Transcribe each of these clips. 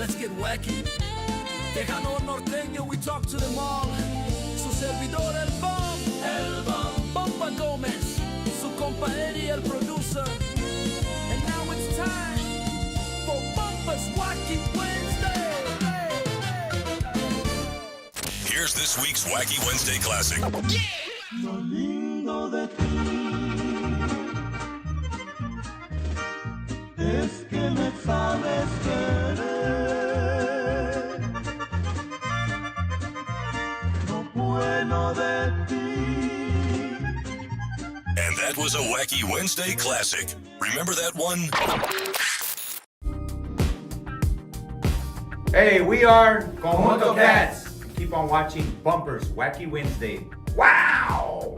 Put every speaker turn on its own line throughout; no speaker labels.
let's get wacky. Tejano norteño, we talk to them all. Su servidor, el bomb. Bomba Gómez. Su compa Eddie, el producer. And now it's time for Bumpa's Wacky Wednesday.
Here's this week's Wacky Wednesday classic.
Lo lindo de ti es que me sabes querer. Lo bueno de ti.
And that was a Wacky Wednesday classic. Remember that one?
Hey, we are Conjunto Cats. Keep on watching Bumpers Wacky Wednesday. Wow!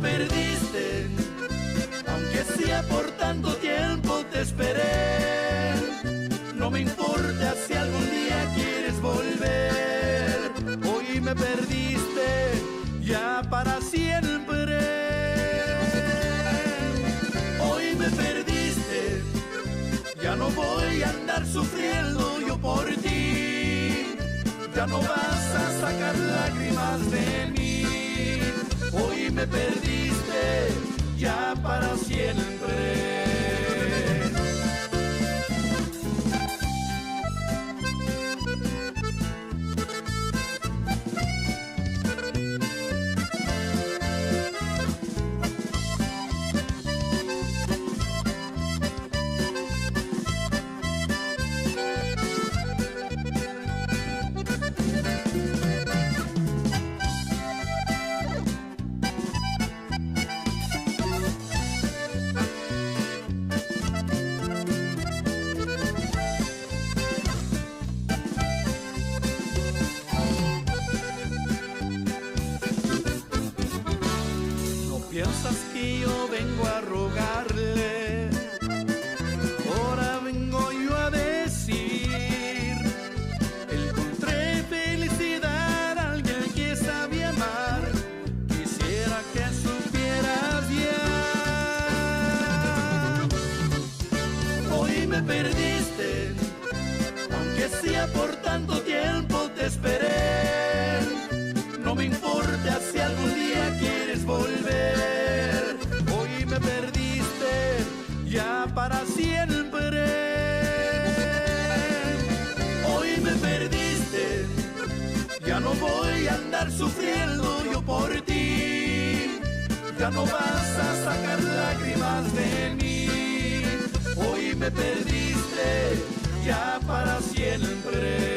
Perdiste, aunque sea por tanto tiempo te esperé. No me importa si algún día quieres volver. Hoy me perdiste ya para siempre. Hoy me perdiste, ya no voy a andar sufriendo yo por ti. Ya no vas a sacar lágrimas de mí. Hoy me perdiste ya para siempre. Piensas que yo vengo a rogarle, ahora vengo yo a decir, encontré felicidad a alguien que sabía amar, quisiera que supieras ya. Hoy me perdiste, aunque sea por tanto tiempo te esperé, no me importa si algún día quieres volver. Hoy me perdiste ya para siempre. Hoy me perdiste, ya no voy a andar sufriendo yo por ti. Ya no vas a sacar lágrimas de mí. Hoy me perdiste ya para siempre.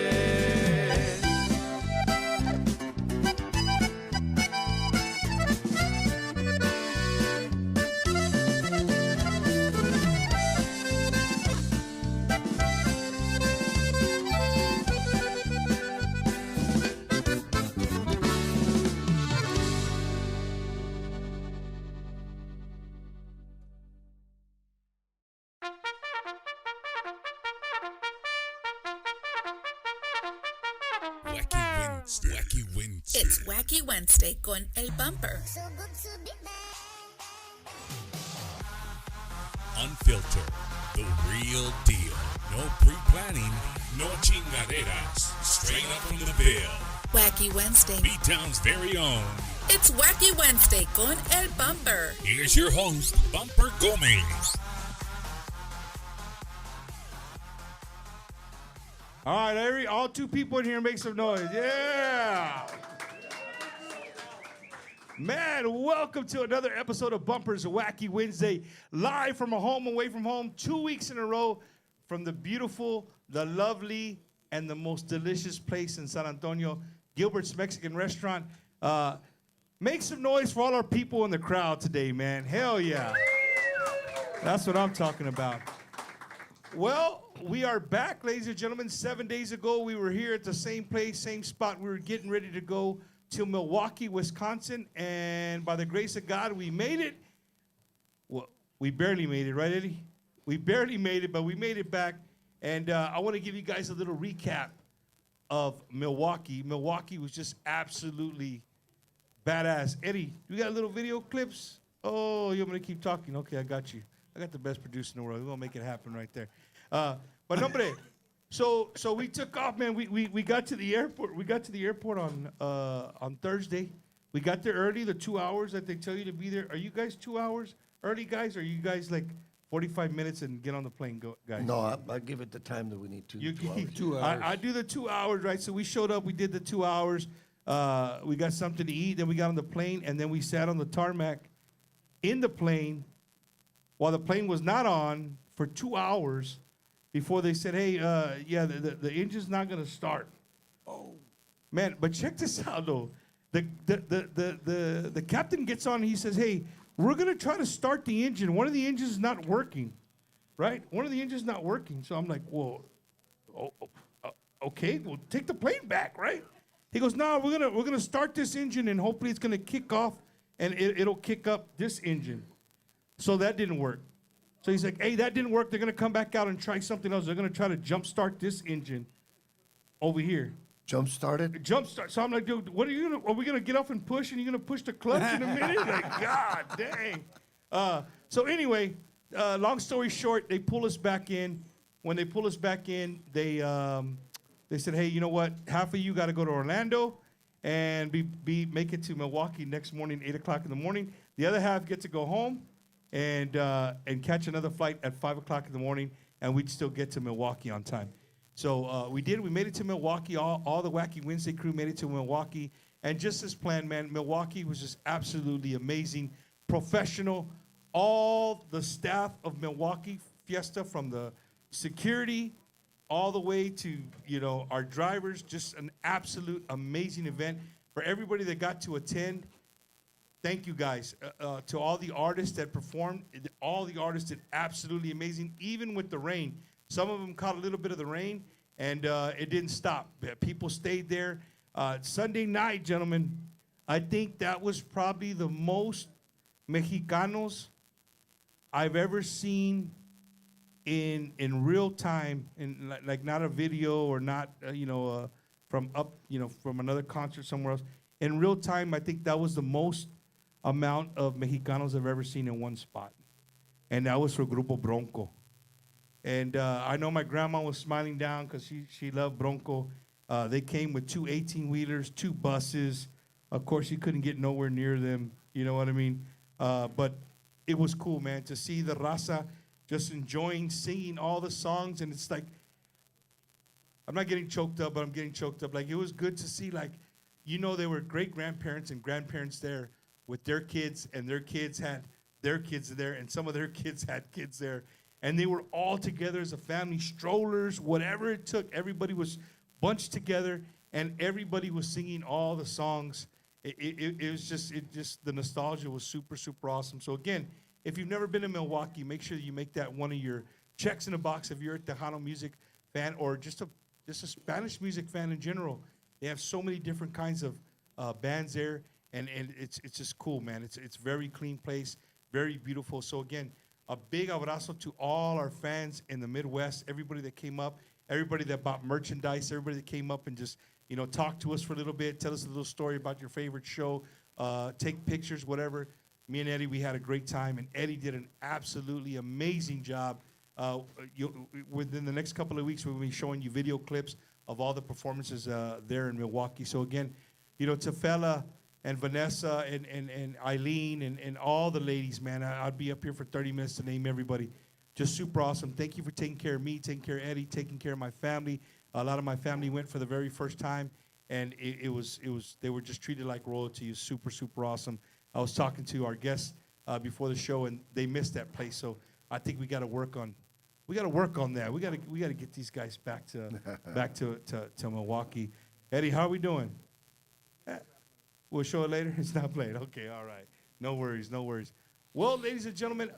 Wacky Wednesday.
It's Wacky Wednesday con El Bumper.
Unfiltered, the real deal. No pre-planning, no chingaderas. Straight up from the bill.
Wacky Wednesday.
B-Town's very own.
It's Wacky Wednesday con El Bumper.
Here's your host, Bumper Gómez.
All right, all two people in here make some noise. Yeah. Man, welcome to another episode of Bumpers Wacky Wednesday, live from a home away from home, 2 weeks in a row from the beautiful, the lovely, and the most delicious place in San Antonio, Gilbert's Mexican Restaurant. Make some noise for all our people in the crowd today, man. Hell yeah. That's what I'm talking about. Well, we are back, ladies and gentlemen. 7 days ago, we were here at the same place, same spot. We were getting ready to go to Milwaukee, Wisconsin, and by the grace of God, we made it. Well, we barely made it, right, Eddie? We barely made it, but we made it back. And I want to give you guys a little recap of Milwaukee. Milwaukee was just absolutely badass. Eddie, you got a little video clips? Oh, you want me to keep talking? Okay, I got you. I got the best producer in the world. We're going to make it happen right there. But hombre, so we took off, man. We got to the airport. We got to the airport on Thursday. We got there early, the 2 hours that they tell you to be there. Are you guys 2 hours early, guys? Or are you guys like 45 minutes and get on the plane, guys?
No, I give it the time that we need to. 2 hours.
2 hours. I do the 2 hours, right? So we showed up. We did the 2 hours. We got something to eat. Then we got on the plane, and then we sat on the tarmac in the plane while the plane was not on for 2 hours before they said, hey, yeah, the engine's not going to start. Oh. Man, but check this out, though. The captain gets on and he says, hey, we're going to try to start the engine. One of the engines is not working, right? One of the engines not working. So I'm like, well, okay, well, take the plane back, right? He goes, no, we're gonna start this engine and hopefully it's going to kick off and it'll kick up this engine. So that didn't work. So he's like, hey, that didn't work. They're going to come back out and try something else. They're going to try to jumpstart this engine over here.
Jump-started?
Jumpstart. So I'm like, dude, what are you going to, are we going to get off and push and you're going to push the clutch in a minute? Like, God dang. So anyway, long story short, they pull us back in. When they pull us back in, they said, hey, you know what? Half of you got to go to Orlando and make it to Milwaukee next morning, 8 o'clock in the morning. The other half get to go home and catch another flight at 5 o'clock in the morning, and we'd still get to Milwaukee on time. So we did. We made it to Milwaukee. All the Wacky Wednesday crew made it to Milwaukee. And just as planned, man, Milwaukee was just absolutely amazing, professional. All the staff of Milwaukee Fiesta, from the security all the way to, our drivers, just an absolute amazing event. For everybody that got to attend, thank you, guys. To all the artists that performed, all the artists did absolutely amazing, even with the rain. Some of them caught a little bit of the rain, and it didn't stop. People stayed there. Sunday night, gentlemen, I think that was probably the most Mexicanos I've ever seen in real time, in like not a video or not, from another concert somewhere else. In real time, I think that was the most amount of Mexicanos I've ever seen in one spot. And that was for Grupo Bronco. And I know my grandma was smiling down because she loved Bronco. They came with 2 18-wheelers, 2 buses. Of course, you couldn't get nowhere near them. You know what I mean? But it was cool, man, to see the raza just enjoying singing all the songs. And it's like, I'm not getting choked up, but I'm getting choked up. Like, it was good to see, like, there were great-grandparents and grandparents there with their kids, and their kids had their kids there, and some of their kids had kids there. And they were all together as a family, strollers, whatever it took. Everybody was bunched together, and everybody was singing all the songs. It was just the nostalgia was super, super awesome. So again, if you've never been to Milwaukee, make sure you make that one of your checks in the box if you're a Tejano music fan or just a Spanish music fan in general. They have so many different kinds of bands there, and it's just cool, man. It's very clean place, very beautiful. So again, a big abrazo to all our fans in the Midwest, everybody that came up, everybody that bought merchandise, everybody that came up and just, talked to us for a little bit, tell us a little story about your favorite show, take pictures, whatever. Me and Eddie, we had a great time, and Eddie did an absolutely amazing job. Within the next couple of weeks, we'll be showing you video clips of all the performances there in Milwaukee. So again, to Fela and Vanessa and Eileen and all the ladies, man, I'd be up here for 30 minutes to name everybody. just super awesome. Thank you for taking care of me, taking care of Eddie, taking care of my family. A lot of my family went for the very first time, and they were just treated like royalty. It was super, super awesome. I was talking to our guests before the show, and they missed that place. So I think we got to work on that. We got to get these guys back to Milwaukee. Eddie, how are we doing? We'll show it later. It's not played. Okay, all right. No worries, no worries. Well, ladies and gentlemen,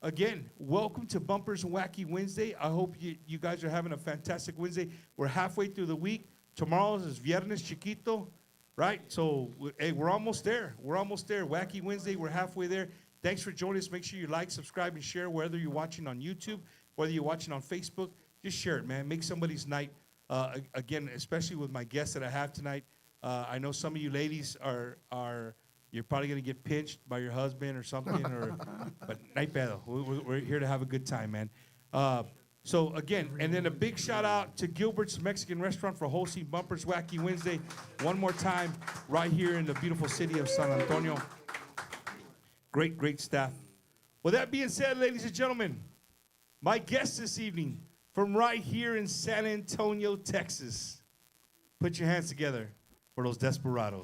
again, welcome to Bumpers and Wacky Wednesday. I hope you guys are having a fantastic Wednesday. We're halfway through the week. Tomorrow is Viernes Chiquito, right? So, hey, we're almost there. We're almost there. Wacky Wednesday, we're halfway there. Thanks for joining us. Make sure you like, subscribe, and share, whether you're watching on YouTube, whether you're watching on Facebook. Just share it, man. Make somebody's night. Again, especially with my guests that I have tonight. I know some of you ladies you're probably going to get pinched by your husband or something, but night pedo. We're here to have a good time, man. So again, and then a big shout out to Gilbert's Mexican Restaurant for hosting Bumpers Wacky Wednesday one more time right here in the beautiful city of San Antonio. Great, great staff. With that being said, ladies and gentlemen, my guest this evening from right here in San Antonio, Texas. Put your hands together for those Desperadoz.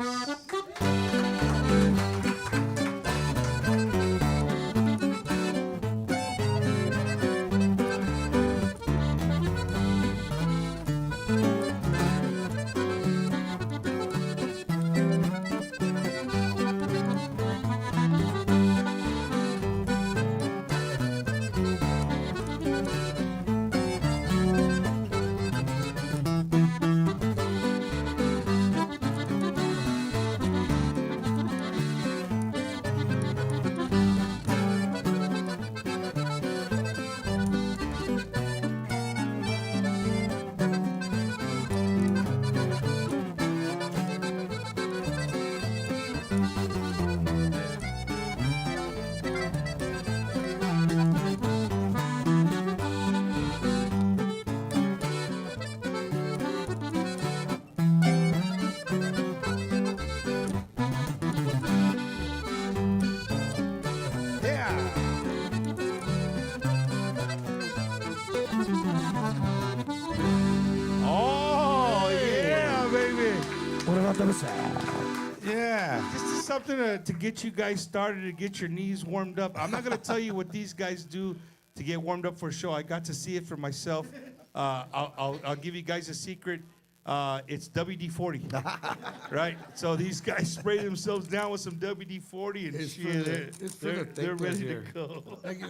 Yeah, this is something to get you guys started, to get your knees warmed up. I'm not going to tell you what these guys do to get warmed up for a show. I got to see it for myself. I'll give you guys a secret. It's WD-40, right? So these guys spray themselves down with some WD-40 and they're ready to go.
Like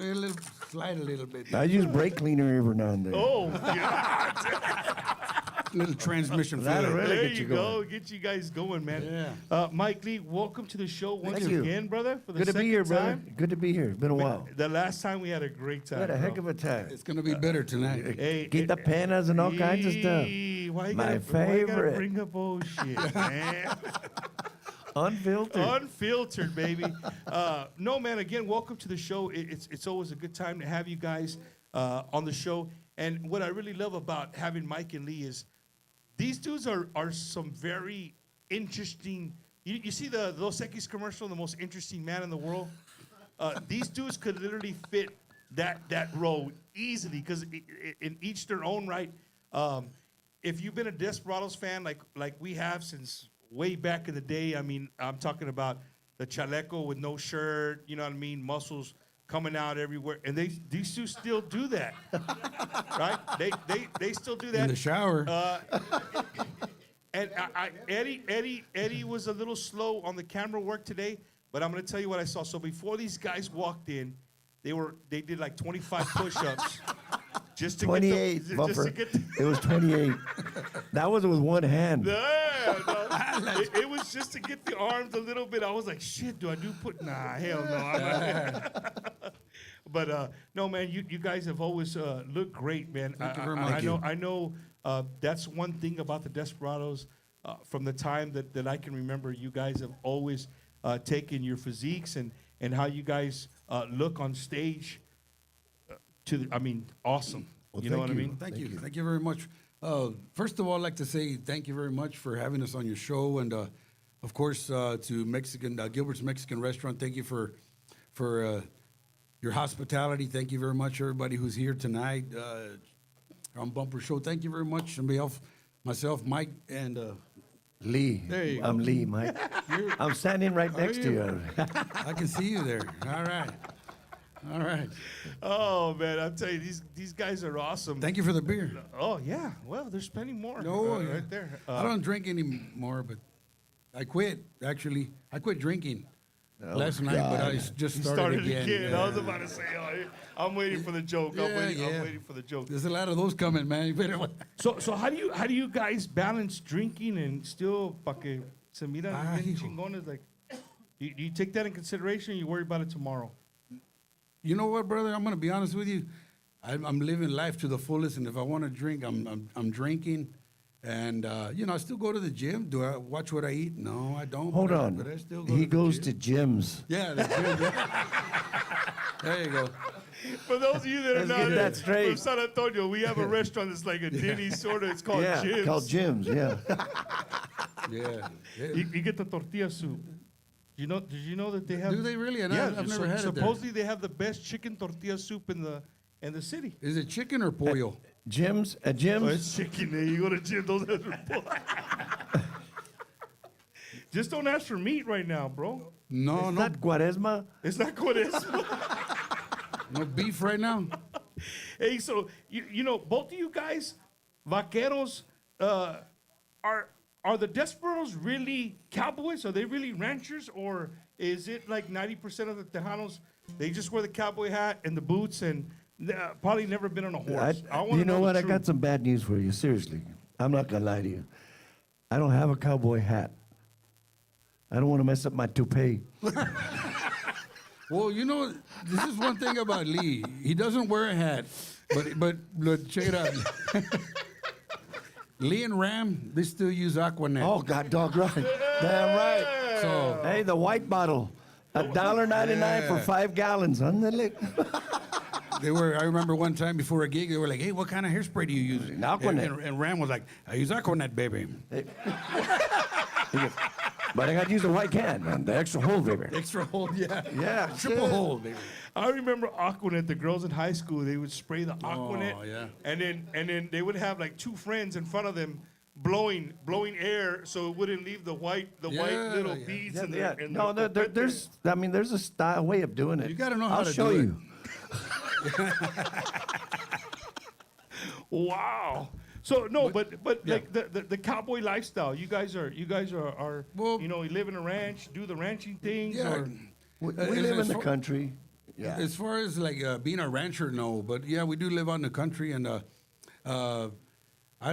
slide a little bit.
I use brake cleaner every now and then.
Oh, God.
Little transmission
That'll
fluid.
really
There
get
you
you
go.
going.
Get you guys going, man.
Yeah.
Mike Lee, welcome to the show once
Thank you.
again, brother. For the
Good to be
second
here, brother.
time.
Good to be here. It's been a while.
The last time we had a great time.
We had a heck
bro.
of a time.
It's gonna be better tonight.
Hey,
Get the penas and all kinds of stuff.
Why you
My
gotta
favorite.
bring up old shit, man?
Unfiltered.
Unfiltered, baby. No, man. Again, welcome to the show. It's always a good time to have you guys on the show. And what I really love about having Mike and Lee is these dudes are some very interesting. You see the Dos Equis commercial, the most interesting man in the world. These dudes could literally fit that role easily because in each their own right. If you've been a Desperadoz fan like we have since way back in the day, I mean, I'm talking about the chaleco with no shirt, you know what I mean, muscles coming out everywhere, and these two still do that, right? They still do that
In the shower.
And Eddie was a little slow on the camera work today, but I'm gonna tell you what I saw. So before these guys walked in, they did like 25 push-ups. Just to
28,
get
bumper. It was 28. That was with one hand.
No. It was just to get the arms a little bit. I was like, shit, do I do put? Nah, hell no. I'm not. But no, man, you guys have always looked great, man.
Thank you very much.
I know that's one thing about the Desperadoz. From the time that I can remember, you guys have always taken your physiques and how you guys look on stage. Awesome.
Well,
you know what I
thank you.
mean?
Thank you. Thank you very much. First of all, I'd like to say thank you very much for having us on your show. And, of course, to Gilbert's Mexican Restaurant, thank you for your hospitality. Thank you very much, everybody who's here tonight on Bumper Show. Thank you very much. On behalf of myself, Mike, and
Lee.
There you go.
I'm Lee, Mike. I'm standing right next to you.
I can see you there. All right. All right.
Oh man, I'll tell you, these guys are awesome.
Thank you for the beer.
Oh yeah, well, there's plenty more.
No, yeah.
Right there.
I don't drink anymore, but I quit. Actually, I quit drinking last night, but I just
You
started again.
I was about to say, I'm waiting for the joke. I'm waiting for the joke.
There's a lot of those coming, man. You better.
So how do you guys balance drinking and still pa que se miran bien
hijo.
chingones? Like, do you take that in consideration? Or you worry about it tomorrow?
You know what, brother? I'm gonna be honest with you. I'm living life to the fullest, and if I want to drink, I'm drinking. And I still go to the gym. Do I watch what I eat? No, I don't.
Hold
but
on.
But I still go
He
to the
goes
gym.
to gyms.
Yeah, the gym. Yeah. There you go.
For those of you that are
Let's
not
get that straight.
from San Antonio, we have a restaurant that's like a Denny's sort of. It's called
Yeah,
Jim's.
called gyms. Yeah.
Yeah.
You get the tortilla soup. Did you know that they have?
Do they really? And
Yeah,
I've never had it there.
supposedly they have the best chicken tortilla soup in the city.
Is it chicken or pollo?
Gyms at
Oh,
gyms.
it's chicken. There you go to gym. Those are Just don't ask for meat right now, bro.
No,
It's
no,
not Cuaresma.
It's not cuaresma.
no beef right now.
Hey, so you know, both of you guys, vaqueros, are the Desperadoz really cowboys? Are they really ranchers, or is it like 90% of the Tejanos? They just wear the cowboy hat and the boots and probably never been on a horse. I wanna
You know what?
the
I got
truth.
some bad news for you. Seriously. I'm not going to lie to you. I don't have a cowboy hat. I don't want to mess up my toupee.
Well, this is one thing about Lee. He doesn't wear a hat, but check it out. Lee and Ram, they still use Aquanet.
Oh, God, dog right. Damn right.
So
Hey, the white bottle. $1.99 for 5 gallons. Ándale.
I remember one time before a gig, they were like, "Hey, what kind of hairspray do you use?"
Aquanet.
And Ram was like, "I use Aquanet, baby."
But I got to use the white can, man. The extra hole, baby.
Extra hole, yeah.
Yeah,
Triple
shit.
hole, baby.
I remember Aquanet. The girls in high school, they would spray the Aquanet,
yeah.
and then they would have like two friends in front of them blowing air so it wouldn't leave the white little
yeah.
beads
Yeah,
in
yeah.
there.
No, there's a style way of doing it.
You gotta know how
I'll
to
show
do it.
you.
Wow. So no, but
yeah.
like the cowboy lifestyle. You guys are
Well-
you live in a ranch, do the ranching things.
Yeah.
Or,
We
As-
live in
as
the
far-
country. Yeah.
As far as like being a rancher, no, but yeah, we do live out in the country, and I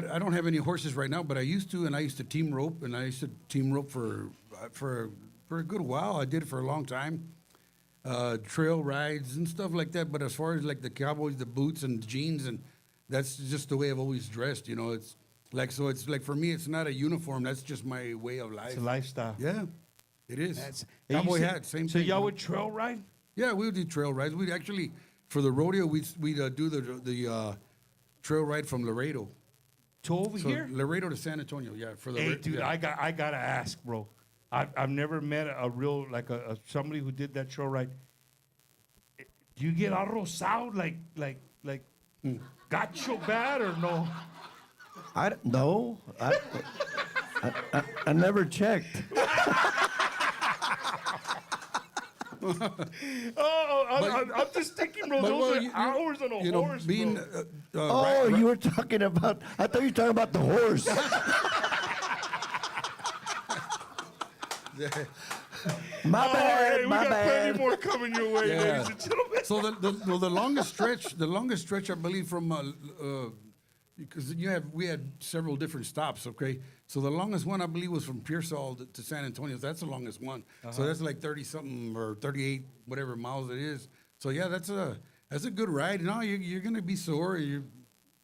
don't have any horses right now, but I used to, and I used to team rope, and I used to team rope for a good while. I did it for a long time, trail rides and stuff like that. But as far as like the cowboys, the boots and jeans, and that's just the way I've always dressed. It's like for me, it's not a uniform. That's just my way of life.
it's a lifestyle.
Yeah, it is.
Hey, you
Cowboy
said-
hat, same
So
thing.
y'all would trail ride?
Yeah, we would do trail rides. We'd actually, for the rodeo, we'd do the trail ride from Laredo.
To over
So
here?
Laredo to San Antonio, yeah. For the
Hey,
ra-
dude,
yeah.
I gotta ask, bro. I've never met a real like a somebody who did that trail ride. Do you get arrosado like gacho bad or no?
No. I never checked.
I'm just thinking, bro.
But,
Those
well,
are
you-
hours on a horse,
being,
bro.
Oh, you were talking about, I thought you were talking about the horse. My
All
bad,
right, we
my
got plenty
bad.
more coming your way,
Yeah.
ladies and gentlemen.
So the longest stretch, I believe, from because we had several different stops. Okay, so the longest one I believe was from Pearsall to San Antonio. That's the longest one. So that's like 30 something or 38 whatever miles it is. So yeah, that's a good ride. No, you're gonna be sore.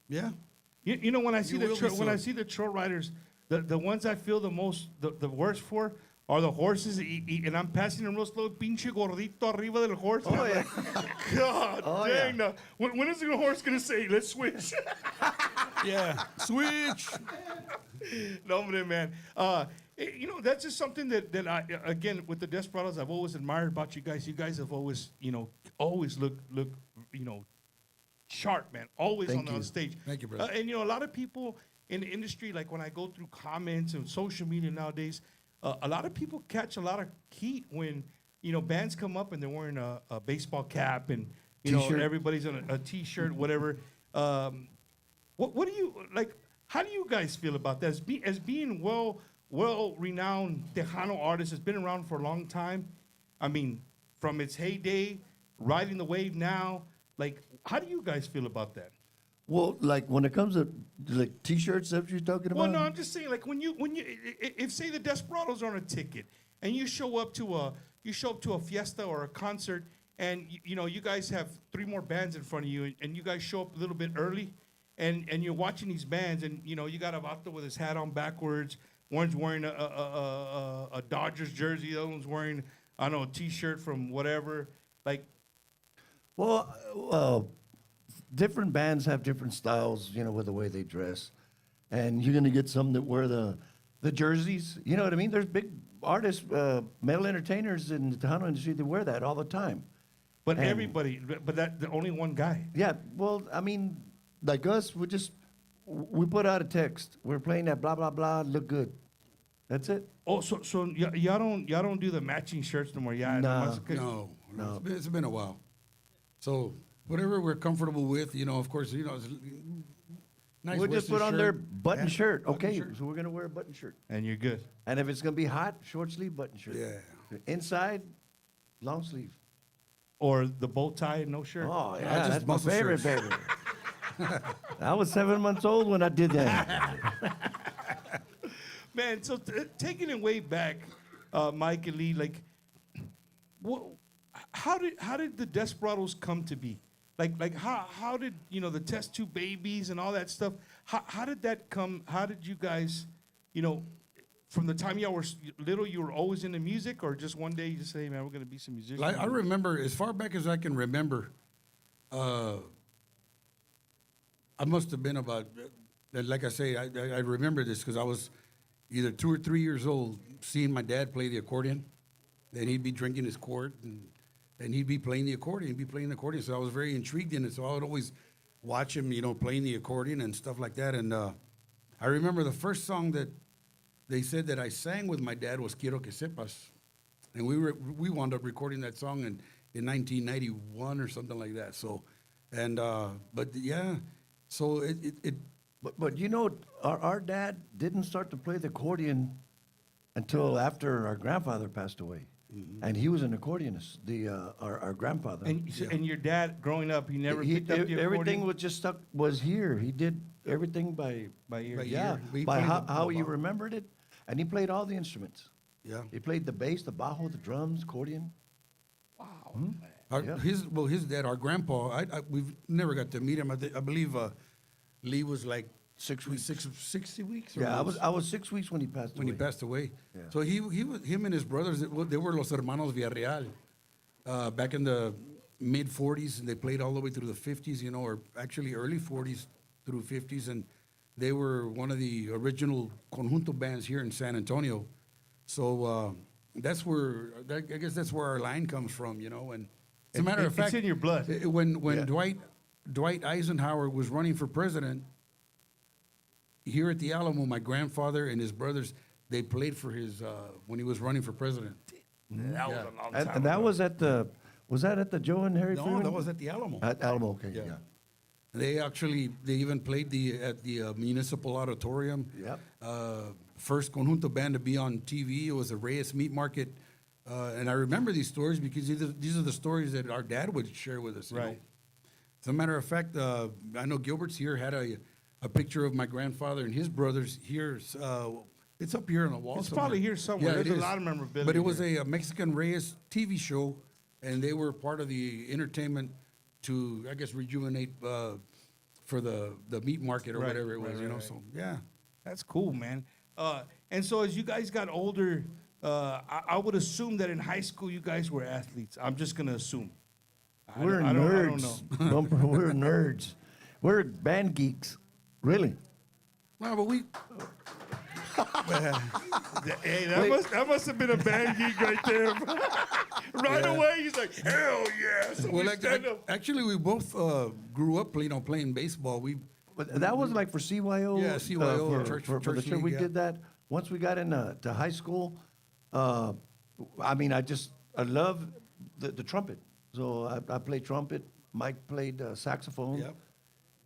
Yeah.
You know when I see
You will be
when I
sore.
see the trail riders, the ones I feel the worst for are the horses, and I'm passing them real slow, pinche gordito arriba del horse. Oh
yeah.
God
Oh,
dang! Now, when is the horse gonna say, "Let's switch"?
Yeah. Switch.
No, man. That's just something that I, again, with the Desperadoz, I've always admired about you guys. You guys have always, always look, you know, sharp, man. Always
Thank
on
you.
stage.
Thank you, brother.
And you know, a lot of people in the industry, like when I go through comments and social media nowadays, a lot of people catch a lot of heat when you know bands come up and they're wearing a baseball cap and you know
T-shirt.
everybody's on a T-shirt, whatever. What do you like? How do you guys feel about that? As being well-renowned Tejano artist has been around for a long time. I mean, from its heyday, riding the wave now. Like, how do you guys feel about that?
Well, like when it comes to like T-shirts, that you're talking about.
Well, no, I'm just saying, like when you if say the Desperadoz are on a ticket and you show up to a fiesta or a concert and you know you guys have 3 more bands in front of you and you guys show up a little bit early and you're watching these bands and you know you got a vato with his hat on backwards, one's wearing a Dodgers jersey, the other one's wearing I don't know a T-shirt from whatever, like.
Well, different bands have different styles, you know, with the way they dress, and you're gonna get some that wear the jerseys. You know what I mean? There's big artists, male entertainers in the Tejano industry that wear that all the time.
But
And-
everybody, but that the only one guy.
Yeah, well, I mean, like us, we put out a text. We're playing that blah blah blah. Look good. That's it.
Oh, so y'all don't do the matching shirts no more. Yeah,
Nah.
No. It's been a while. So whatever we're comfortable with, you know, of course, you know, it's nice.
We'll just
Western
put on their
shirt.
button
Yeah,
shirt.
button
Okay,
shirt.
so we're gonna wear a button shirt.
And you're good.
And if it's gonna be hot, short sleeve button shirt.
Yeah.
Inside, long sleeve.
Or the bow tie, no shirt.
Oh
Yeah,
yeah,
just
that's my
muscle
favorite,
shirts.
baby. I was 7 months old when I did that.
Man, so taking it way back, Mike and Lee, like, how did the Desperadoz come to be? Like how did you know the Test Tube Babies and all that stuff? How did that come? How did you guys, you know, from the time y'all were little, you were always into music, or just one day you just say, hey, man, we're gonna be some musicians?
I remember, as far back as I can remember, I must have been about, like I say, I remember this because I was either 2 or 3 years old, seeing my dad play the accordion. Then he'd be drinking his quart, and he'd be playing the accordion, So I was very intrigued in it. So I would always watch him, you know, playing the accordion and stuff like that. And I remember the first song that they said that I sang with my dad was Quiero que sepas. And we wound up recording that song in 1991 or something like that. So, and but yeah, so it
But you know, our dad didn't start to play the accordion until after our grandfather passed away, and he was an accordionist. Our grandfather.
And your dad, growing up, he never
He-
picked up the accordion?
everything was just stuck was here. He did everything by
ear.
By
yeah,
ear. We
by
played
how
the
he
bajo.
remembered it, and he played all the instruments.
yeah.
He played the bass, the bajo, the drums, accordion. Yeah.
His dad, our grandpa, we've never got to meet him. I believe Lee was like
6 weeks.
60 weeks. or
Yeah,
was-
I was 6 weeks when he passed
when
away.
he passed away.
Yeah.
So him and his brothers, they were los hermanos Villarreal. Back in the mid 40s, and they played all the way through the 50s, you know, or actually early 40s through 50s, and they were one of the original conjunto bands here in San Antonio. So that's where I guess that's where our line comes from, you know. And as a matter of fact,
it's in your blood.
When
Yeah.
Dwight Eisenhower was running for president here at the Alamo, my grandfather and his brothers, they played for his when he was running for president.
That was
Yeah.
a long
And,
time
and that
ago.
was at the Joe and Harry
No,
Freeman?
that was at the Alamo.
At Alamo. Okay,
Yeah.
yeah.
They even played at the municipal auditorium.
Yep.
First conjunto band to be on TV. It was a Reyes Meat Market, and I remember these stories because these are the stories that our dad would share with us. you know.
Right.
As a matter of fact, I know Gilbert's here had a picture of my grandfather and his brothers here. It's up here on the wall.
It's
somewhere.
probably here somewhere.
it
There's a
is.
lot of memorabilia
But it was
here.
a Mexican Reyes TV show, and they were part of the entertainment to, I guess, rejuvenate for the meat market or
Right,
whatever it was,
right,
you know.
right.
So yeah,
That's cool, man. And so as you guys got older, I would assume that in high school you guys were athletes. I'm just gonna assume.
We're
I don't
nerds.
know.
Bumper, we're nerds. We're band geeks. Really.
no, but we
Hey, that must have been a band geek right there. Right away, he's like, hell yeah.
Well,
Somebody stand up.
actually, we both grew up, playing baseball.
But that was like for CYO.
Yeah, CYO,
for,
church-
for the
church
church. We
league,
did that. Once we got into to high school, I mean, I love the trumpet. So I played trumpet. Mike played saxophone.
Yep.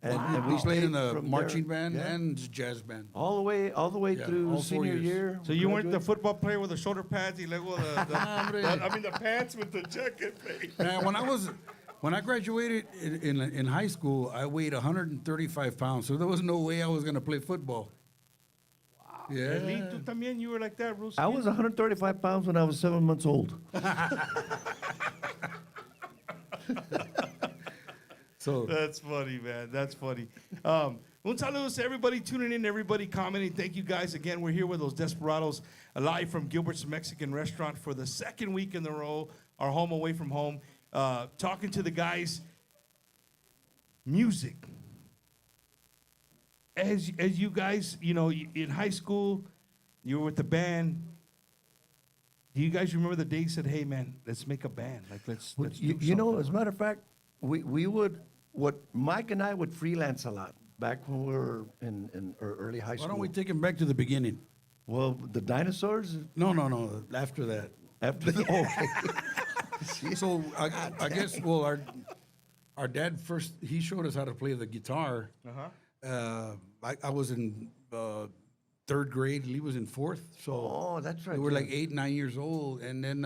And
we played in
stayed
the
from
marching
there.
band
Yeah.
and jazz band.
all the way
Yeah,
through
all 4
senior
years.
year.
So you weren't the
graduated.
football player with the shoulder pads, y luego the pants with the jacket.
Man, when I graduated in high school, I weighed 135 pounds, so there was no way I was going to play football. Wow. Yeah.
Lee, tú también, you were like that, Bruce.
I was 135 pounds when I was 7 months old.
So
That's funny, man. That's funny. Un saludo to everybody tuning in, everybody commenting. Thank you guys again. We're here with those Desperadoz, live from Gilbert's Mexican Restaurant for the second week in a row. Our home away from home. Talking to the guys. Music. As you guys, in high school, you were with the band. Do you guys remember the day you said, "Hey, man, let's make a band. Like, let's do
You know,
something."
as a matter of fact, Mike and I would freelance a lot back when we were in early high
why
school.
don't we take him back to the beginning?
Well, the dinosaurs
No. After that.
after okay.
So I guess our dad first he showed us how to play the guitar. I was in third grade. Lee was in fourth. So
Oh, that's right.
we were
yeah.
like 8, 9 years old, and then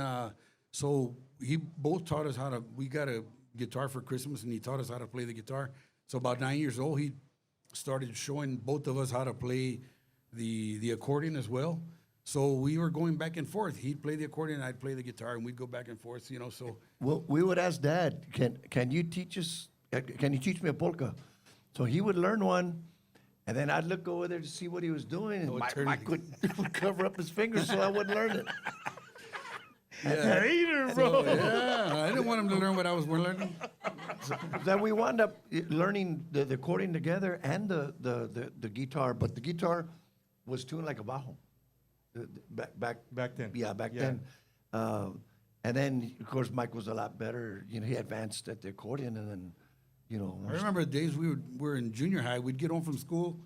so he both taught us how to. We got a guitar for Christmas, and he taught us how to play the guitar. So about 9 years old, he started showing both of us how to play the accordion as well. So we were going back and forth. He'd play the accordion, I'd play the guitar, and we'd go back and forth. So
Well, we would ask Dad, can you teach us? Can you teach me a polka? So he would learn one, and then I'd look over there to see what he was doing, and Mike would cover up his fingers so I wouldn't learn it.
Hater, bro.
yeah, I didn't want him to learn what I was learning.
Then we wound up learning the accordion together and the guitar, but the guitar was tuned like a bajo.
Back then.
Yeah, back
Yeah.
then. And then, of course, Mike was a lot better. He advanced at the accordion, and then,
I remember the days we were in junior high. We'd get home from school,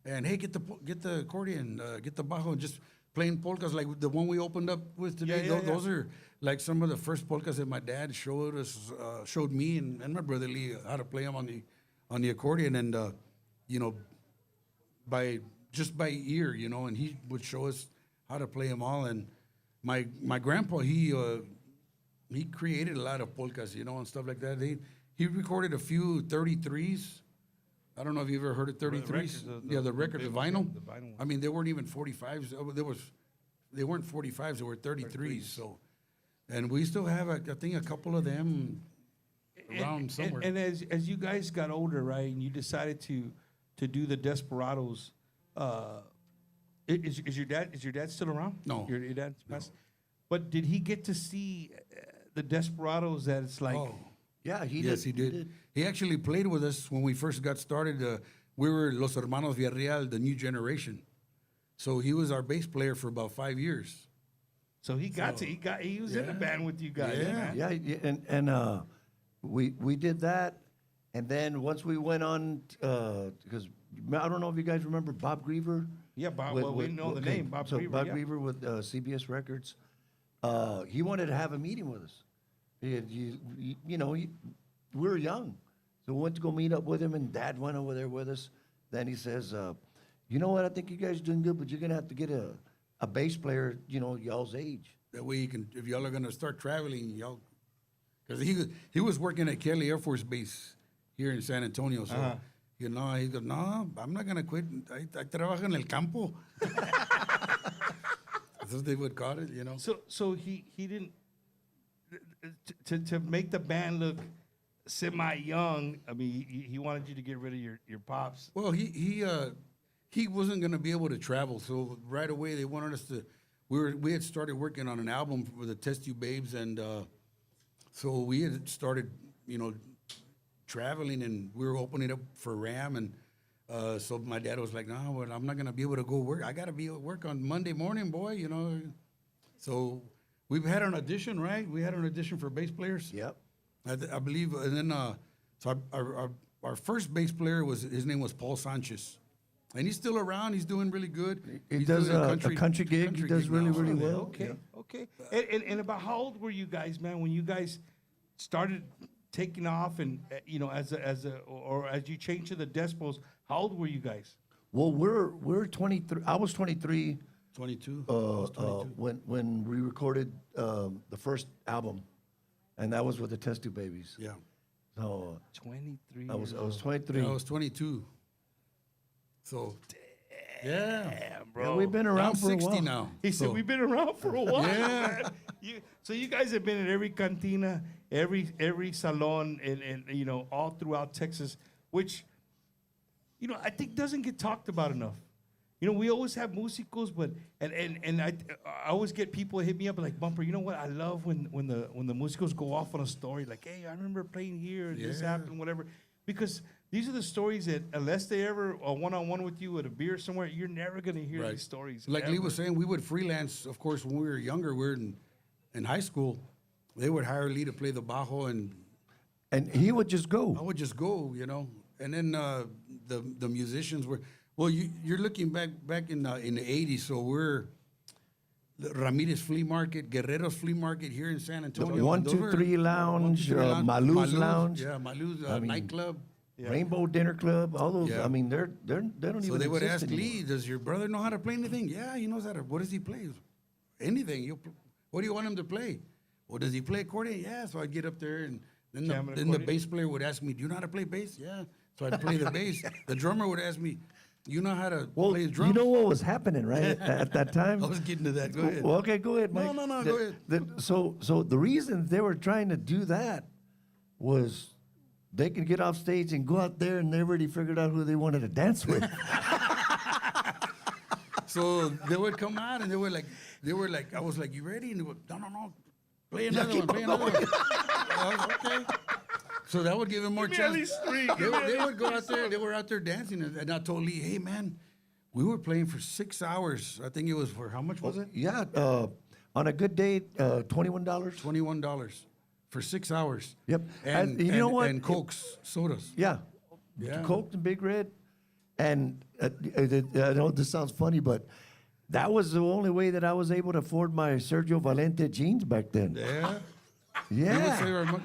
and hey, get the accordion, get the bajo, and just playing polkas like the one we opened up with today.
Yeah,
Those are like some of the first polkas that my dad showed me and my brother Lee how to play them on the accordion, and by ear, and he would show us how to play them all. And my grandpa he created a lot of polkas, and stuff like that. He recorded a few 33s. I don't know if you ever heard of 33s. The records, the vinyl.
The vinyl ones.
I mean, they weren't even 45s. They weren't 45s. They were 33s. So, and we still have, I think, a couple of them around somewhere.
And as you guys got older, right, and you decided to do the Desperadoz, is your dad still around?
No.
Your dad's passed. But did he get to see the Desperadoz that it's like?
Oh.
yeah,
Yes, he did. He actually played with us when we first got started. We were Los Hermanos Villarreal, the new generation. So he was our bass player for about 5 years.
So he was in the band with you guys.
Yeah.
man.
Yeah, and we did that, and then once we went on, because I don't know if you guys remember Bob Griever.
Yeah, Bob. We know the name, Bob
so
Griever.
Bob
yeah.
Griever with CBS Records. He wanted to have a meeting with us. We were young, so we went to go meet up with him, and Dad went over there with us. Then he says, "You know what? I think you guys are doing good, but you're gonna have to get a bass player, y'all's age."
That way you can, if y'all are gonna start traveling, y'all, because he was working at Kelly Air Force Base here in San Antonio. So he goes, "No, I'm not gonna quit. I trabajo en el campo." That's what they would call it,
So he didn't to make the band look semi-young. I mean, he wanted you to get rid of your pops.
Well, he wasn't going to be able to travel, so right away they wanted us to. We had started working on an album for the Test Tube Babes, and so we had started, traveling, and we were opening up for Ram, and so my dad was like, "No, well, I'm not going to be able to go work. I got to be at work on Monday morning, boy," So we've had an audition, right? We had an audition for bass players.
Yep.
I believe, and then so our first bass player his name was Paul Sanchez, and he's still around. He's doing really good.
He
He's
does
doing
a country gig. He does really,
now.
really well.
Okay,
Yeah.
okay. And about how old were you guys, man, when you guys started taking off and as you changed to the Despos? How old were you guys?
Well, we're 23. I was 23
22. I was 22.
when we recorded the first album, and that was with the Test Tube Babies.
Yeah.
So
23.
I was 23.
I was 22. So, yeah.
Damn, bro.
Yeah, we've been
I'm
around for a
60
while.
now.
He said we've been around for a while.
Yeah.
Man. So you guys have been at every cantina, every salon, and all throughout Texas, which I think doesn't get talked about enough. We always have musicals, but and I always get people hit me up like, Bumper, you know what? I love when the musicals go off on a story like, hey, I remember playing here, this
Yeah.
happened, whatever, because these are the stories that unless they ever are one-on-one with you at a beer somewhere, you're never gonna hear these stories.
Like Lee
ever.
was saying, we would freelance, of course, when we were younger. We were in high school. They would hire Lee to play the bajo, and
And he would just go.
I would just go, And then the musicians were. Well, you're looking back in the 80s, so we're the Ramirez Flea Market, Guerrero's Flea Market here in San Antonio.
123 Lounge, Malu's Lounge.
Yeah, Malu's
I mean,
nightclub.
Rainbow Dinner Club, all those.
Yeah.
I mean, they don't even.
So they would
exist
ask
anymore.
Lee, "Does your brother know how to play anything?" Yeah, he knows how to. What does he play? Anything. What do you want him to play? Well, does he play accordion? Yeah. So I'd get up there, and then
Jam an
the
accordion?
bass player would ask me, "Do you know how to play bass?" Yeah. So I'd play the bass. The drummer would ask me, "You know how to
Well,
play drums?"
you know what was happening, right, at that time?
I was getting to that. Go ahead.
Well, okay, go ahead, Mike.
No, go ahead.
So the reason they were trying to do that was they could get off stage and go out there, and they already figured out who they wanted to dance with.
So they would come out, and they were like, I was like, "You ready?" And they would, no, play another one, play another one. I was, okay. So that would give them more
Give me at
chance.
least three.
They would go out there. They were out there dancing, and I told Lee, "Hey, man, we were playing for 6 hours. I think it was for how much was it?
Yeah, on a good day, $21.
$21 for 6 hours.
Yep.
And
you know what?
And Cokes, sodas.
Yeah.
Yeah.
Coke and Big Red. And I know this sounds funny, but that was the only way that I was able to afford my Sergio Valente jeans back then.
Yeah.
Yeah.
They would save our money.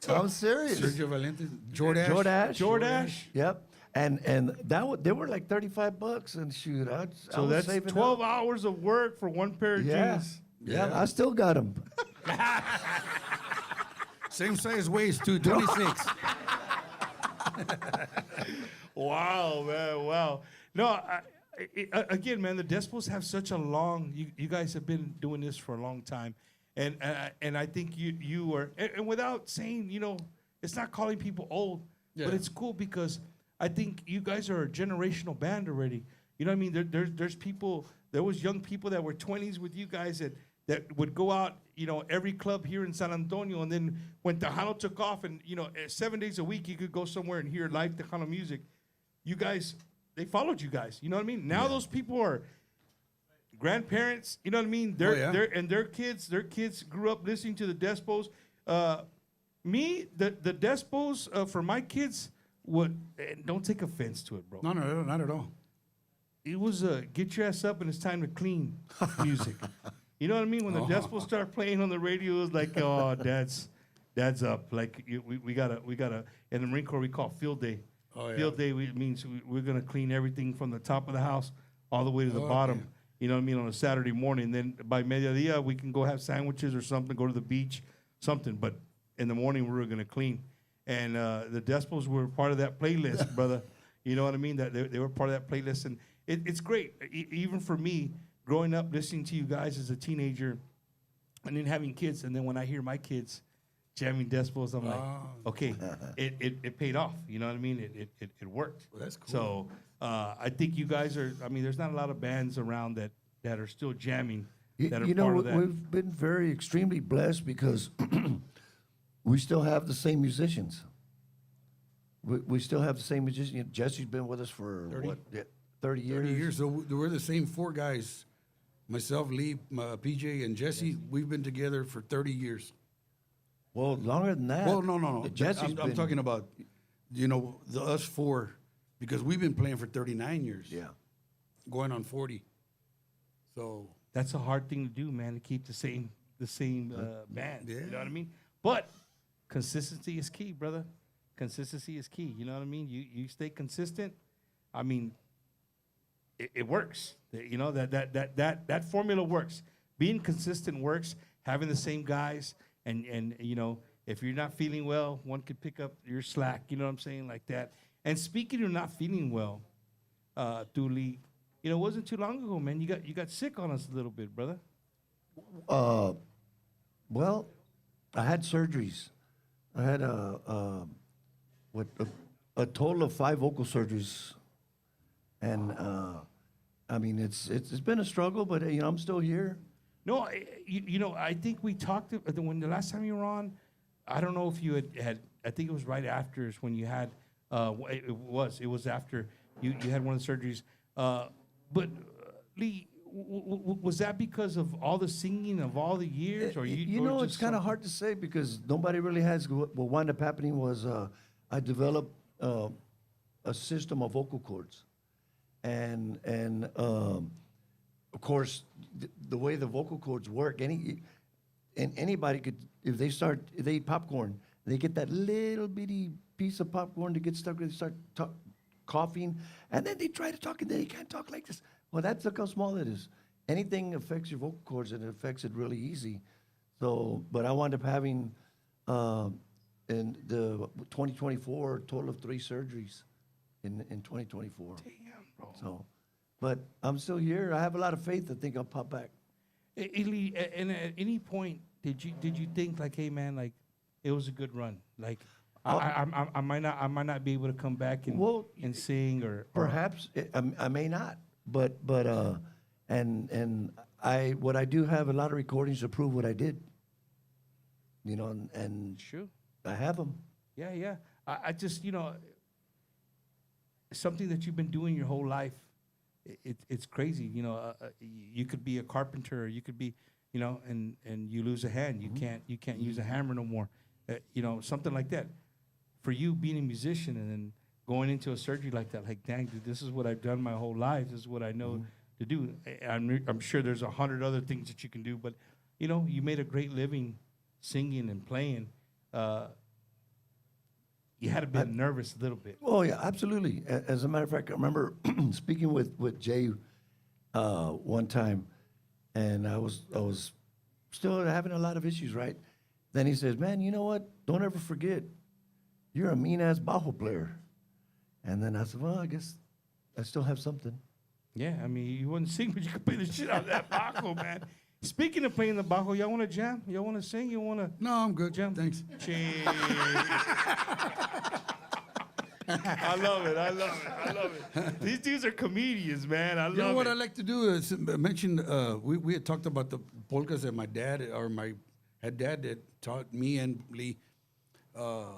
I'm serious.
Sergio Valente, Jordache.
Jordache. Yep. And they were like $35, and shoot, I
So
was
that's
saving
12
up.
hours of work for one pair of
Yeah.
jeans.
Yeah, I still got them.
Same size waist, too, 26.
Wow, man, wow. No, again, man, the Despos have such a long. You guys have been doing this for a long time, and I think you are. And without saying, it's not calling people old, but
Yeah.
it's cool because I think you guys are a generational band already. You know what I mean? There's people. There was young people that were 20s with you guys that would go out, every club here in San Antonio, and then when Tejano took off, and 7 days a week you could go somewhere and hear live Tejano music. You guys, they followed you guys. You know what I mean? Now those people are grandparents. You know what I mean? Their kids grew up listening to the Despos. The Despos for my kids would. Don't take offense to it, bro.
No, not at all.
It was get your ass up and it's time to clean music. You know what I mean? When the Despos start playing on the radio, it was like, oh, dad's up. Like we gotta. In the Marine Corps, we call field day.
Oh, yeah.
Field day means we're gonna clean everything from the top of the house all the way to the bottom.
Okay.
You know what I mean? On a Saturday morning. Then by mediodía, we can go have sandwiches or something, go to the beach, something. But in the morning, we were gonna clean. And the Despos were part of that playlist, brother. You know what I mean? That they were part of that playlist, and it's great. Even for me, growing up listening to you guys as a teenager, and then having kids, and then when I hear my kids jamming Despos, I'm like, okay, it paid off. You know what I mean? It worked.
Well, that's cool.
So I think you guys are. I mean, there's not a lot of bands around that are still jamming. That are part of that.
We've been very extremely blessed because we still have the same musicians. We still have the same musicians. Jesse's been with us for
30?
what? Yeah, 30 years.
30 years. So we're the same four guys myself, Lee, PJ, and Jesse, we've been together for 30 years.
Well, longer than that.
Well, no.
Jesse's
I'm
been-
talking about, us four, because we've been playing for 39 years.
Yeah.
Going on 40. So,
That's a hard thing to do, man, to keep the same band. You know
Yeah.
what I mean? But consistency is key, brother. Consistency is key. You know what I mean? You stay consistent. I mean, it works. You know, that formula works. Being consistent works. Having the same guys and you know, if you're not feeling well, one could pick up your slack. You know what I'm saying? Like that. And speaking of not feeling well, Dooley, you know, it wasn't too long ago, man. You got sick on us a little bit, brother.
Well, I had surgeries. I had a total of 5 vocal surgeries, and I mean it's been a struggle, but you know I'm still here.
No, you know, I think we talked when the last time you were on. I don't know if you had. I think it was right after is when you had. It was after you had one of the surgeries. But Lee, was that because of all the singing of all the years, or
You
or
know,
just
it's kind of hard to say because nobody really has. What wound up happening was I developed a system of vocal cords, and of course the way the vocal cords work, anybody could if they eat popcorn, they get that little bitty piece of popcorn to get stuck. They start coughing, and then they try to talk, and then they can't talk like this. Well, that's look how small it is. Anything affects your vocal cords, and it affects it really easy. So, but I wound up having in the 2024 a total of 3 surgeries in 2024.
Damn, bro.
So, but I'm still here. I have a lot of faith. I think I'll pop back.
Lee, and at any point did you think like, hey man, like it was a good run, like. I might not be able to come back and sing or
Perhaps I may not, but and I what I do have a lot of recordings to prove what I did. You know, and
Sure.
I have them.
Yeah. I just, you know, something that you've been doing your whole life. It's crazy. You know, you could be a carpenter, or you could be, you know, and you lose a hand. You can't use a hammer no more. You know, something like that. For you being a musician and then going into a surgery like that, like, dang, dude, this is what I've done my whole life. This is what I know to do. I'm sure there's 100 other things that you can do, but, you know, you made a great living singing and playing. You had to be nervous a little bit.
Oh yeah, absolutely. As a matter of fact, I remember speaking with Jay one time, and I was still having a lot of issues, right? Then he says, "Man, you know what? Don't ever forget, you're a mean-ass bajo player." And then I said, "Well, I guess I still have something."
Yeah, I mean, you wouldn't sing, but you could play the shit out of that bajo, man. Speaking of playing the bajo, y'all want to jam? Y'all want to sing? You want to?
no, I'm good.
Jam.
Thanks.
Cheers. I love it. These dudes are comedians, man. I love
You know what
it.
I like to do is mention. We had talked about the polkas that my dad had dad that taught me and Lee. I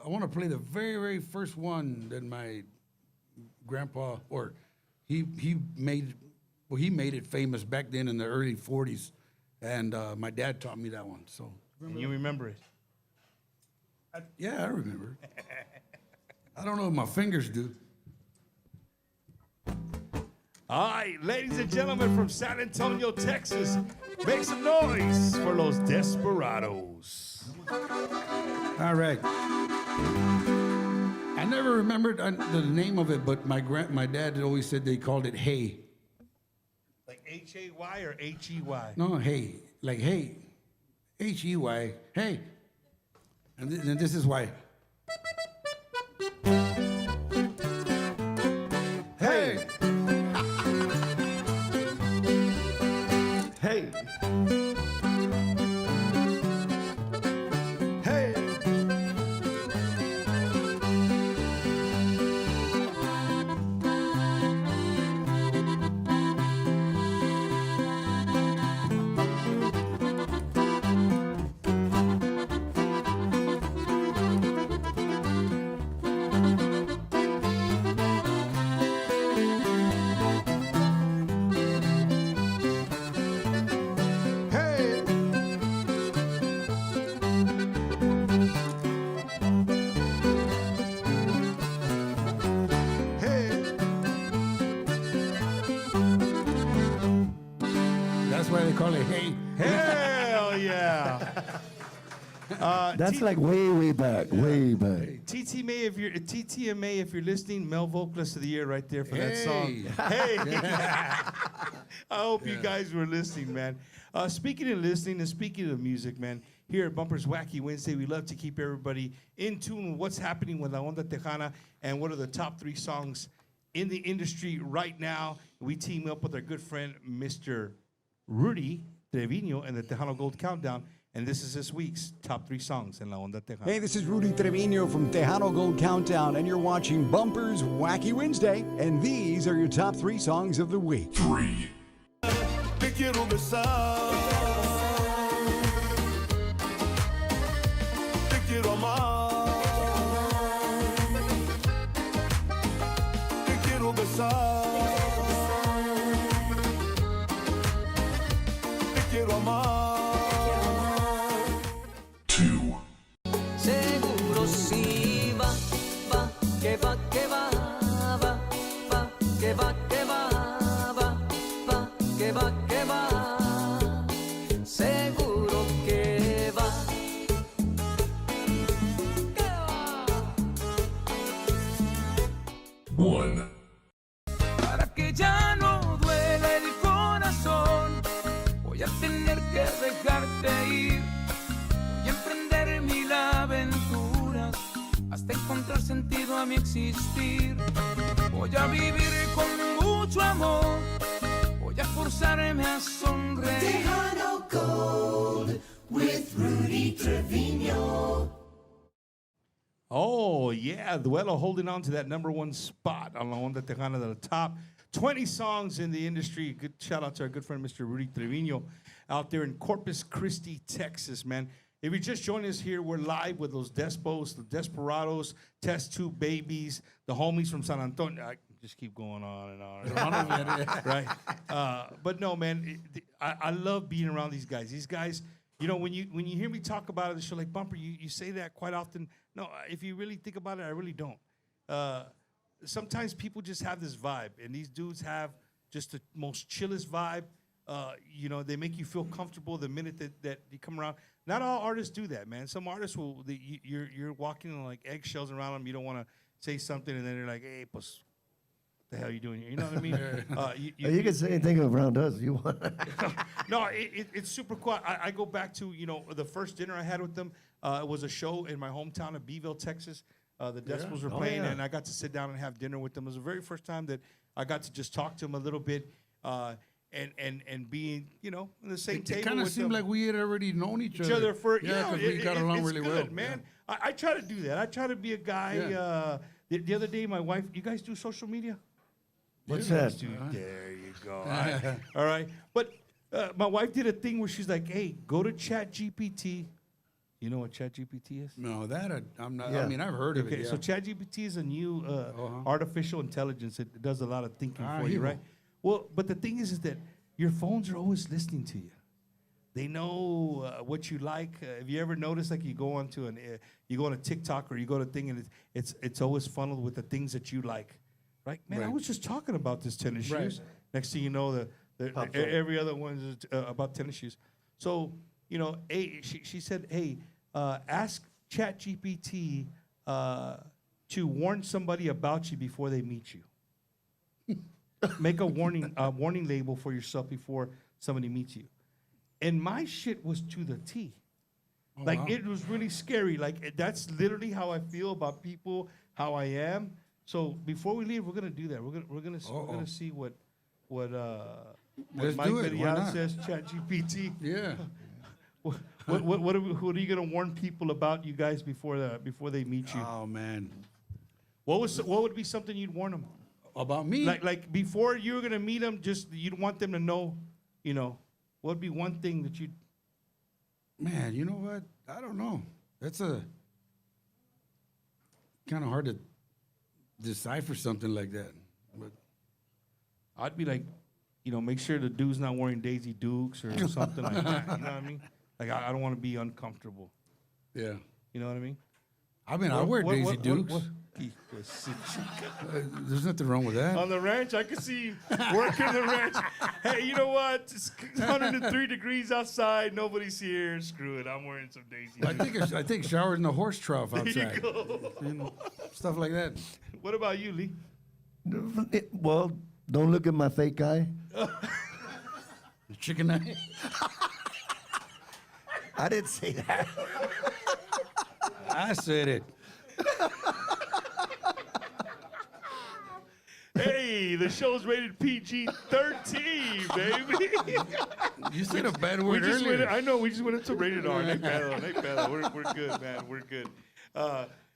want to play the very, very first one that my grandpa he made. Well, he made it famous back then in the early '40s, and my dad taught me that one. So
And you remember it.
yeah, I remember. I don't know if my fingers do.
All right, ladies and gentlemen from San Antonio, Texas, make some noise for Los Desperadoz.
All right. I never remembered the name of it, but my dad had always said they called it hay.
Like H-A-Y or H-E-Y?
No, hay. Like hay. H-E-Y. Hey. And this is why. Hey.
Hey,
Hey. That's why they call it hey.
Hell yeah.
That's like way back, way back.
TTMA, if you're listening, male vocalist of the year right there for that song. Hey. I hope you guys were listening, man. Speaking of listening and speaking of music, man, here at Bumpers Wacky Wednesday, we love to keep everybody in tune with what's happening with La Onda Tejana and what are the top 3 songs in the industry right now. We team up with our good friend, Mr. Rudy Trevino, and the Tejano Gold Countdown. And this is this week's top 3 songs in La Onda Tejana.
Hey, this is Rudy Trevino from Tejano Gold Countdown, and you're watching Bumpers Wacky Wednesday, and these are your top 3 songs of the week.
3.
Te quiero besar. Te quiero amar. Te quiero besar. Te quiero amar.
2.
Seguro sí va, que va, que va, que va, que va, que va, que va, seguro que va. Que va.
1.
Para que ya no duela el corazón, voy a tener que dejarte ir. Voy a emprender mil aventuras hasta encontrar sentido a mi existir. Voy a vivir con mucho amor, voy a forzarme a sonreír.
Tejano Gold with Rudy Trevino.
Oh, yeah, Duelo holding on to that number 1 spot on La Onda Tejana, the top 20 songs in the industry. Good shout out to our good friend, Mr. Rudy Trevino, out there in Corpus Christi, Texas, man. If you're just joining us here, we're live with those Despos, the Desperadoz, Test Tube Babies, the homies from San Antonio. I just keep going on and on. Right? But no, man, I love being around these guys. These guys, you know, when you hear me talk about it, the show like Bumper, you say that quite often. No, if you really think about it, I really don't. Sometimes people just have this vibe, and these dudes have just the most chillest vibe. You know, they make you feel comfortable the minute that you come around. Not all artists do that, man. Some artists will, you're walking on like eggshells around them. You don't want to say something, and then they're like, hey, pues, the hell are you doing here? You know what I mean?
You can say anything around us you want.
No, it's super cool. I go back to, you know, the first dinner I had with them. It was a show in my hometown of Beeville, Texas. The Decibels were playing, and I got to sit down and have dinner with them. It was the very first time that I got to just talk to them a little bit. And being, you know, in the same table.
It kind of seemed like we had already known each other.
For
because we got along really
good,
well,
man. Yeah. I try to do that. I try to be a guy.
Yeah.
The other day, my wife. You guys do social media?
What's that?
There you go. All right. But my wife did a thing where she's like, "Hey, go to ChatGPT." You know what ChatGPT is?
No, that I'm not.
Yeah.
I mean, I've heard of it. Yeah.
So ChatGPT is a new artificial intelligence. It does a lot of thinking for you, right? Well, but the thing is that your phones are always listening to you. They know what you like. Have you ever noticed, like, you go on a TikTok or you go to a thing, and it's always funneled with the things that you like, right? Man, I was just talking about this tennis shoes. Next thing you know, every other one is about tennis shoes. So, you know, she said, hey, ask ChatGPT to warn somebody about you before they meet you. Make a warning label for yourself before somebody meets you. And my shit was to the T. Oh, like, wow. It was really scary. Like, that's literally how I feel about people, how I am. So before we leave, we're gonna do that. We're gonna see what Mike Mediana says. ChatGPT.
Yeah.
What are you gonna warn people about, you guys, before they meet you?
Oh man.
What would be something you'd warn them?
About me?
Like before you were gonna meet them, just you'd want them to know, you know, what would be one thing that you'd...
Man, you know what? I don't know. That's a kind of hard to decipher something like that. But
I'd be like, you know, make sure the dude's not wearing Daisy Dukes or something like that. You know what I mean? Like, I don't want to be uncomfortable.
Yeah.
You know what I mean?
I mean, I wear Daisy Dukes. There's nothing wrong with that.
On the ranch, I can see you working the ranch. Hey, you know what? It's 103 degrees outside. Nobody's here. Screw it. I'm wearing some daisy.
I think shower in the horse trough
There
outside.
you go.
You know, stuff like that.
What about you, Lee?
Well, don't look at my fake eye.
Chicken eye.
I didn't say that.
I said it.
Hey, the show's rated PG-13, baby.
You said a bad
We
word
just
earlier.
I know, we just went into rated R. They pedo. We're good, man. We're good.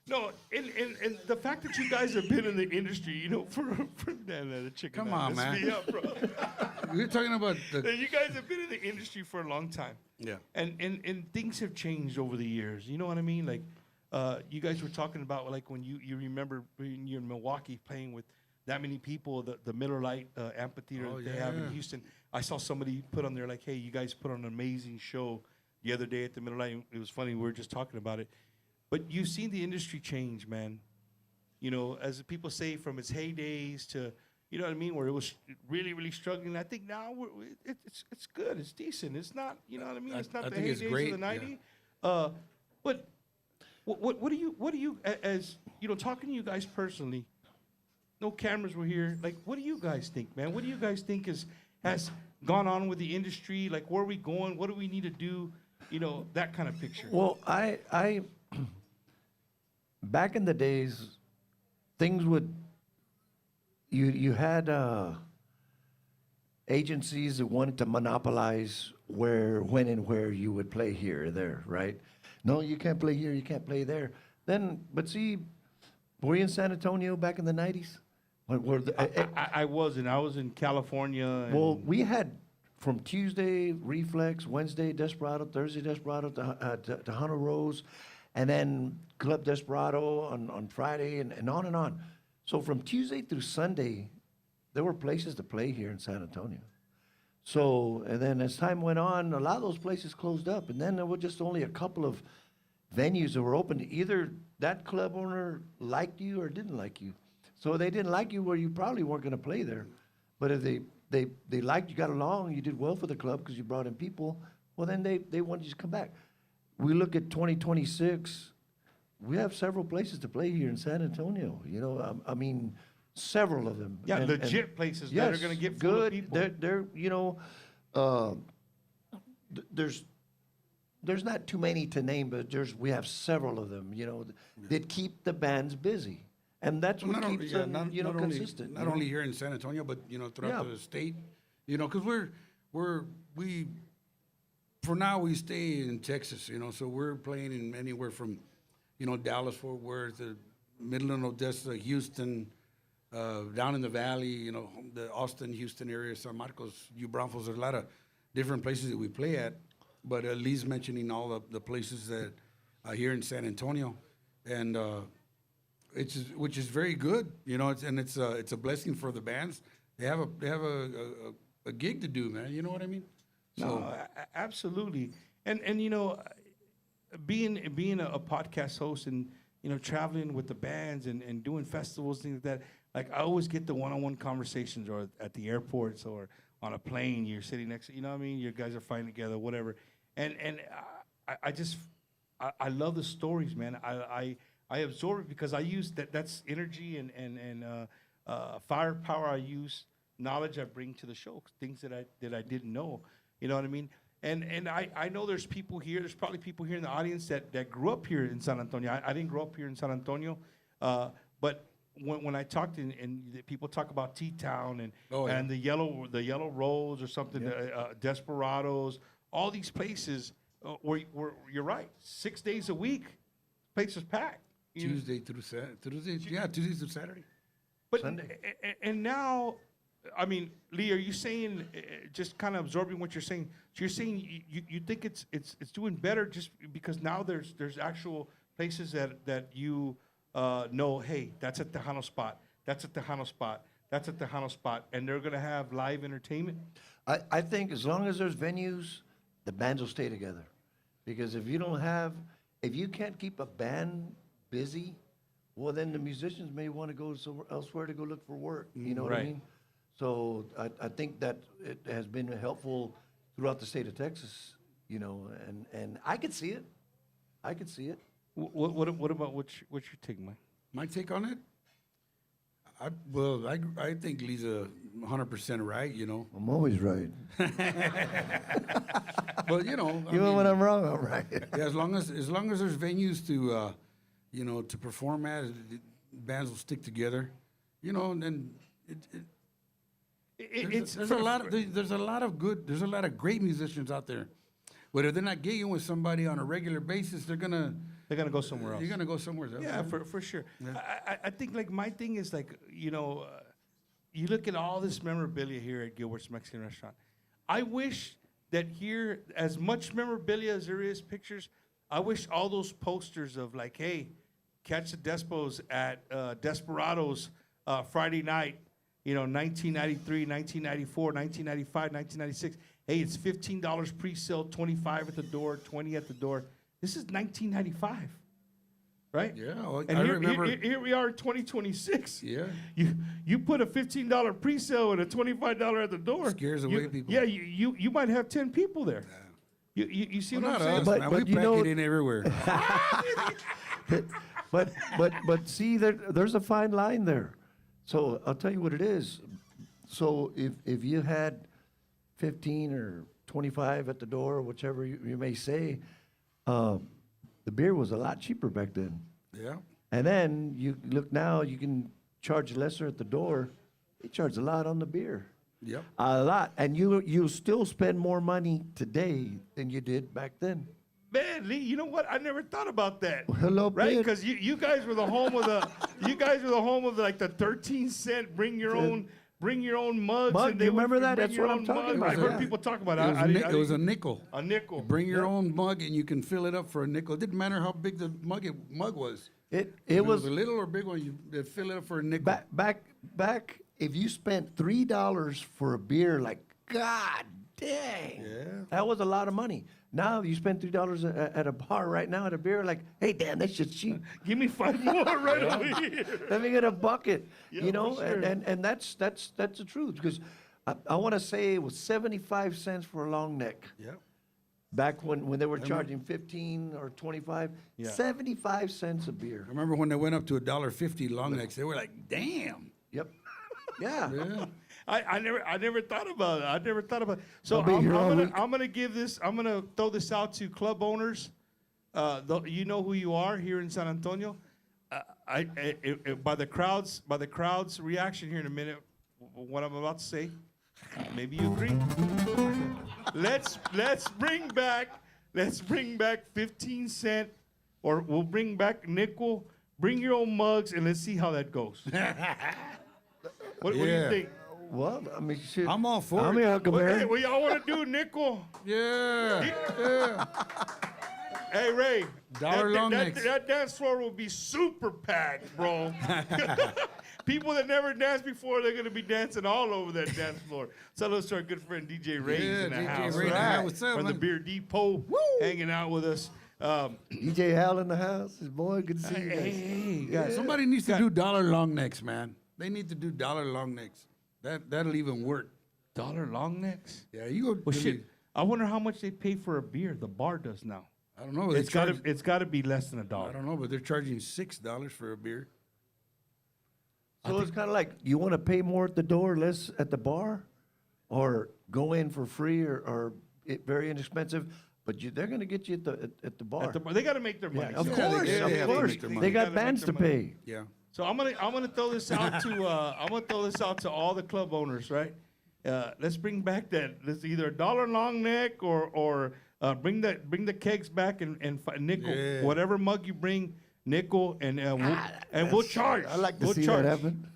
No, and the fact that you guys have been in the industry, you know, for the chicken.
Come on,
messed
man.
me up, bro.
We're talking about the.
You guys have been in the industry for a long time.
Yeah.
And things have changed over the years. You know what I mean? Like, you guys were talking about, like, when you remember when you're in Milwaukee playing with that many people, the Miller Lite amphitheater that they have in Houston. I saw somebody put on there, like, hey, you guys put on an amazing show the other day at the Miller Lite. It was funny. We were just talking about it. But you've seen the industry change, man. You know, as the people say, from its heydays to, you know what I mean, where it was really, really struggling. I think now it's good. It's decent. It's not, you know what I mean? It's not
I
the
think it's
heydays
great,
of the '90s.
yeah.
But what do you as you know, talking to you guys personally? No cameras were here. Like, what do you guys think, man? What do you guys think has gone on with the industry? Like, where are we going? What do we need to do? You know, that kind of picture.
Well, I back in the days, things would, you had agencies that wanted to monopolize when and where you would play here or there, right? No, you can't play here, you can't play there. But see, were you in San Antonio back in the 90s?
I wasn't. I was in California. And
Well, we had from Tuesday, Reflex, Wednesday, Desperado, Thursday, Desperado, to Hunter Rose, and then Club Desperado on Friday, and on and on. So from Tuesday through Sunday, there were places to play here in San Antonio. So, and then as time went on, a lot of those places closed up, and then there were just only a couple of venues that were open. Either that club owner liked you or didn't like you. So they didn't like you, well, you probably weren't going to play there. But if they liked you, got along, you did well for the club because you brought in people, well, then they wanted you to come back. We look at 2026, we have several places to play here in San Antonio. You know, I mean, several of them.
yeah, legit places that are going to get full of
good.
people.
They're you know, there's not too many to name, but we have several of them, you know, that keep the bands busy. And that's what keeps them, you know, consistent.
Not only here in San Antonio, but you know, throughout the state. You know, because we for now we stay in Texas. You know, so we're playing in anywhere from, you know, Dallas, Fort Worth, Midland, Odessa, Houston, down in the valley. You know, the Austin, Houston area, San Marcos, New Braunfels. There's a lot of different places that we play at. But Lee's mentioning all the places that are here in San Antonio, and which is very good, you know. It's a blessing for the bands. They have a gig to do, man. You know what I mean? So
No, absolutely. And you know, being a podcast host and, you know, traveling with the bands and doing festivals, things like that, like I always get the one-on-one conversations, or at the airports or on a plane, you're sitting next to, you know what I mean? You guys are fighting together, whatever. And I just love the stories, man. I absorb it because I use that's energy and firepower I use, knowledge I bring to the show, things that I didn't know. You know what I mean? And I know there's people here, there's probably people here in the audience that grew up here in San Antonio. I didn't grow up here in San Antonio, but when I talked and the people talk about T-Town and the yellow rose or something, Desperadoz, all these places where you're right, 6 days a week, place is packed.
Tuesday through Saturday.
But
Sunday.
And now, I mean, Lee, are you saying, just kind of absorbing what you're saying? So you're saying you think it's doing better just because now there's actual places that you know, hey, that's at Tejano Spot, that's at Tejano Spot, that's at Tejano Spot, and they're gonna have live entertainment.
I think as long as there's venues, the bands will stay together. Because if you can't keep a band busy well, then the musicians may want to go somewhere elsewhere to go look for work. You know what I
Right.
mean? So I think that it has been helpful throughout the state of Texas, you know, and I could see it. I could see it.
What about what's your take, Mike?
My take on it? I think Lisa 100% right, you know.
I'm always right.
But, you know.
Even when I'm wrong, I'm right.
Yeah, as long as there's venues to, you know, to perform at, bands will stick together, you know, and then there's a lot of great musicians out there. But if they're not gigging with somebody on a regular basis, they're gonna
go somewhere else.
You're gonna go somewhere else.
Yeah, for sure. I think like my thing is like, you know, you look at all this memorabilia here at Gilbert's Mexican Restaurant. I wish that here, as much memorabilia as there is pictures, I wish all those posters of like, hey, catch the Despos at Desperadoz Friday night, you know, 1993, 1994, 1995, 1996. Hey, it's $15 pre-sale, 25 at the door, 20 at the door. This is 1995, right?
Yeah, well,
And
I
here,
remember.
here we are in 2026.
Yeah.
You put a $15 pre-sale and a $25 at the door.
Scares away people.
Yeah, you might have 10 people there. You see
Well,
what
not
I'm saying?
us,
But-
man.
but
We
you
pack
know-
it in everywhere.
But see, there's a fine line there. So I'll tell you what it is. So if you had 15 or 25 at the door, whichever you may say, the beer was a lot cheaper back then.
Yeah.
And then you look now, you can charge lesser at the door. They charge a lot on the beer.
Yep.
A lot. And you still spend more money today than you did back then.
Man, Lee, you know what? I never thought about that.
Hello,
right?
Pete.
Because you guys were the home of like the 13-cent bring your own mugs.
Mug,
and they
you
would
remember that?
bring
That's
your
what I'm
own
talking
mug.
about,
I heard
yeah.
people talk about
It
it.
was, it was a nickel.
A nickel.
Bring your own mug, and you can fill it up for a nickel. It didn't matter how big the mug was.
It
If it
was
was a little or big one. You fill it up for a nickel.
back. If you spent $3 for a beer, like God dang,
Yeah.
that was a lot of money. Now you spend $3 at a bar right now at a beer, like, hey, damn, that's just cheap.
Give me 5 more right over here.
Let me get a bucket,
Yeah,
you know,
for sure.
and that's the truth because I want to say it was 75 cents for a long neck.
Yep.
Back when they were charging 15 or 25,
Yeah.
75 cents a beer.
I remember when they went up to $1.50 long necks. They were like, "Damn."
Yep. Yeah.
Yeah.
I never thought about it. I never thought about it. So
I'll be here all week.
I'm gonna throw this out to club owners. You know who you are here in San Antonio. By the crowd's reaction here in a minute, what I'm about to say, maybe you agree. Let's bring back 15 cent, or we'll bring back nickel. Bring your own mugs and let's see how that goes. What do you
Yeah.
think?
Well, I mean, shit.
I'm all for
I'm
it.
here,
Hey,
Huckleberry.
what y'all want to do, nickel?
Yeah. Yeah.
Hey, Ray.
Dollar long
that,
necks.
that dance floor will be super packed, bro. People that never danced before, they're going to be dancing all over that dance floor. So let's to our good friend DJ Ray
Yeah,
in the
DJ
house.
Ray in the
right?
house. What's up,
From the
man?
Beer Depot, hanging out with us.
DJ Hal in the house. His boy, good to see you guys.
Hey, guys.
Somebody needs to do dollar long necks, man. They need to do dollar long necks. That'll even work.
$1 long necks?
Yeah, you go.
Well, shit. I wonder how much they pay for a beer. The bar does now.
I don't know.
It's got to be less than $1.
I don't know, but they're charging $6 for a beer.
So it's kind of like you want to pay more at the door, less at the bar, or go in for free or very inexpensive, but they're going to get you at the bar.
They got to make their money.
Yeah, of
So-
course,
they have to
of course.
make their money.
They
They gotta
got
make
bands
their
to
money.
pay.
Yeah.
So I'm gonna throw this out to all the club owners, right? Let's bring back let's either $1 long neck or bring the kegs back and nickel,
Yeah.
whatever mug you bring, nickel, and we'll charge.
I like to
we'll
see
charge.
that happen.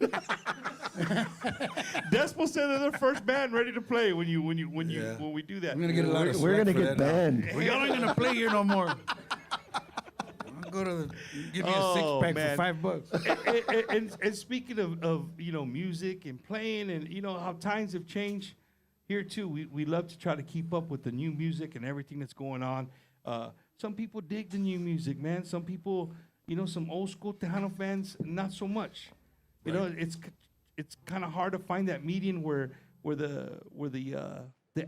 Despo said they're the first band ready to play when
Yeah.
we do that.
I'm gonna get a lot of
We're
slack
going to
for
get
that now.
banned.
Well, y'all ain't gonna play here no more. I'll go to give me a
Oh,
6-pack
man.
for $5.
and speaking of music and playing and how times have changed here too, we love to try to keep up with the new music and everything that's going on. Some people dig the new music, man. Some people some old school Tejano fans, not so much. You know, it's kind of hard to find that median where the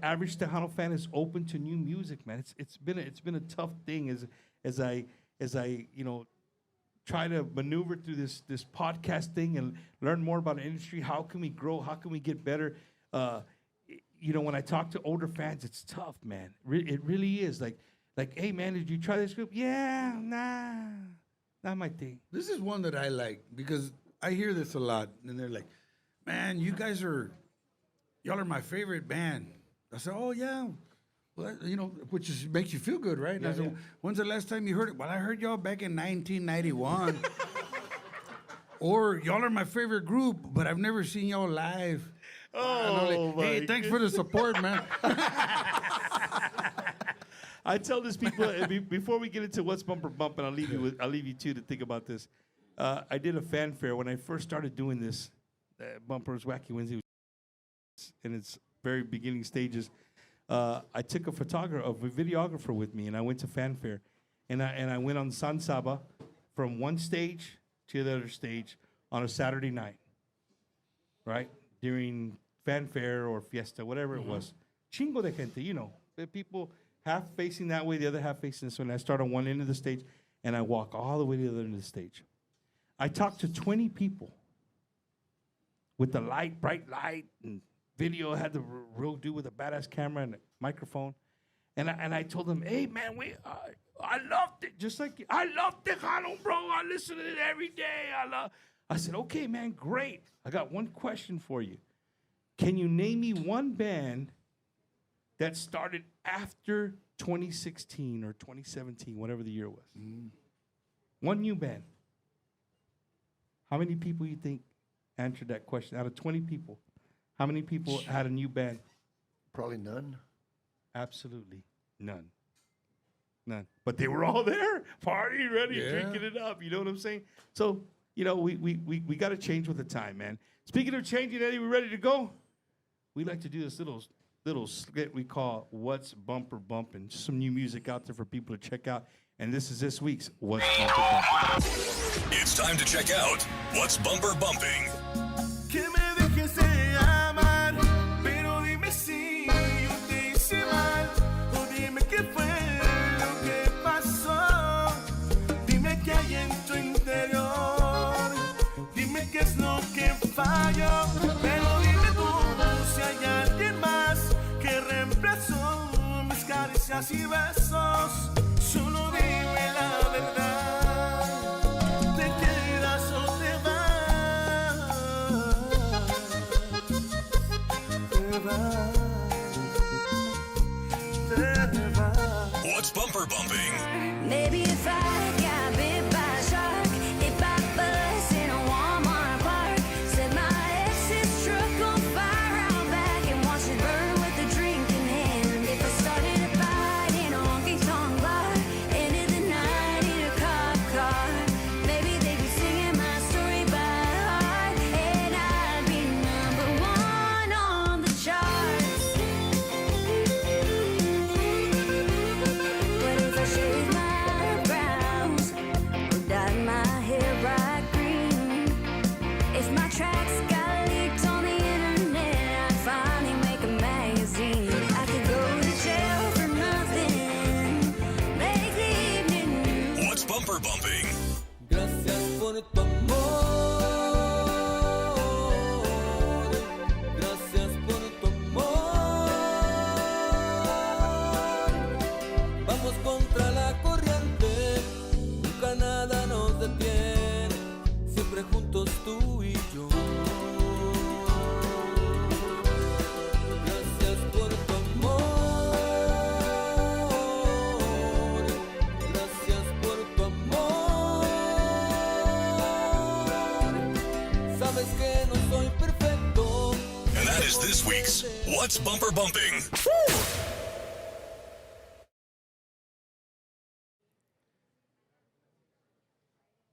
average Tejano fan is open to new music, man. It's been a tough thing as I try to maneuver through this podcast thing and learn more about the industry. How can we grow? How can we get better? When I talk to older fans, it's tough, man. It really is. Like, hey, man, did you try this group? Yeah, nah, not my thing.
This is one that I like because I hear this a lot, and they're like, "Man, y'all are my favorite band." I said, "Oh yeah." Well, which makes you feel good, right? And I said, "When's the last time you heard it?" Well, I heard y'all back in 1991. Or y'all are my favorite group, but I've never seen y'all live.
Oh,
hey, thanks for the support, man.
I tell these people before we get into what's bumper bump, and I'll leave you two to think about this. I did a fanfare when I first started doing this. Bumpers Wacky Wednesday, in its very beginning stages. I took a videographer with me, and I went to fanfare, and I went on San Saba from one stage to the other stage on a Saturday night, right? During fanfare or fiesta, whatever it was. Chingo de gente, the people half facing that way, the other half facing this way. And I start on one end of the stage, and I walk all the way to the other end of the stage. I talked to 20 people with the bright light, and video. Had the real dude with a badass camera and a microphone. And I told them, hey, man, I loved it. Just like you. I love Tejano, bro. I listen to it every day. I said, okay, man, great. I got one question for you. Can you name me one band that started after 2016 or 2017, whatever the year was? One new band. How many people you think answered that question? Out of 20 people, how many people had a new band?
Probably none.
Absolutely none. None. But they were all there, partying, ready, drinking it up. You know what I'm saying? So, we got to change with the time, man. Speaking of changing, Eddie, we ready to go? We like to do this little skit we call What's Bumper Bumpin'. Just some new music out there for people to check out. And this is this week's What's Bumper Bumping.
It's time to check out What's Bumper Bumping.
Que me dejes de amar, pero dime si yo te hice mal, o dime qué fue lo que pasó. Dime qué hay en tu interior, dime qué es lo que falló, pero dime tú si hay alguien más que reemplazó mis caricias y besos. Solo dime la verdad, ¿te quedas o te vas? Te vas.
What's Bumper Bumping?
Maybe if I got bit by a shark, if I bust in a Walmart park, set my ex's truck on fire out back and watch it burn with a drink in hand. If I started a fight in a honky-tonk bar, ended the night in a cop car, maybe they'd be singing my story by heart, and I'd be #1 on the charts. But if I shaved my brows or dyed my hair bright green, if my tracks got leaked on the internet, I'd finally make a magazine. I could go to jail for nothing, make the evening news.
What's Bumper Bumping?
Gracias por tu amor. Gracias por tu amor. Vamos contra la corriente, nunca nada nos detiene, siempre juntos tú y yo. Gracias por tu amor. Gracias por tu amor. Sabes que no soy perfecto.
And that is this week's What's Bumper Bumping.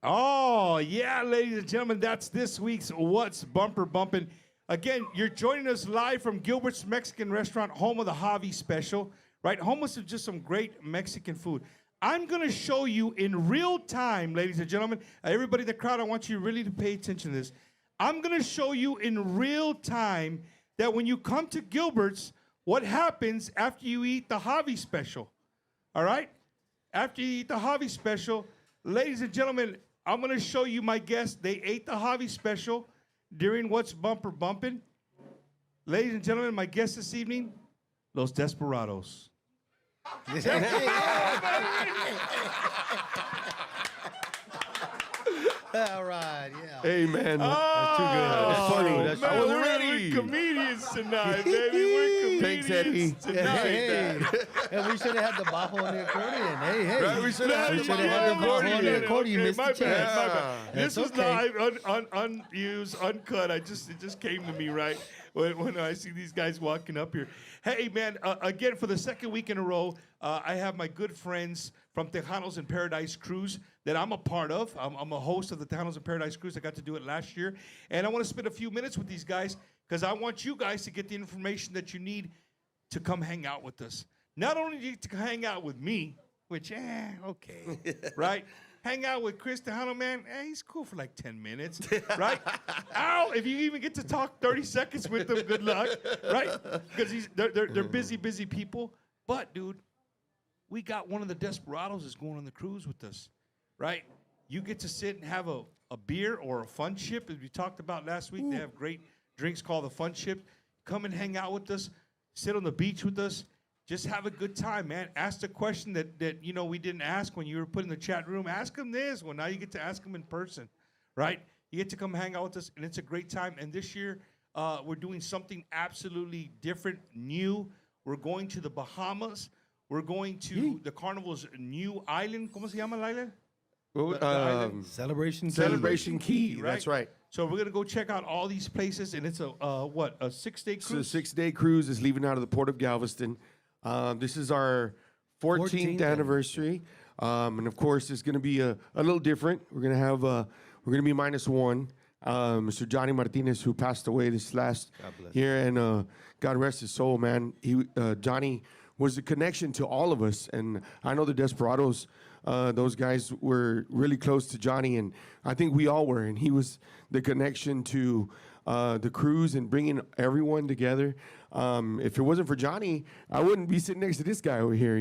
Oh, yeah, ladies and gentlemen, that's this week's What's Bumper Bumpin'. Again, you're joining us live from Gilbert's Mexican Restaurant, home of the Javi Special, right? Home of just some great Mexican food. I'm going to show you in real time, ladies and gentlemen, everybody in the crowd, I want you really to pay attention to this. I'm going to show you in real time that when you come to Gilbert's, what happens after you eat the Javi special. All right? After you eat the Javi special, ladies and gentlemen, I'm going to show you my guests. They ate the Javi special during What's Bumper Bumpin'. Ladies and gentlemen, my guests this evening, Los Desperadoz.
All right, yeah.
Hey, man. That's too good. That's funny.
Man,
I wasn't ready.
We're comedians tonight, baby. We're comedians
Thanks, Eddie.
tonight.
Hey, and we should have had the bajo on the accordion. Hey.
Right, we should have had the
bajo on the accordion. You missed
my
the chance.
bad, my bad. This
That's
was
okay.
live, unused, uncut. It just came to me, right? When I see these guys walking up here. Hey, man, again, for the second week in a row, I have my good friends from Tejanos in Paradise Cruise that I'm a part of. I'm a host of the Tejanos in Paradise Cruise. I got to do it last year. And I want to spend a few minutes with these guys because I want you guys to get the information that you need to come hang out with us. Not only do you to hang out with me, which, okay, right? Hang out with Chris Tejano, man. He's cool for like 10 minutes, right? Ow, if you even get to talk 30 seconds with them, good luck, right? Because they're busy people. But, dude, we got one of the Desperados is going on the cruise with us, right? You get to sit and have a beer or a fun chip, as we talked about last week. They have great drinks called the Fun Chip. Come and hang out with us. Sit on the beach with us. Just have a good time, man. Ask the question that we didn't ask when you were put in the chat room. Ask them this. Well, now you get to ask them in person, right? You get to come hang out with us, and it's a great time. And this year, we're doing something absolutely different, new. We're going to the Bahamas. We're going to the Carnival's new island. ¿Cómo se llama el island?
Celebration
Key.
Right?
That's right.
So we're going to go check out all these places, and it's a 6-day cruise?
So 6-day cruise is leaving out of the port of Galveston. This is our 14th anniversary. And of course, it's going to be a little different. We're going to have, we're going to be -1. Mr. Johnny Martinez, who passed away this last year, and God rest his soul, man. Johnny was the connection to all of us. And I know the Desperados, those guys were really close to Johnny, and I think we all were. And he was the connection to the cruise and bringing everyone together. If it wasn't for Johnny, I wouldn't be sitting next to this guy over here,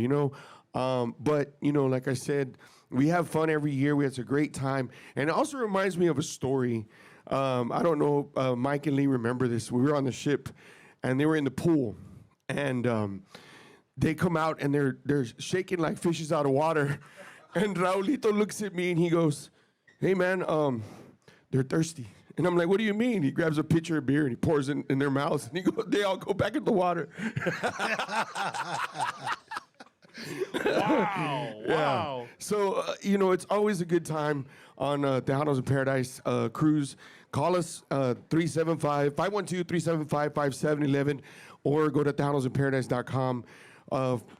But, like I said, we have fun every year. We have a great time. And it also reminds me of a story. I don't know, Mike and Lee remember this. We were on the ship, and they were in the pool. And they come out, and they're shaking like fishes out of water. And Raulito looks at me, and he goes, "Hey, man, they're thirsty." And I'm like, "What do you mean?" He grabs a pitcher of beer and he pours it in their mouths, and they all go back in the water.
Wow.
So, it's always a good time on Tejanos in Paradise cruise. Call us 512-375-5711 or go to tejanosinparadise.com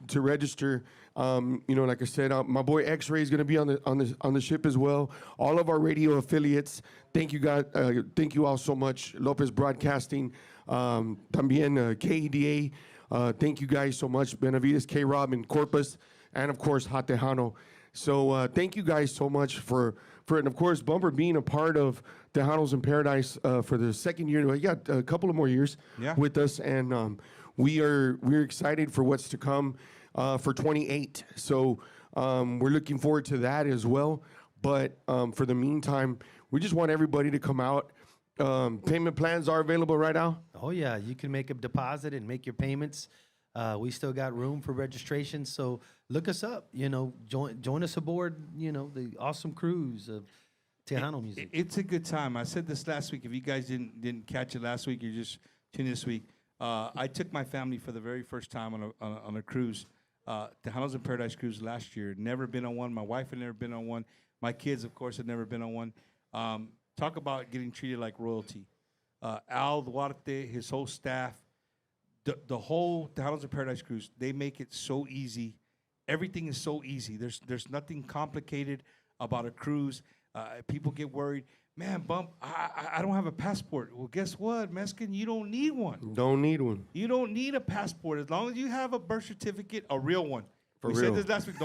to register. Like I said, my boy X-Ray is going to be on the ship as well. All of our radio affiliates. Thank you, guys. Thank you all so much. Lopez Broadcasting, también KEDA. Thank you guys so much. Benavides, K-Rob, and Corpus, and of course Hot Tejano. So thank you guys so much for and of course Bumper being a part of Tejanos in Paradise for the second year. We got a couple of more years with us, and we're excited for what's to come. For 28. So we're looking forward to that as well. But for the meantime, we just want everybody to come out. Payment plans are available right now.
Oh, yeah. You can make a deposit and make your payments. We still got room for registration. So look us up. Join us aboard, the awesome cruise of Tejano music.
It's a good time. I said this last week. If you guys didn't catch it last week, you're just tuning this week. I took my family for the very first time on a cruise. Tejanos in Paradise cruise last year. Never been on one. My wife had never been on one. My kids, of course, had never been on one. Talk about getting treated like royalty. Al Duarte, his whole staff, the whole Tejanos in Paradise cruise, they make it so easy. Everything is so easy. There's nothing complicated about a cruise. People get worried. Man, Bump, I don't have a passport. Well, guess what, Meskin? You don't need one.
Don't need one.
You don't need a passport. As long as you have a birth certificate, a real one.
For
we
real.
said this last week.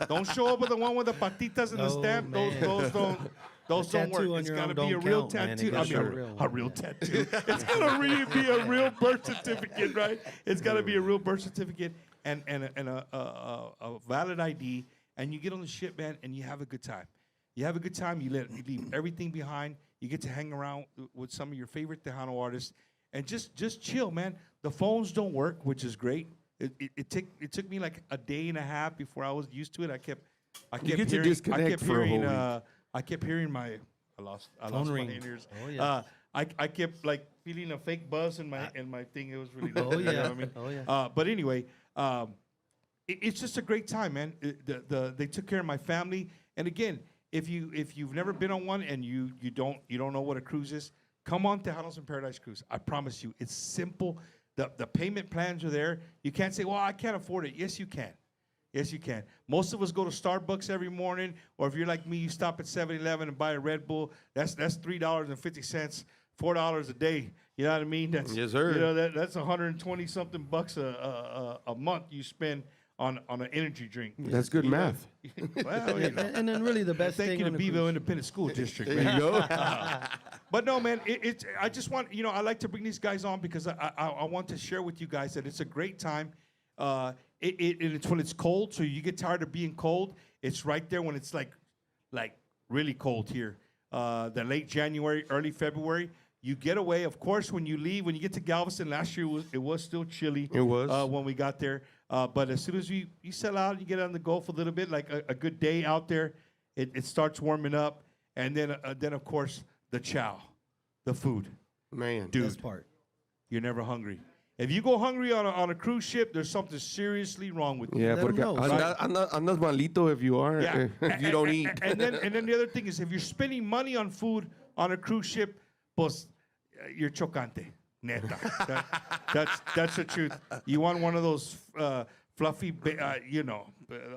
Don't show up with the one with the patitas and the
No,
stamp.
man.
Those don't
tattoo
work.
on
It's
your
got to
arm
be a
don't
real
count, man. It
tattoo.
gotta be
I
a
mean,
real
a real tattoo. It's got to really be a real birth certificate, right? It's got to be a real birth certificate and a valid ID. And you get on the ship, man, and you have a good time. You have a good time. You leave everything behind. You get to hang around with some of your favorite Tejano artists, and just chill, man. The phones don't work, which is great. It took me like a day and a half before I was used to it. I kept
get to disconnect for a whole week.
I kept hearing my I lost
Phone
my
ring.
ears.
Oh, yeah.
I kept like feeling a fake buzz in my thing. It was really
Oh,
you know
yeah.
what I mean?
Oh, yeah.
But anyway, it's just a great time, man. They took care of my family. And again, if you've never been on one and you don't know what a cruise is, come on Tejanos in Paradise Cruise. I promise you, it's simple. The payment plans are there. You can't say, well, I can't afford it. Yes, you can. Yes, you can. Most of us go to Starbucks every morning, or if you're like me, you stop at 7-Eleven and buy a Red Bull. That's $3.50, $4 a day. You know what I mean? That's,
yes, sir.
You know, that's 120 something bucks a month you spend on an energy drink.
That's good math.
Well, you know.
And then really the best
Thank
thing
you to
on the
Bevo
cruise-
Independent School District.
There
man.
you go.
But no, man, I just want, I like to bring these guys on because I want to share with you guys that it's a great time. It's when it's cold, so you get tired of being cold. It's right there when it's like really cold here. The late January, early February. You get away, of course, when you leave. When you get to Galveston, last year it was still chilly.
It was.
When we got there. But as soon as you settle out, you get on the Gulf a little bit, like a good day out there, it starts warming up. And then of course, the chow, the food.
Man.
Dude,
Best part.
you're never hungry. If you go hungry on a cruise ship, there's something seriously wrong with you.
Yeah,
Let 'em
porque
know.
andas malito if you are,
Yeah.
if you don't eat.
And then the other thing is, if you're spending money on food on a cruise ship, pues, you're chocante, neta. That's the truth. You want one of those fluffy,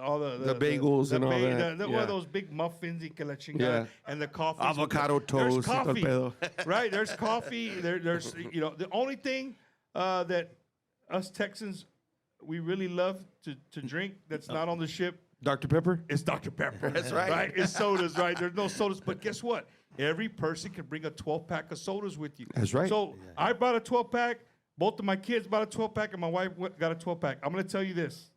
all the
bagels and all that.
One
Yeah.
of those big muffins y que la chingada,
Yeah.
and the coffee.
Avocado
There's
toast, todo
coffee,
pedo.
right? There's coffee. There's the only thing that us Texans we really love to drink that's not on the ship.
Dr. Pepper?
It's Dr. Pepper.
That's right.
Right? It's sodas, right? There's no sodas. But guess what? Every person can bring a 12-pack of sodas with you.
That's right.
So I brought a 12-pack. Both of my kids bought a 12-pack, and my wife got a 12-pack. I'm going to tell you this.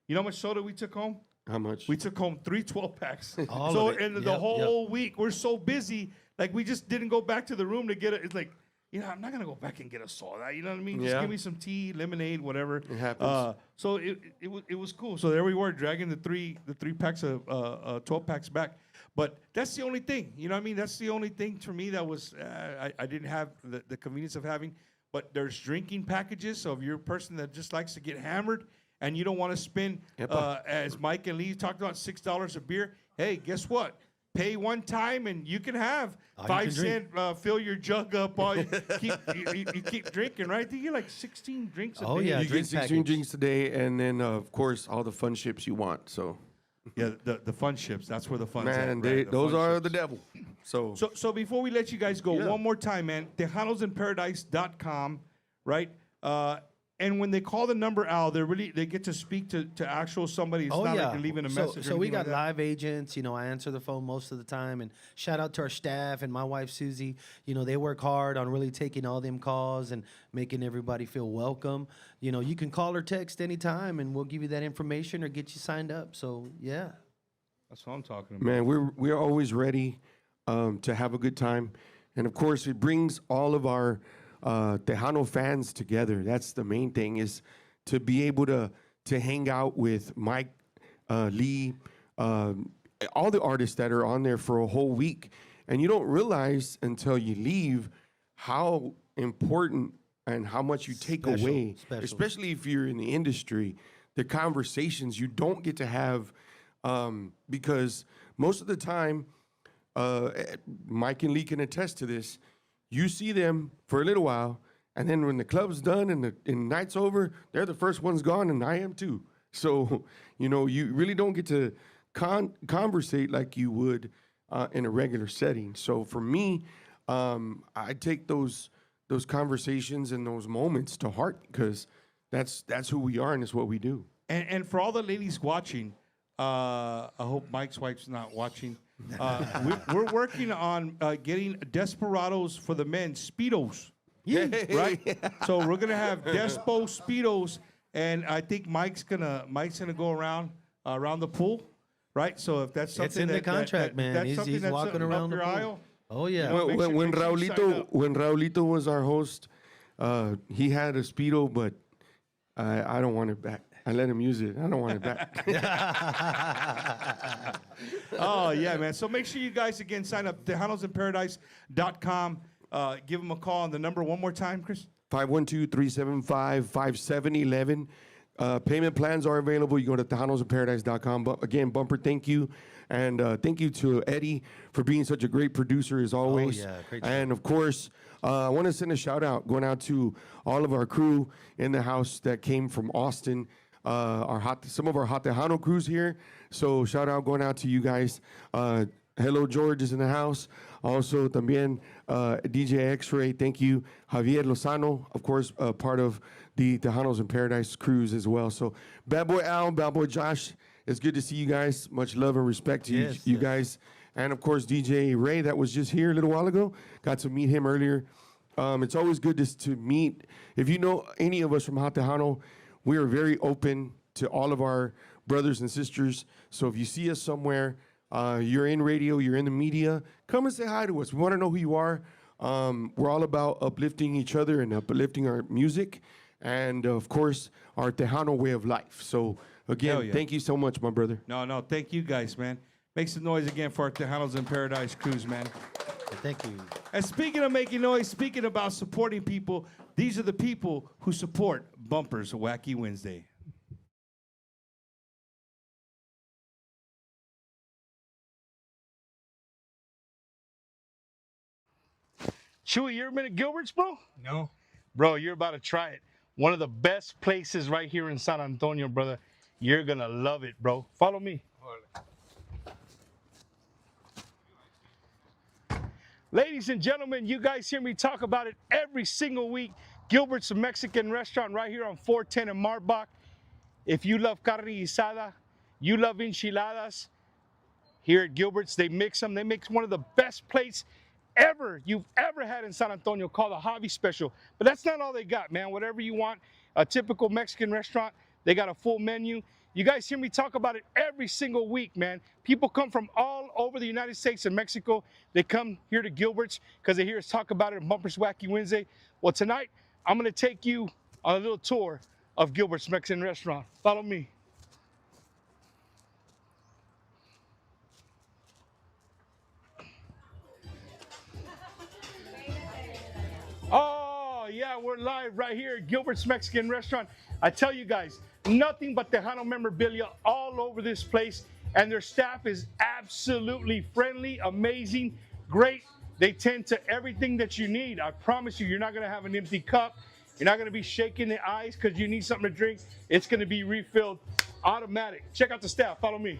You know how much soda we took home?
How much?
We took home 3 12-packs.
All
So
of it.
in the
Yep,
whole week, we're so busy, like we just didn't go back to the room to get it. It's like, I'm not going to go back and get a soda. You know what I mean? Just
Yeah.
give me some tea, lemonade, whatever.
It happens.
So it was cool. So there we were dragging the three packs of 12 packs back. But that's the only thing. You know what I mean? That's the only thing for me that was I didn't have the convenience of having. But there's drinking packages. So if you're a person that just likes to get hammered and you don't want to spend, as Mike and Lee talked about, $6 a beer, hey, guess what? Pay one time and you can have
All you
5
can
cent. Fill your jug up. While you keep drinking, right? You get like 16 drinks a
Oh,
day.
yeah.
You
drink
get 16
package.
drinks a day, and then, of course, all the fun ships you want. So,
Yeah, the fun ships. That's where the fun's
man,
at. Right?
they,
The
those
fun
are
ships.
the devil. So,
So before we let you guys go,
Yeah.
one more time, man, TejanosInParadise.com, right? And when they call the number out, they get to speak to actual somebody. It's not like you're leaving a message.
So
or
we
anything
got
like that.
live agents. I answer the phone most of the time. And shout out to our staff and my wife, Susie. They work hard on really taking all them calls and making everybody feel welcome. You can call or text anytime, and we'll give you that information or get you signed up. So, yeah.
That's what I'm talking about.
man, we're always ready to have a good time. And, of course, it brings all of our Tejano fans together. That's the main thing, is to be able to hang out with Mike, Lee, all the artists that are on there for a whole week. And you don't realize until you leave how important and how much you take away, especially if you're in the industry, the conversations you don't get to have, because most of the time, Mike and Lee can attest to this, you see them for a little while, and then when the club's done and the night's over, they're the first ones gone, and I am too. So, you really don't get to conversate like you would in a regular setting. So for me, I take those conversations and those moments to heart, because that's who we are and it's what we do.
And for all the ladies watching, I hope Mike's wife's not watching. We're working on getting Desperadoz for the men, Speedos. Right? So we're gonna have Despo Speedos, and I think Mike's gonna go around the pool, right? So if that's something
It's in the contract, man.
That's
He's
something that's
walking
up
around the
your
pool.
aisle.
Oh yeah.
When Raulito was our host, he had a Speedo, but I don't want it back. I let him use it. I don't want it back.
Oh, yeah, man. So make sure you guys, again, sign up, Tejano'sInParadise.com. Give them a call on the number one more time, Chris.
512-375-5711. Payment plans are available. You go to Tejano'sInParadise.com. But again, Bumper, thank you. And thank you to Eddie for being such a great producer as always.
Oh, yeah, great job.
And of course, I want to send a shout out going out to all of our crew in the house that came from Austin. Some of our Hot Tejano crews here. So shout out going out to you guys. Hello, George is in the house. Also, también DJ X-Ray, thank you. Javier Lozano, of course, part of the Tejanos in Paradise cruise as well. So, Bad Boy Al, Bad Boy Josh, it's good to see you guys. Much love and respect to you guys. And, of course, DJ Ray, that was just here a little while ago. Got to meet him earlier. It's always good to meet. If you know any of us from Hot Tejano, we are very open to all of our brothers and sisters. So if you see us somewhere, you're in radio, you're in the media, come and say hi to us. We want to know who you are. We're all about uplifting each other and uplifting our music and, of course, our Tejano way of life. So, again, thank you so much, my brother.
No, thank you guys, man. Make some noise again for our Tejanos in Paradise cruise, man.
Thank you.
And speaking of making noise, speaking about supporting people, these are the people who support Bumpers Wacky Wednesday. Chewy, you ever been at Gilbert's, bro?
No.
Bro, you're about to try it. One of the best places right here in San Antonio, brother. You're going to love it, bro. Follow me. Ladies and gentlemen, you guys hear me talk about it every single week. Gilbert's, a Mexican restaurant right here on 410 in Marbach. If you love carne guisada, you love enchiladas, here at Gilbert's, they mix them. They make one of the best plates you've ever had in San Antonio, called the Javi Special. But that's not all they got, man. Whatever you want, a typical Mexican restaurant, they got a full menu. You guys hear me talk about it every single week, man. People come from all over the United States and Mexico. They come here to Gilbert's because they hear us talk about it on Bumpers Wacky Wednesday. Well, tonight, I'm going to take you on a little tour of Gilbert's Mexican restaurant. Follow me. Oh, yeah, we're live right here at Gilbert's Mexican Restaurant. I tell you guys, nothing but Tejano memorabilia all over this place, and their staff is absolutely friendly, amazing, great. They tend to everything that you need. I promise you, you're not going to have an empty cup. You're not going to be shaking the ice because you need something to drink. It's going to be refilled automatic. Check out the staff. Follow me.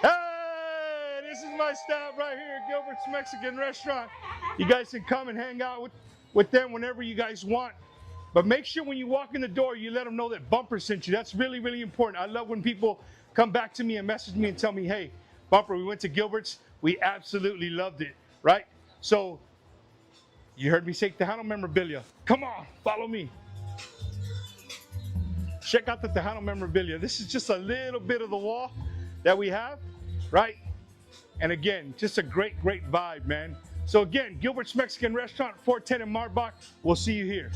Hey, this is my staff right here at Gilbert's Mexican Restaurant. You guys can come and hang out with them whenever you guys want. But make sure when you walk in the door, you let them know that Bumper sent you. That's really, really important. I love when people come back to me and message me and tell me, hey, Bumper, we went to Gilbert's. We absolutely loved it, right? So you heard me say Tejano memorabilia. Come on, follow me. Check out the Tejano memorabilia. This is just a little bit of the wall that we have, right? And again, just a great, great vibe, man. So again, Gilbert's Mexican Restaurant, 410 in Marbach. We'll see you here.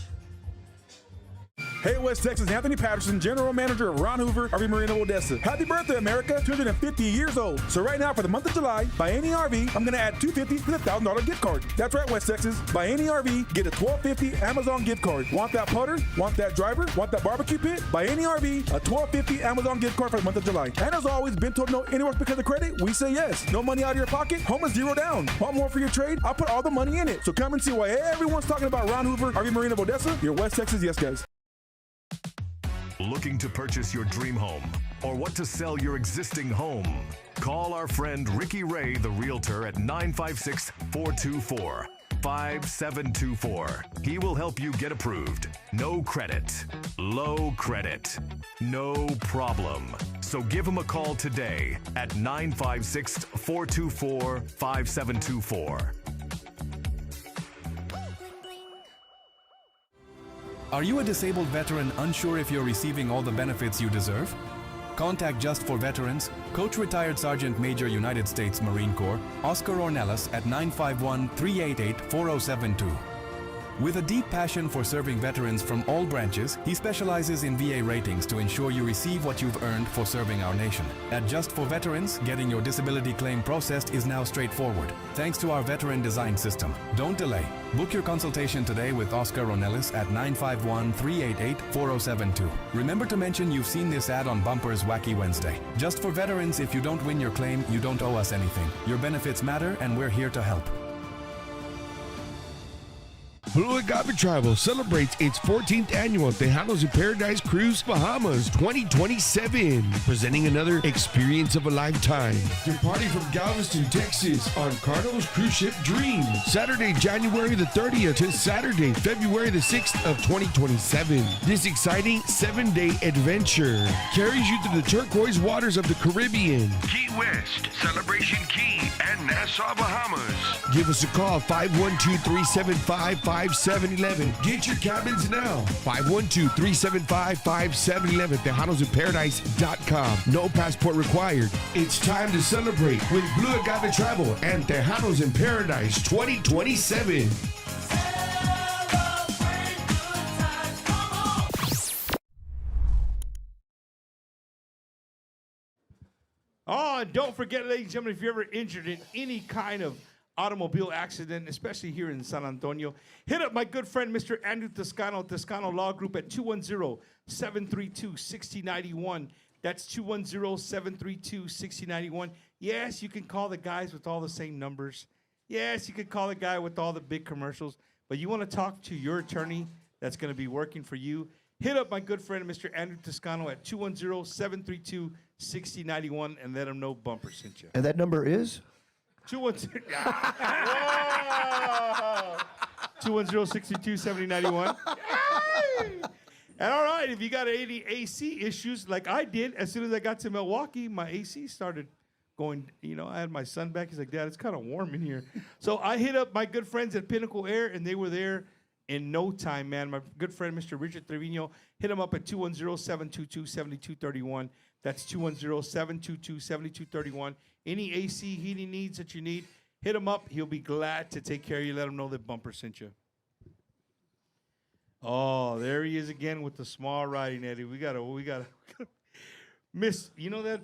Hey, West Texas, Anthony Patterson, General Manager of Ron Hoover, RV Marina, Odessa. Happy birthday, America, 250 years old. So right now, for the month of July, buy any RV, I'm going to add $250 with a $1,000 gift card. That's right, West Texas. Buy any RV, get a $1,250 Amazon gift card. Want that putter? Want that driver? Want that barbecue pit? Buy any RV, a $1,250 Amazon gift card for the month of July. And as always, been told no anywhere because of credit? We say yes. No money out of your pocket? Home is zero down. Want more for your trade? I'll put all the money in it. So come and see why everyone's talking about Ron Hoover, RV Marina, Odessa. Your West Texas yes guys.
Looking to purchase your dream home or what to sell your existing home? Call our friend Ricky Ray, the realtor, at 956-424. 5724. He will help you get approved. No credit, low credit, no problem. So give him a call today at 956-424-5724.
Are you a disabled veteran unsure if you're receiving all the benefits you deserve? Contact Just for Veterans, Coach Retired Sergeant Major United States Marine Corps, Oscar Ornelas at 951-388-4072. With a deep passion for serving veterans from all branches, he specializes in VA ratings to ensure you receive what you've earned for serving our nation. At Just for Veterans, getting your disability claim processed is now straightforward, thanks to our veteran design system. Don't delay. Book your consultation today with Oscar Ornelas at 951-388-4072. Remember to mention you've seen this ad on Bumper's Wacky Wednesday. Just for Veterans, if you don't win your claim, you don't owe us anything. Your benefits matter, and we're here to help.
Blue Agave Travel celebrates its 14th annual Tejanos in Paradise Cruise Bahamas 2027, presenting another experience of a lifetime. Departing from Galveston, Texas on Carnival's cruise ship Dream, Saturday, January the 30th to Saturday, February the 6th of 2027. This exciting 7-day adventure carries you through the turquoise waters of the Caribbean, Key West, Celebration Key, and Nassau, Bahamas. Give us a call, 512-375-5711. Get your cabins now. 512-375-5711. TejanosInParadise.com. No passport required. It's time to celebrate with Blue Agave Travel and Tejanos in Paradise 2027.
Oh, and don't forget, ladies and gentlemen, if you're ever injured in any kind of automobile accident, especially here in San Antonio, hit up my good friend, Mr. Andrew Toscano, Toscano Law Group at 210-732-6091. That's 210-732-6091. Yes, you can call the guys with all the same numbers. Yes, you can call the guy with all the big commercials. But you want to talk to your attorney that's going to be working for you, hit up my good friend, Mr. Andrew Toscano, at 210-732-6091 and let him know Bumper sent you.
And that number is?
210-62-7091. And all right, if you got any AC issues like I did, as soon as I got to Milwaukee, my AC started going, I had my son back. He's like, Dad, it's kind of warm in here. So I hit up my good friends at Pinnacle Air, and they were there in no time, man. My good friend, Mr. Richard Trevino, hit him up at 210-722-7231. That's 210-722-7231. Any AC heating needs that you need, hit him up. He'll be glad to take care of you. Let him know that Bumper sent you. Oh, there he is again with the small writing, Eddie. We gotta Miss, you know that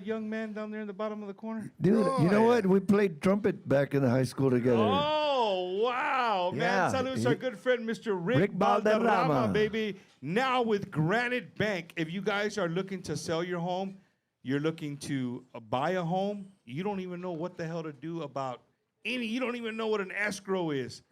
young man down there in the bottom of the corner?
Dude, you know what? We played trumpet back in the high school together.
Oh, wow. Man, salutes our good friend, Mr. Rick Balderrama, baby. Now with Granite Bank, if you guys are looking to sell your home, you're looking to buy a home, you don't even know what the hell to do about you don't even know what an escrow is.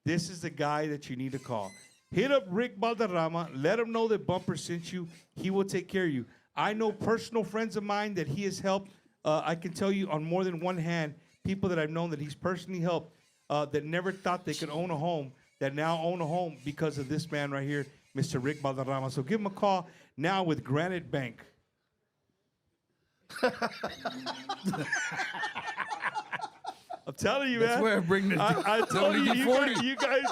This is the guy that you need to call. Hit up Rick Balderrama. Let him know that Bumper sent you. He will take care of you. I know personal friends of mine that he has helped. I can tell you on more than one hand, people that I've known that he's personally helped that never thought they could own a home, that now own a home because of this man right here, Mr. Rick Balderrama. So give him a call now with Granite Bank. I'm telling you, man.
That's where I bring the
I told you, you guys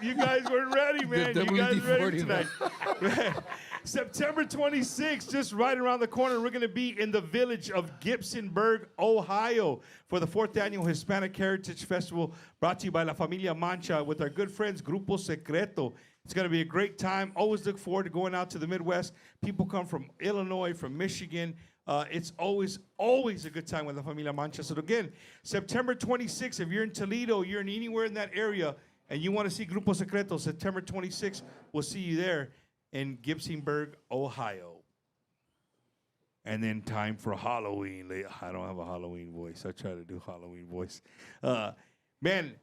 weren't ready, man. You guys ready tonight. Man. September 26th, just right around the corner, we're going to be in the village of Gibsonburg, Ohio, for the 4th Annual Hispanic Heritage Festival, brought to you by La Familia Mancha with our good friends, Grupo Secreto. It's going to be a great time. Always look forward to going out to the Midwest. People come from Illinois, from Michigan. It's always a good time with La Familia Mancha. So again, September 26th, if you're in Toledo, you're in anywhere in that area, and you want to see Grupo Secreto, September 26th, we'll see you there in Gibsonburg, Ohio. And then time for Halloween. I don't have a Halloween voice. I try to do Halloween voice. Man,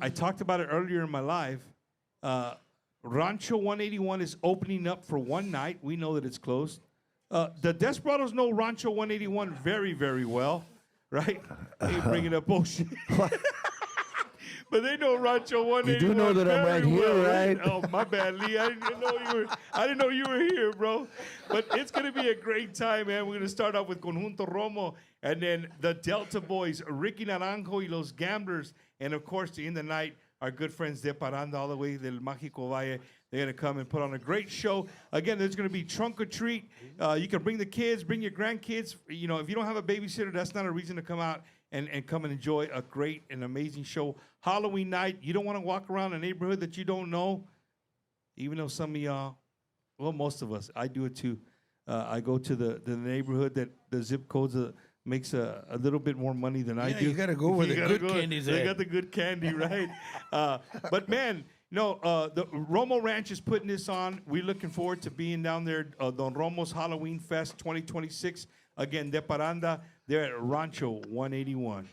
I talked about it earlier in my live. Rancho 181 is opening up for one night. We know that it's closed. The Desperadoz know Rancho 181 very, very well, right? They bringing up bullshit. But they know Rancho 181.
You do know that I'm right
very
here,
well,
right?
Oh, my bad, Lee. I didn't know you were here, bro. But it's gonna be a great time, man. We're gonna start off with Conjunto Romo, and then the Delta Boys, Ricky Naranjo y Los Gamblers, and of course, to end the night, our good friends Desperadoz all the way del Mágico Valle. They're going to come and put on a great show. Again, there's going to be trunk or treat. You can bring the kids, bring your grandkids. You know, if you don't have a babysitter, that's not a reason to come out and come and enjoy a great and amazing show. Halloween night, you don't want to walk around a neighborhood that you don't know, even though some of y'all, well, most of us, I do it too. I go to the neighborhood that the zip codes makes a little bit more money than I do.
You got to go where the good candy's at.
They got the good candy, right? But, man, no, the Romo Ranch is putting this on. We're looking forward to being down there. Don Romo's Halloween Fest 2026. Again, De Paranda, they're at Rancho 181.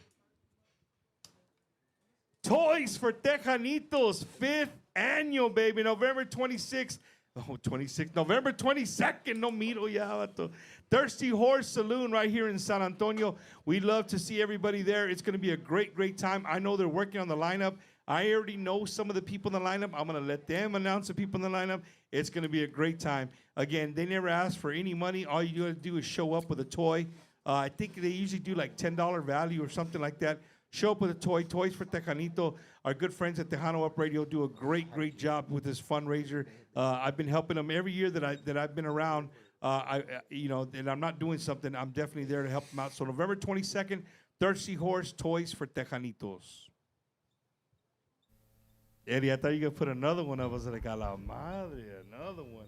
Toys for Tejanitos, 5th annual, baby. November 26th. Oh, 26th. November 22nd. No miro ya, vato. Thirsty Horse Saloon right here in San Antonio. We love to see everybody there. It's going to be a great, great time. I know they're working on the lineup. I already know some of the people in the lineup. I'm going to let them announce the people in the lineup. It's going to be a great time. Again, they never ask for any money. All you got to do is show up with a toy. I think they usually do like $10 value or something like that. Show up with a toy. Toys for Tejanito. Our good friends at Tejano Up Radio do a great, great job with this fundraiser. I've been helping them every year that I've been around. And I'm not doing something. I'm definitely there to help them out. So November 22nd, Thirsty Horse Toys for Tejanitos. Eddie, I thought you were going to put another one of us like a la madre, another one.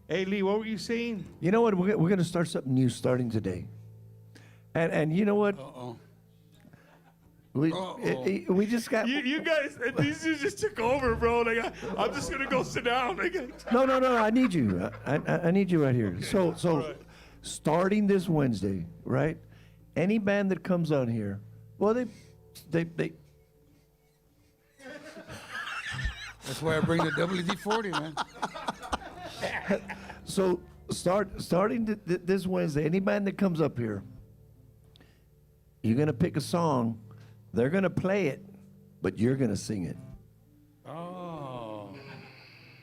Hey, Lee, what were you saying?
You know what? We're going to start something new starting today. And you know what?
Uh-oh.
We just got...
You guys, these just took over, bro. Like, I'm just going to go sit down.
No, I need you. I need you right here.
Okay.
So
Right.
starting this Wednesday, right? Any band that comes on here, well, they
That's why I bring the WD-40, man.
So starting this Wednesday, any band that comes up here, you're gonna pick a song, they're gonna play it, but you're gonna sing it.
Oh.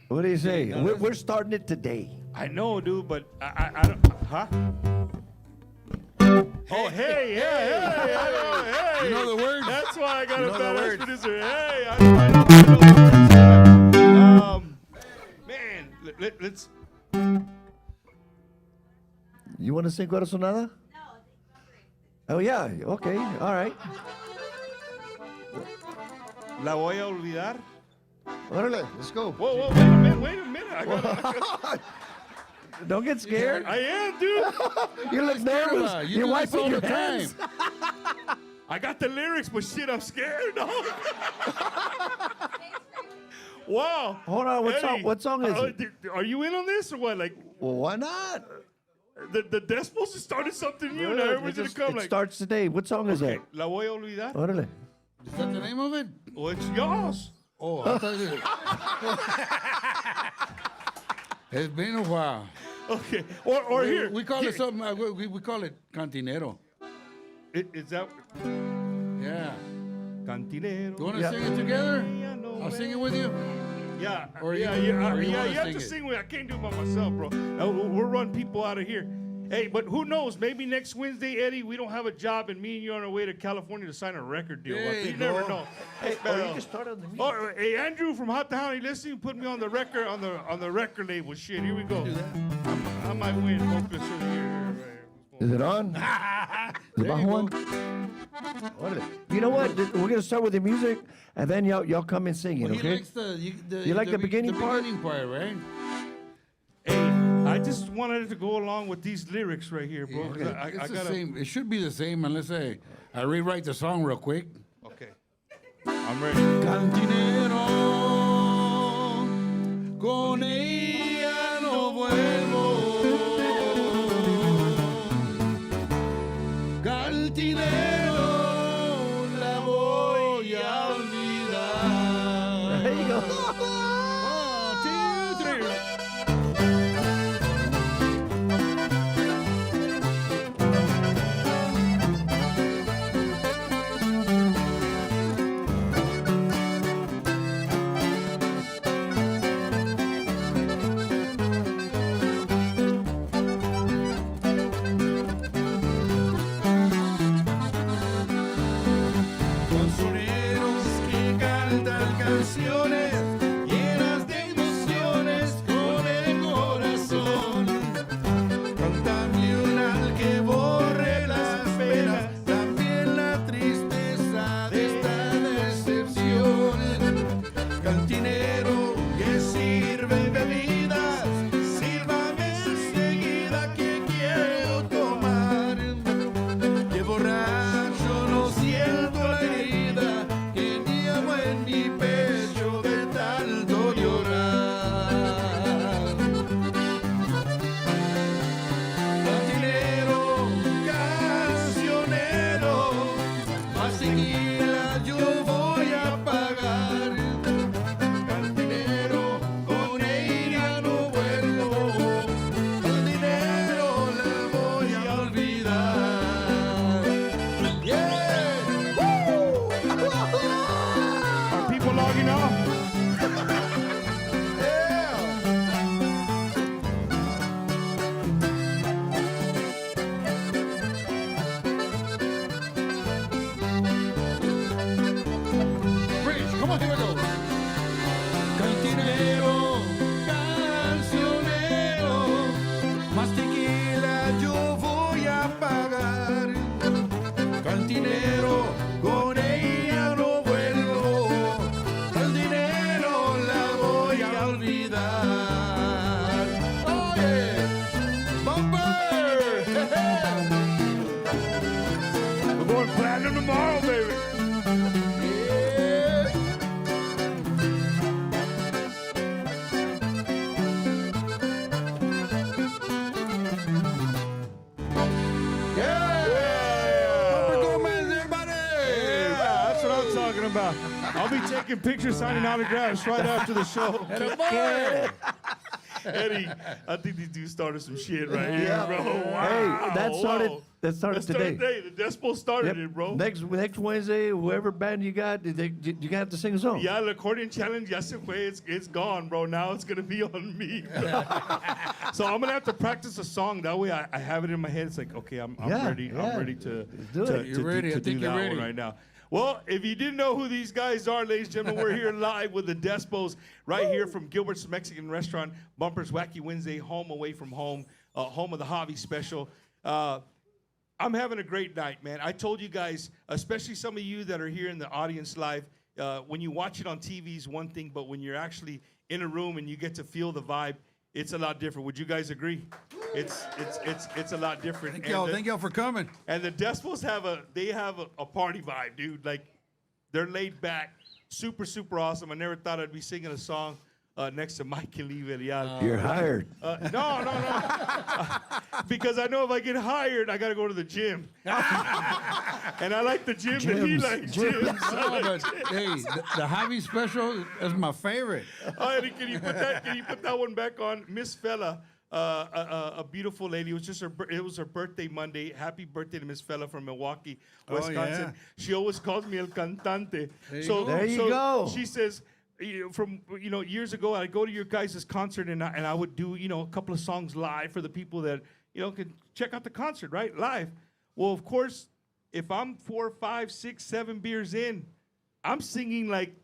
What do you say? We're starting it today.
I know, dude, but I don't. Huh? Oh, hey, hey.
You know the words?
That's why I got
You
a
know the
badass
words.
producer. Hey, I know the words. Man, let's.
You want to sing Corazonada? No. Oh yeah. Okay. All right.
La voy a olvidar.
Órale, let's go.
Whoa, wait a minute. I gotta.
Don't get scared.
I am, dude.
You look nervous.
You
You're
do this
wiping
all
your
the
hands.
I got the lyrics, but shit, I'm scared. No. Wow.
Hold on.
Eddie,
What song is it?
Are you in on this or what? Like,
Well, why not?
the Decibels just started something new. Now everyone's gonna come.
It
Like,
starts today. What song is that?
La voy a olvidar.
Órale.
Is that the name of it?
Oh, it's yours.
Oh, I thought it. It's been a while.
Okay. Or here.
We call it something. We call it cantinero.
Is that?
Yeah.
Cantinero.
You want to sing it together? I'll sing it with you.
Yeah.
Or
yeah.
you
You
wanna
have
sing
to
it?
sing with. I can't do it by myself, bro. We'll run people out of here. Hey, but who knows? Maybe next Wednesday, Eddie, we don't have a job, and me and you are on our way to California to sign a record deal.
There
you
you
never
go.
know.
Hey,
But,
or you can start on the music.
oh, hey, Andrew from Hot Town, listen, put me on the record on the record label. Shit, here we go. I might win. Focus here.
Is it on? Is it
There
on
you
one?
go.
Órale. You know what? We're gonna start with the music, and then y'all come and sing it.
Well, he
Okay?
likes
You like the beginning part?
beginning part, right?
Hey, I just wanted it to go along with these lyrics right here, bro. 'cause I
It's the
gotta.
same. It should be the same unless I rewrite the song real quick.
Okay. I'm ready.
Cantinero, con ella no vuelvo. Cantinero, la voy a olvidar.
There you go.
1, 2, 3.
I'll be taking pictures, signing autographs right after the show. Eddie, I think these dudes started some shit right here, bro. Wow.
Hey, that started today.
The Despo started it, bro.
Next Wednesday, whoever band you got, you have to sing a song.
Yeah, the accordion challenge, ya se fue. It's gone, bro. Now it's going to be on me. So I'm going to have to practice a song. That way I have it in my head. It's like, okay, I'm ready. I'm ready to do that one right now. Well, if you didn't know who these guys are, ladies and gentlemen, we're here live with the Despos right here from Gilbert's Mexican Restaurant, Bumpers Wacky Wednesday, home away from home, home of the Hobby Special. I'm having a great night, man. I told you guys, especially some of you that are here in the audience live, when you watch it on TV is one thing, but when you're actually in a room and you get to feel the vibe, it's a lot different. Would you guys agree? It's a lot different.
Thank y'all for coming.
And the Despos have a party vibe, dude. Like, they're laid back, super, super awesome. I never thought I'd be singing a song next to Mike and Lee Villar.
You're hired.
No. Because I know if I get hired, I got to go to the gym. And I like the gym that he likes gyms.
Hey, the Hobby Special is my favorite.
Oh, Eddie, can you put that one back on? Miss Fella, a beautiful lady. It was just it was her birthday Monday. Happy birthday to Miss Fella from Milwaukee, Wisconsin. She always calls me El Cantante.
There you go.
She says, from years ago, I'd go to your guys' concert and I would do a couple of songs live for the people that can check out the concert right live. Well, of course, if I'm 4, 5, 6, 7 beers in, I'm singing like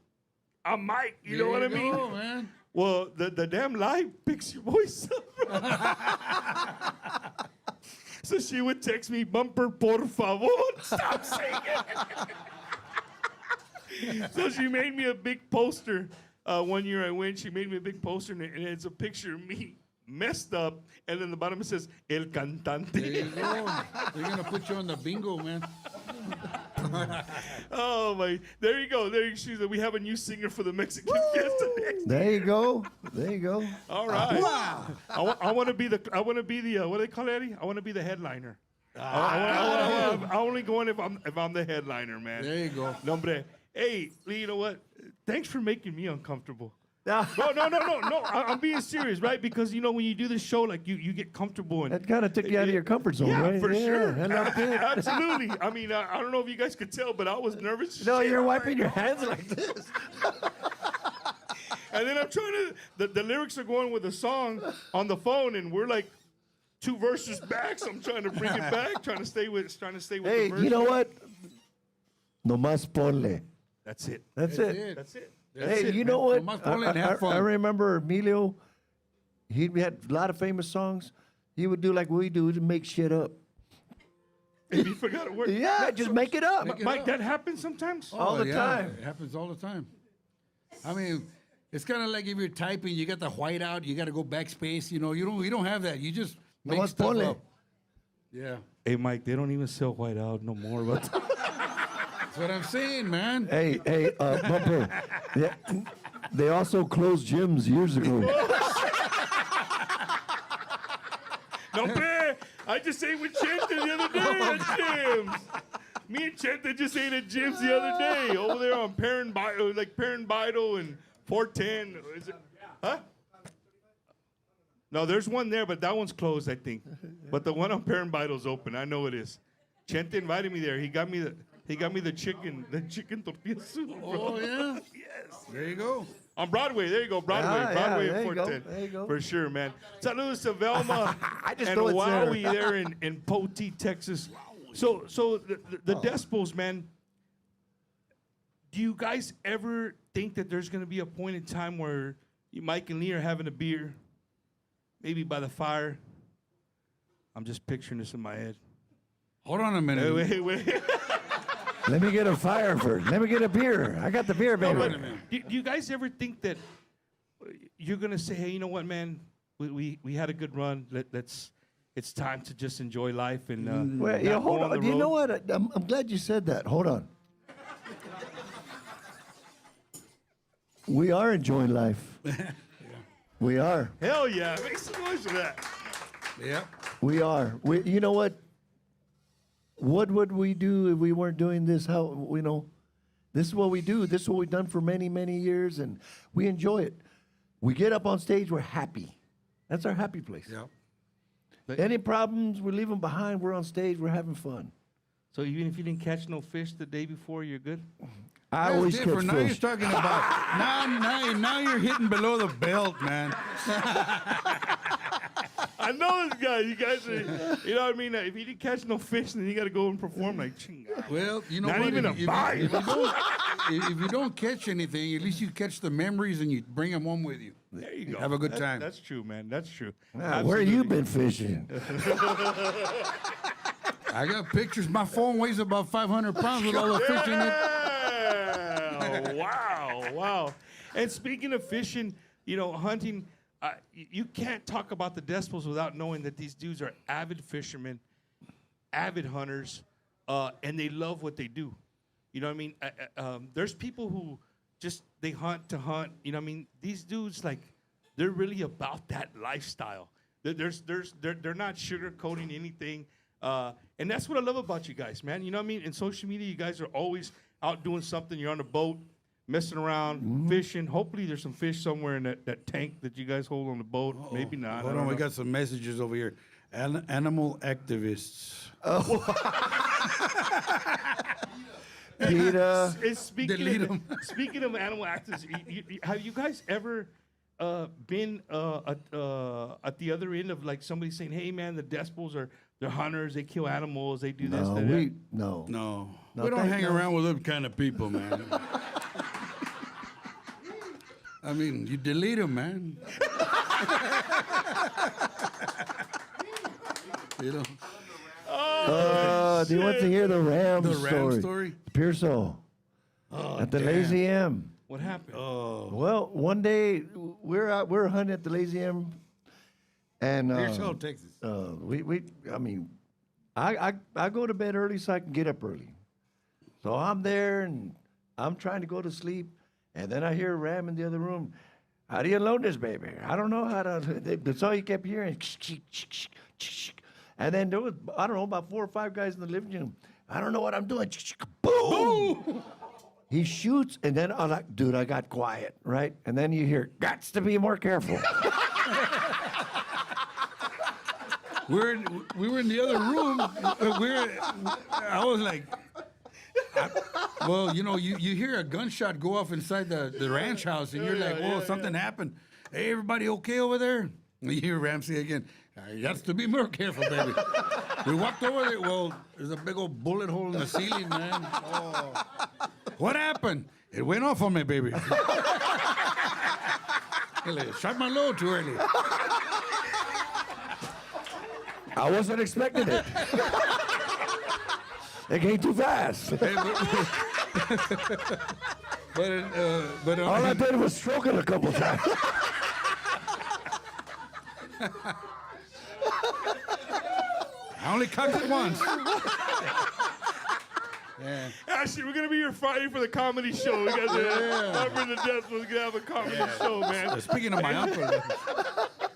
I'm Mike. You know what I mean?
Go, man.
Well, the damn live picks your voice up. So she would text me, "Bumper, por favor, stop singing." So she made me a big poster. One year I went, she made me a big poster, and it's a picture of me messed up, and then the bottom it says, El Cantante.
There you go. They're going to put you on the bingo, man.
Oh, my. There you go. She said, we have a new singer for the Mexican Fiesta next.
There you go.
All right. Wow. I want to be the, what do they call it, Eddie? I want to be the headliner. I only go in if I'm the headliner, man.
There you go.
Nombre. Hey, Lee, you know what? Thanks for making me uncomfortable. No. I'm being serious, right? Because when you do this show, like you get comfortable and
that kind of took you out of your comfort zone,
yeah,
right?
For sure.
Yeah,
absolutely. I mean, I don't know if you guys could tell, but I was nervous.
No, you're wiping your hands like this.
And then I'm trying to. The lyrics are going with the song on the phone, and we're like 2 verses back. So I'm trying to bring it back, trying to stay with the verse.
Hey, you know what? No más ponle.
That's it.
That's it.
That's it.
Hey, you know what? I remember Emilio. He had a lot of famous songs. He would do like we do to make shit up.
If you forgot a word.
Yeah, just make it up.
Mike, that happens sometimes?
All the time.
It happens all the time. I mean, it's kind of like if you're typing, you got the white out, you got to go backspace. You don't have that. You just make stuff up. Yeah.
Hey, Mike, they don't even sell white out no more. But
that's what I'm saying, man.
Hey, Bumper. They also closed gyms years ago.
No, man. I just ate with Chente the other day at gyms. Me and Chente just ate at gyms the other day over there on Perrin Bidle and 410. Is it? Huh? No, there's one there, but that one's closed, I think. But the one on Perrin Bidle's open. I know it is. Chente invited me there. He got me the chicken tortilla soup.
Oh, yeah?
Yes.
There you go.
On Broadway. There you go. Broadway
there
and
you go.
410.
There you go.
For sure, man. Saludos to Velma and
know it's
Wowie
there.
there in Poteet, Texas. So the Despos, man, do you guys ever think that there's going to be a point in time where Mike and Lee are having a beer, maybe by the fire? I'm just picturing this in my head.
Hold on a minute.
Wait.
Let me get a fire first. Let me get a beer. I got the beer, baby.
No, do you guys ever think that you're going to say, hey, you know what, man? We had a good run. It's time to just enjoy life and
well, yeah, hold on. You know what? I'm glad you said that. Hold on. We are enjoying life. We are.
Hell yeah. Make some noise for that.
Yeah.
We are. You know what? What would we do if we weren't doing this? This is what we do. This is what we've done for many, many years, and we enjoy it. We get up on stage, we're happy. That's our happy place.
Yeah.
Any problems, we leave them behind. We're on stage, we're having fun.
So even if you didn't catch no fish the day before, you're good?
I always catch
different. Now you're
fish.
talking about now you're hitting below the belt, man.
I know this guy. You guys are, you know what I mean? If you didn't catch no fish, then you got to go and perform like, chinga.
Well, you know
Not
what?
even a bite.
If you don't catch anything, at least you catch the memories and you bring them home with you.
There you go.
Have a good time.
That's true, man. That's true.
Where you been fishing?
I got pictures. My phone weighs about 500 pounds with all the fish in it.
Yeah. Wow. And speaking of fishing, you know, hunting, you can't talk about the Decibels without knowing that these dudes are avid fishermen, avid hunters, and they love what they do. You know what I mean? There's people who just, they hunt to hunt. You know what I mean? These dudes, like, they're really about that lifestyle. They're not sugarcoating anything. And that's what I love about you guys, man. You know what I mean? In social media, you guys are always out doing something. You're on a boat, messing around, fishing. Hopefully there's some fish somewhere in that tank that you guys hold on the boat. Maybe not.
Hold on, we got some messages over here. Animal activists.
Peter.
Speaking of animal activists, have you guys ever been at the other end of like somebody saying, "Hey, man, the Decibels they're hunters. They kill animals. They do this."
No.
We don't hang around with them kind of people, man. I mean, you delete them, man. You know.
Do you want to hear the Ram story?
story?
Pearsall. At the Lazy M.
What happened?
Well, one day we're hunting at the Lazy M, and
Pearsall, Texas.
I go to bed early so I can get up early. So I'm there and I'm trying to go to sleep, and then I hear Ram in the other room. How do you load this baby? I don't know how to. That's all you kept hearing. And then there was, I don't know, about 4 or 5 guys in the living room. I don't know what I'm doing. Boom! He shoots, and then I'm like, dude, I got quiet, right? And then you hear, "Gots to be more careful."
We were in the other room. I was like, well, you know, you hear a gunshot go off inside the ranch house, and you're like, oh, something happened. Hey, everybody okay over there? And you hear Ramsey again. You got to be more careful, baby. We walked over there. Well, there's a big old bullet hole in the ceiling, man. Oh. What happened? It went off on me, baby. Shot my load too early.
I wasn't expecting it. It came too fast.
But
all I did was stroke it a couple times.
I only cocked it once.
Yeah. Actually, we're gonna be here Friday for the comedy show. We guys are the Decibels. We're gonna have a comedy show, man.
Speaking of my uncle,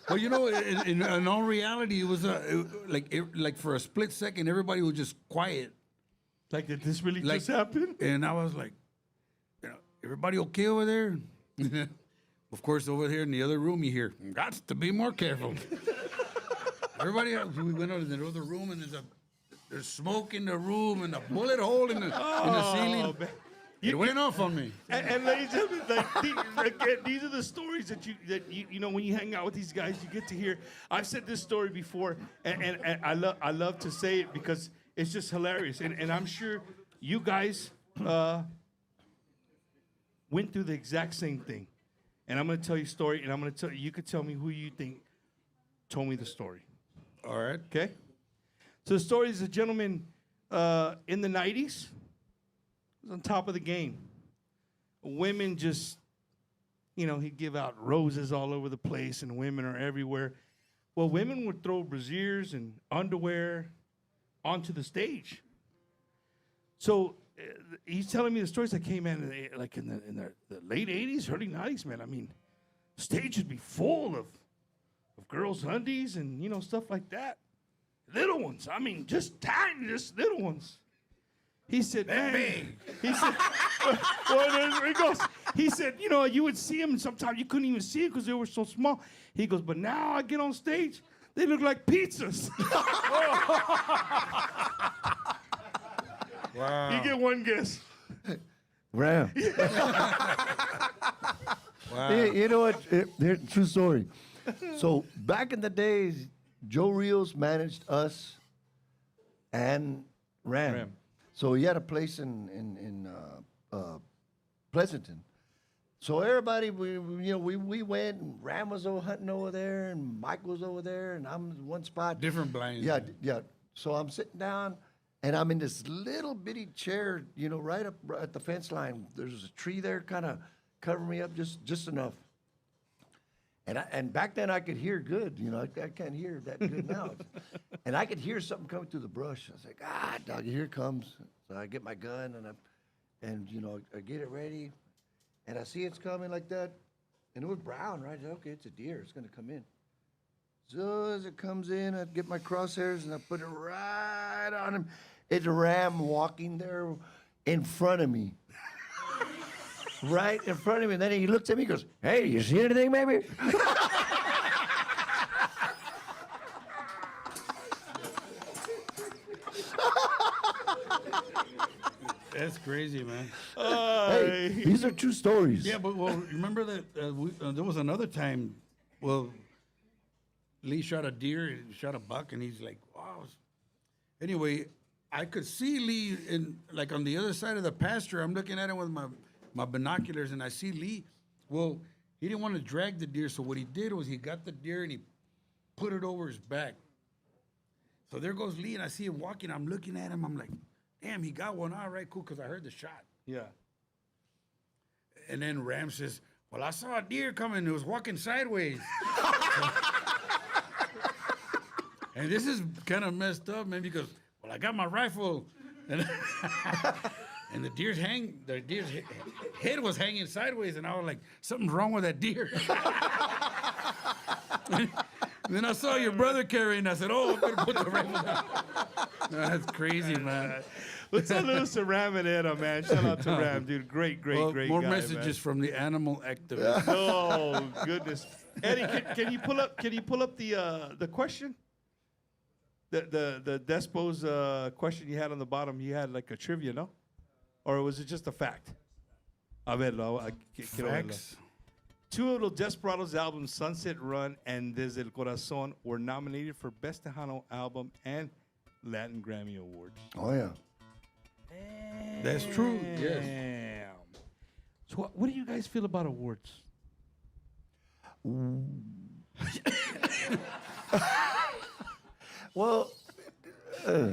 well, you know, in all reality, it was like for a split second, everybody was just quiet.
Like, did this really just happen?
And I was like, you know, everybody okay over there? Of course, over here in the other room, you hear, "Got to be more careful." Everybody else, we went over to the other room, and there's smoke in the room and a bullet hole in the ceiling. Man. It went off on me.
And ladies and gentlemen, these are the stories that you know when you hang out with these guys, you get to hear. I've said this story before, and I love to say it because it's just hilarious. And I'm sure you guys went through the exact same thing. And I'm going to tell you a story, and I'm going to tell you could tell me who you think told me the story.
All right.
Okay? So the story is a gentleman in the 90s was on top of the game. Women just, you know, he'd give out roses all over the place, and women are everywhere. Well, women would throw brassieres and underwear onto the stage. So he's telling me the stories that came in the late 80s, early 90s, man. I mean, stage would be full of girls' undies and, you know, stuff like that. Little ones. I mean, just tiny, just little ones. He said, man. He said, well, there he goes. He said, you know, you would see them, and sometimes you couldn't even see them because they were so small. He goes, but now I get on stage, they look like pizzas.
Wow.
You get one guess.
Ram.
Wow.
You know what? True story. So back in the days, Joe Rios managed us and Ram. So he had a place in Pleasanton. So everybody, we went, and Ram was hunting over there, and Mike was over there, and I'm in one spot.
Different blinds.
Yeah. So I'm sitting down, and I'm in this little bitty chair, right up at the fence line. There's a tree there, kind of covering me up just enough. And back then I could hear good, I can't hear that good now. And I could hear something coming through the brush. I was like, doggy, here it comes. So I get my gun and I get it ready, and I see it's coming like that, and it was brown, right? I said, okay, it's a deer. It's gonna come in. So as it comes in, I get my crosshairs and I put it right on him. It's a ram walking there in front of me. Right in front of me. And then he looks at me and goes, hey, you see anything, baby?
That's crazy, man.
Hey, these are true stories.
Yeah, but remember that there was another time. Well, Lee shot a deer, shot a buck, and he's like, wow. Anyway, I could see Lee on the other side of the pasture. I'm looking at him with my binoculars, and I see Lee. Well, he didn't want to drag the deer, so what he did was he got the deer and he put it over his back. So there goes Lee, and I see him walking. I'm looking at him. I'm like, damn, he got one. All right, cool, because I heard the shot.
Yeah.
And then Ram says, well, I saw a deer coming. It was walking sideways. And this is kind of messed up, man, because, well, I got my rifle. And and the deer's head was hanging sideways, and I was like, something's wrong with that deer. And then I saw your brother carrying. I said, oh, I better put the rifle down. That's crazy, man.
Let's salute to Ram and Edda, man. Shout out to Ram, dude. Great
More
guy,
messages
man.
from the animal activist.
Oh goodness, Eddie, can you pull up? Can you pull up the question? The Despo's question you had on the bottom. You had like a trivia, no? Or was it just a fact? A verlo.
Facts.
Two of the Desperadoz albums, Sunset Run and Desde el Corazón, were nominated for Best Tejano Album and Latin Grammy Awards.
Oh, yeah.
That's true, yes.
Damn. So what do you guys feel about awards?
Well,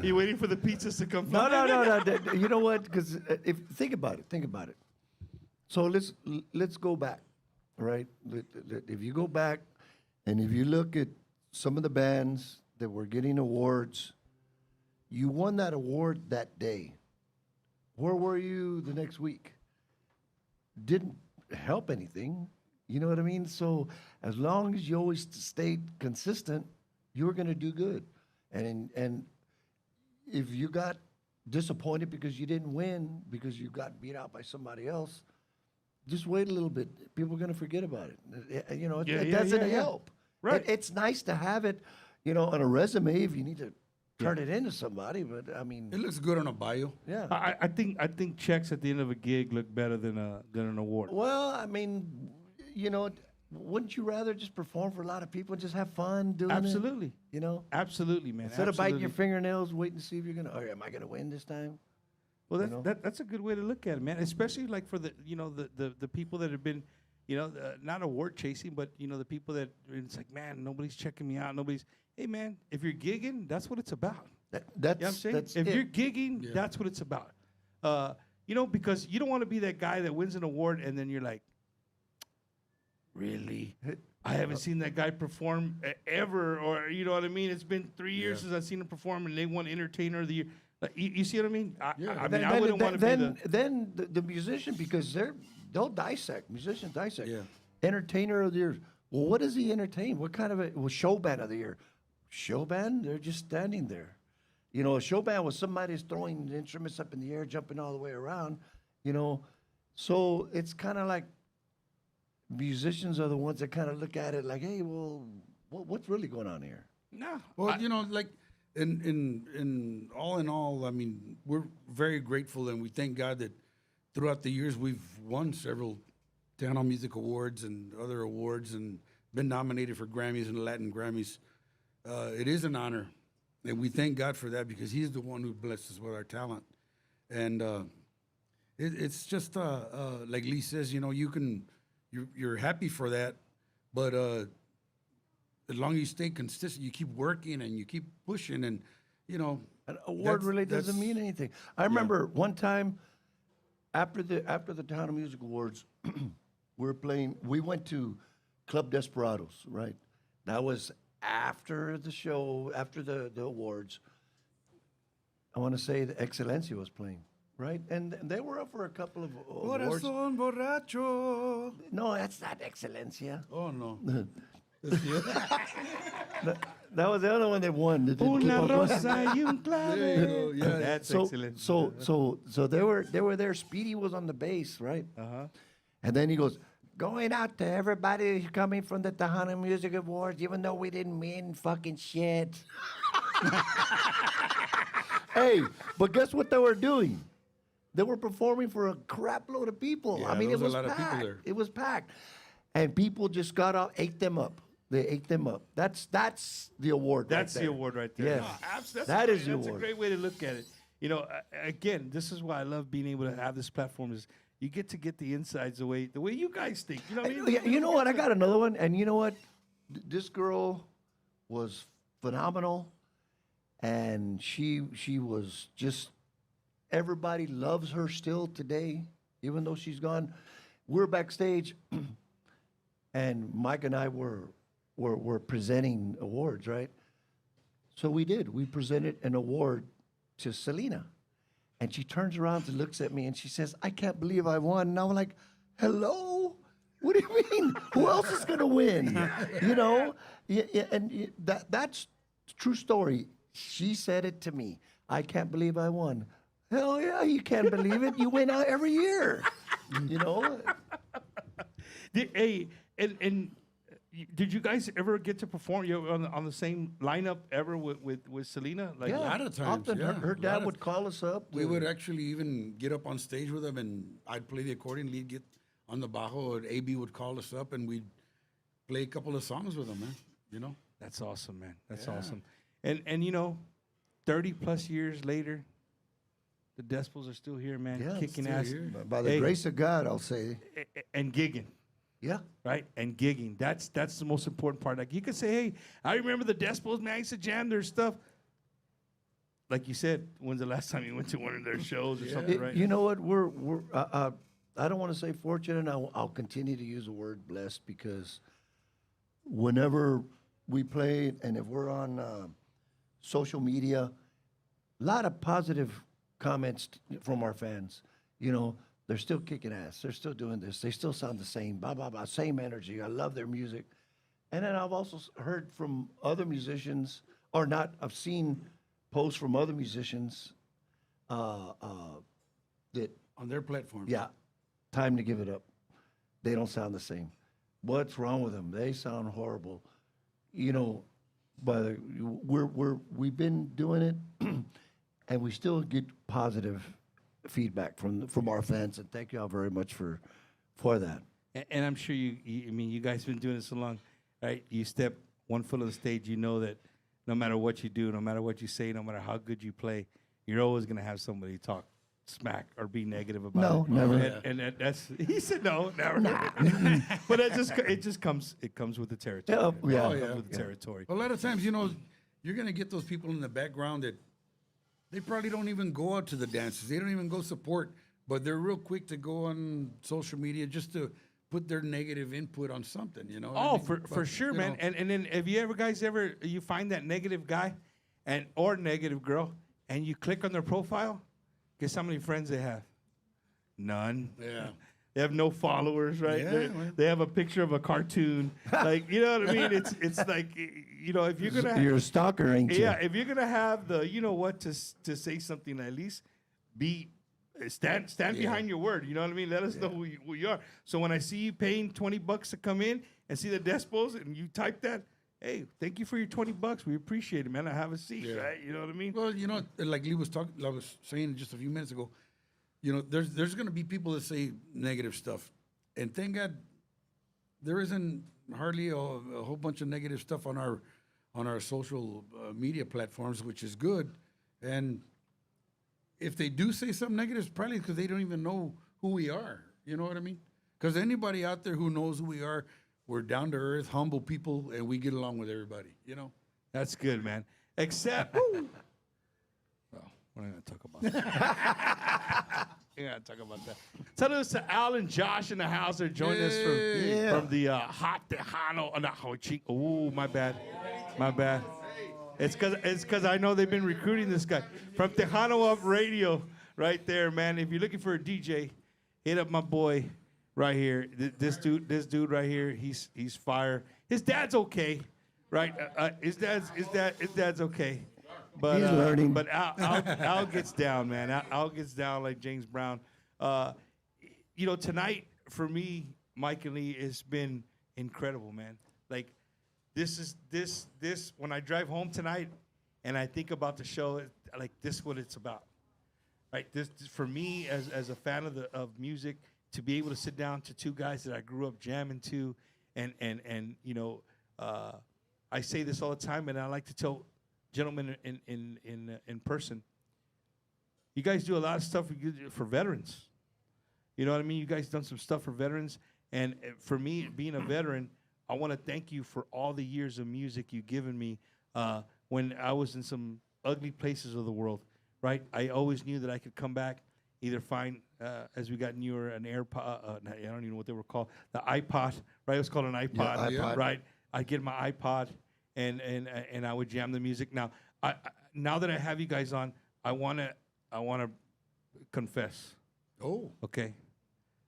you waiting for the pizzas to come?
No. You know what? Because think about it. So let's go back, right? If you go back, and if you look at some of the bands that were getting awards, you won that award that day. Where were you the next week? Didn't help anything. You know what I mean? So as long as you always stayed consistent, you were going to do good. And if you got disappointed because you didn't win, because you got beat out by somebody else, just wait a little bit. People are going to forget about it. It doesn't help.
Right.
It's nice to have it, on a resume if you need to turn it into somebody. But I mean,
it looks good on a bio.
Yeah.
I think checks at the end of a gig look better than an award.
Well, I mean, wouldn't you rather just perform for a lot of people and just have fun doing
Absolutely.
it?
Absolutely, man.
Instead of biting your fingernails, waiting to see if you're gonna, or am I gonna win this time?
Well, that's a good way to look at it, man. Especially like for the the people that have been, not award chasing, but the people that it's like, man, nobody's checking me out. Hey, man, if you're gigging, that's what it's about.
That's
You know what I'm saying?
that's
If
it.
you're gigging, that's what it's about. Because you don't want to be that guy that wins an award and then you're like, really? I haven't seen that guy perform ever, or you know what I mean? It's been 3 years since I've seen him perform, and they won Entertainer of the Year. Like, you see what I mean? I wouldn't want to be the...
Then the musician, because they'll dissect. Musicians dissect.
Yeah.
Entertainer of the Year. Well, what does he entertain? What kind of show band of the year? Show band? They're just standing there. You know, a show band was somebody's throwing the instruments up in the air, jumping all the way around, you know. So it's kind of like musicians are the ones that kind of look at it like, hey, well, what's really going on here?
No.
Well, you know, like in all, I mean, we're very grateful and we thank God that throughout the years we've won several Tejano Music Awards and other awards and been nominated for Grammys and Latin Grammys. It is an honor, and we thank God for that because He's the one who blessed us with our talent. And it's just like Lee says, you know, you're happy for that, but as long as you stay consistent, you keep working and you keep pushing, and you know,
an award really doesn't mean anything. I remember one time after the Tejano Music Awards, we went to Club Desperadoz, right? That was after the show, after the awards. I want to say the Excelencia was playing, right? And they were up for a couple of awards.
Corazón borracho.
No, that's not Excelencia.
Oh no.
That was the other one that won. That didn't keep
Una
on
rosa
going.
y un clavel.
There you go. Yeah,
That's
so,
excellent.
So they were there. Speedy was on the bass, right? And then he goes, going out to everybody coming from the Tejano Music Awards, even though we didn't win fucking shit. Hey, but guess what they were doing? They were performing for a crap load of people.
Yeah,
I mean,
there
it
was
was
a lot of people
packed.
there.
It was packed. And people just got up, ate them up. They ate them up. That's the award.
That's
right
the
there.
award right there.
Yes.
No, that's
That
a
is
great,
the
that's
award.
a great way to look at it. You know, again, this is why I love being able to have this platform. Is you get to get the insides the way you guys think. You know what I mean?
You know what? I got another one. And you know what? This girl was phenomenal. And she was just, everybody loves her still today, even though she's gone. We're backstage, and Mike and I were presenting awards, right? So we did. We presented an award to Selena. And she turns around and looks at me and she says, I can't believe I won. And I'm like, hello? What do you mean? Who else is going to win? You know? And that's true story. She said it to me. I can't believe I won. Hell yeah, you can't believe it. You win out every year. You know?
Hey, and did you guys ever get to perform on the same lineup ever with Selena? Like,
A lot of times,
Often
yeah.
her
A lot
dad
of-
would call us up.
We would actually even get up on stage with them, and I'd play the accordion, lead get on the bajo, and AB would call us up, and we'd play a couple of songs with them, man. You know?
That's awesome, man. That's
Yeah.
awesome. And you know, 30 plus years later, the Despos are still here, man,
Yeah,
kicking
still
ass.
here.
By the grace of God, I'll say.
And gigging.
Yeah.
Right? And gigging. That's the most important part. Like, you could say, hey, I remember the Despos, man. I used to jam their stuff. Like you said, when's the last time you went to one of their shows or something, right?
You know what? We're I don't want to say fortunate. I'll continue to use the word blessed because whenever we play and if we're on social media, a lot of positive comments from our fans. You know, they're still kicking ass. They're still doing this. They still sound the same. Blah blah blah. Same energy. I love their music. And then I've also heard from other musicians, or not. I've seen posts from other musicians that
On their platform.
yeah, time to give it up. They don't sound the same. What's wrong with them? They sound horrible. You know, but we've been doing it, and we still get positive feedback from our fans. And thank you all very much for that.
And I'm sure I mean, you guys been doing this so long, right? You step one foot on the stage, you know that no matter what you do, no matter what you say, no matter how good you play, you're always going to have somebody talk smack or be negative about it.
No, never.
And that's, he said no, never. But it just comes with the territory.
Yeah,
man.
yeah.
It comes with the territory.
A lot of times, you know, you're going to get those people in the background that they probably don't even go out to the dances. They don't even go support, but they're real quick to go on social media just to put their negative input on something, you know?
Oh,
I mean,
for sure,
you
man.
know,
And then have you you find that negative guy or negative girl, and you click on their profile, guess how many friends they have? None.
Yeah.
They have no followers, right?
Yeah, man.
They have a picture of a cartoon. Like, you know what I mean? It's like, you know, if you're gonna
You're a stalker, ain't you?
yeah, if you're gonna have the, you know what, to say something, at least stand behind your word. You know what I mean? Let us know who you are. So when I see you paying $20 to come in and see the Despos and you type that, hey, thank you for your $20. We appreciate it, man. I have a seat, right? You know what I mean?
Well, you know, like Lee was talking, I was saying just a few minutes ago, you know, there's going to be people that say negative stuff, and thank God there isn't hardly a whole bunch of negative stuff on our social media platforms, which is good. And if they do say something negative, it's probably because they don't even know who we are. You know what I mean? Because anybody out there who knows who we are, we're down to earth, humble people, and we get along with everybody. You know?
That's good, man. Except, well, we're not gonna talk about that. We're not gonna talk about that. Saludos to Al and Josh in the house. They're joining us from the hot Tejano. Not hot cheek. Oh, my bad. My bad. It's because I know they've been recruiting this guy from Tejano Up Radio right there, man. If you're looking for a DJ, hit up my boy right here. This dude right here. He's fire. His dad's okay, right? His dad's okay. But,
he's learning.
But Al gets down, man. Al gets down like James Brown. You know, tonight for me, Mike and Lee, has been incredible, man. Like, this when I drive home tonight and I think about the show, like, this is what it's about, right? This for me as a fan of music, to be able to sit down to two guys that I grew up jamming to, and you know, I say this all the time, and I like to tell gentlemen in person, you guys do a lot of stuff for veterans. You know what I mean? You guys done some stuff for veterans, and for me, being a veteran, I want to thank you for all the years of music you've given me when I was in some ugly places of the world, right? I always knew that I could come back, either find, as we got newer, an AirPod, I don't even know what they were called, the iPod, right? It was called an iPod,
iPod.
right? I'd get my iPod, and I would jam the music. Now, now that I have you guys on, I wanna confess.
Oh.
Okay.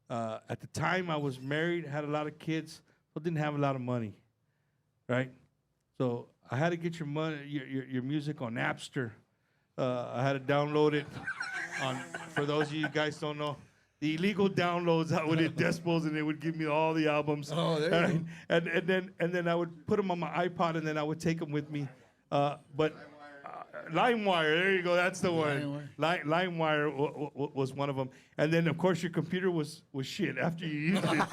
At the time, I was married, had a lot of kids, but didn't have a lot of money, right? So I had to get your money, your music on Napster. I had to download it on. For those of you guys don't know, the illegal downloads, I would hit Despos and they would give me all the albums.
Oh, there you
go. And then I would put them on my iPod and then I would take them with me. But LimeWire, there you go, that's the one. LimeWire was one of them. And then, of course, your computer was shit. After you used it,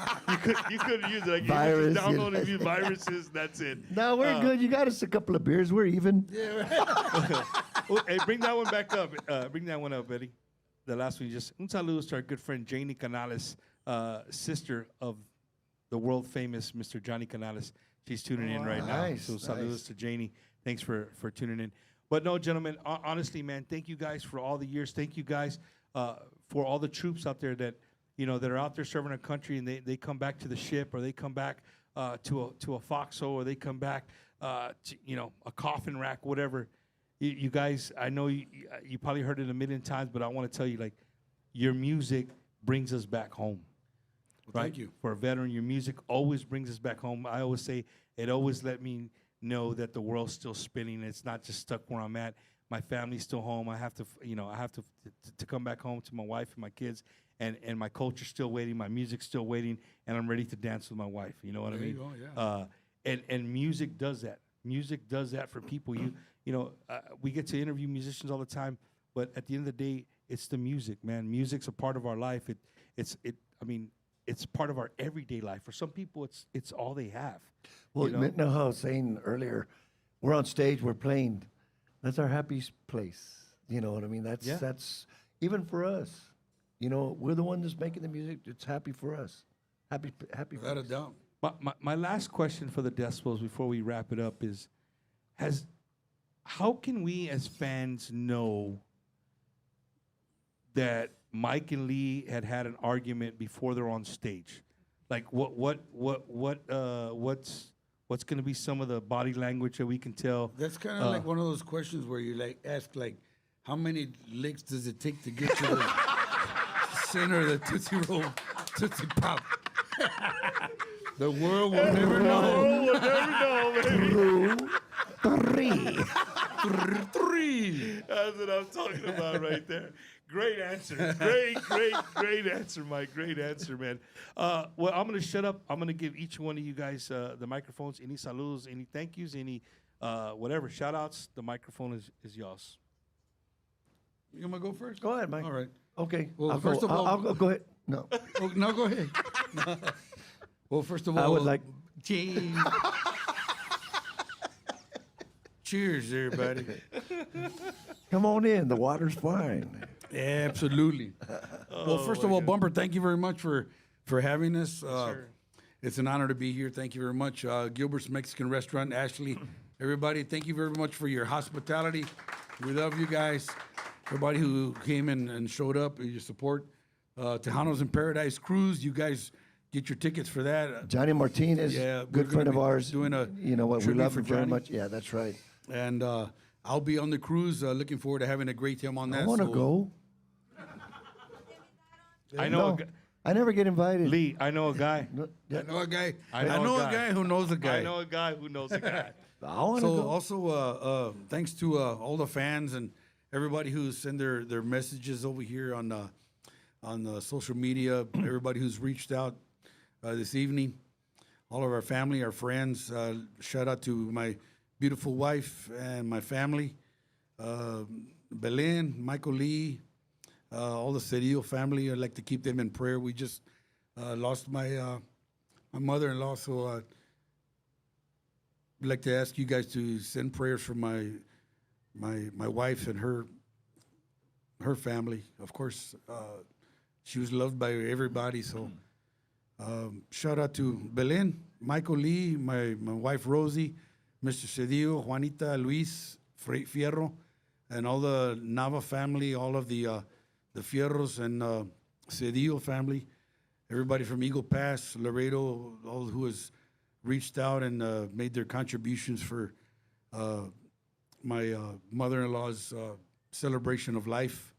you couldn't use it. Like,
Virus,
you just download a few viruses, that's it.
No, we're good. You got us a couple of beers. We're even.
Yeah, right. Hey, bring that one back up. Bring that one up, Eddie. The last one, just un saludos to our good friend Janie Canales, sister of the world famous Mr. Johnny Canales. She's tuning in right now. So saludos to Janie. Thanks for tuning in. But no, gentlemen, honestly, man, thank you guys for all the years. Thank you guys for all the troops out there that, you know, that are out there serving our country, and they come back to the ship, or they come back to a foxhole, or they come back to, you know, a coffin rack, whatever. You guys, I know you probably heard it a million times, but I want to tell you, like, your music brings us back home.
Well,
right?
thank you.
For a veteran, your music always brings us back home. I always say it always let me know that the world's still spinning. It's not just stuck where I'm at. My family's still home. I have to, you know, to come back home to my wife and my kids, and my culture's still waiting. My music's still waiting, and I'm ready to dance with my wife. You know what I mean?
There you go, yeah.
And music does that. Music does that for people. You know, we get to interview musicians all the time, but at the end of the day, it's the music, man. Music's a part of our life. I mean, it's part of our everyday life. For some people, it's all they have.
Well,
you know?
you know how I was saying earlier, we're on stage, we're playing. That's our happiest place. You know what I mean? That's even for us. You know, we're the one that's making the music. It's happy for us. Happy.
Without a doubt.
My last question for the Decibels before we wrap it up is, how can we as fans know that Mike and Lee had an argument before they're on stage? Like, what's going to be some of the body language that we can tell?
That's kind of like one of those questions where you like ask, like, how many licks does it take to get to the center of the Tootsie Pop. The world will never know.
The world will never know, baby.
Three.
That's what I'm talking about right there. Great answer. Great answer, Mike. Great answer, man. Well, I'm going to shut up. I'm going to give each one of you guys the microphones. Any saludos, any thank yous, any whatever. Shout outs. The microphone is yours.
You going to go first?
Go ahead, Mike.
All right.
Okay.
Well, first of all.
I'll go ahead. No.
Oh, no, go ahead. Well, first of all.
I would like.
Cheers, everybody.
Come on in. The water's fine.
Absolutely. Well, first of all, Bumper, thank you very much for having us. It's an honor to be here. Thank you very much. Gilbert's Mexican Restaurant, Ashley, everybody, thank you very much for your hospitality. We love you guys. Everybody who came in and showed up, your support. Tejanos in Paradise Cruise, you guys get your tickets for that.
Johnny Martinez, good friend of ours.
Doing a
you know what, we
tribute
love
for
him very
Johnny.
much. Yeah, that's right.
And I'll be on the cruise. Looking forward to having a great time on that.
I want to go.
I know.
No, I never get invited.
Lee, I know a guy.
I know a guy.
I know a guy
who knows a guy.
I know a guy who knows a guy.
I want to
So
go.
also, thanks to all the fans and everybody who sent their messages over here on social media. Everybody who's reached out this evening. All of our family, our friends. Shout out to my beautiful wife and my family. Belen, Michael Lee, all the Cedillo family. I'd like to keep them in prayer. We just lost my mother-in-law, so I'd like to ask you guys to send prayers for my wife and her family. Of course, she was loved by everybody, so shout out to Belen, Michael Lee, my wife Rosie, Mr. Cedillo, Juanita, Luis, Fierro, and all the Nava family, all of the Fierros and Cedillo family, everybody from Eagle Pass, Laredo, all who has reached out and made their contributions for my mother-in-law's celebration of life.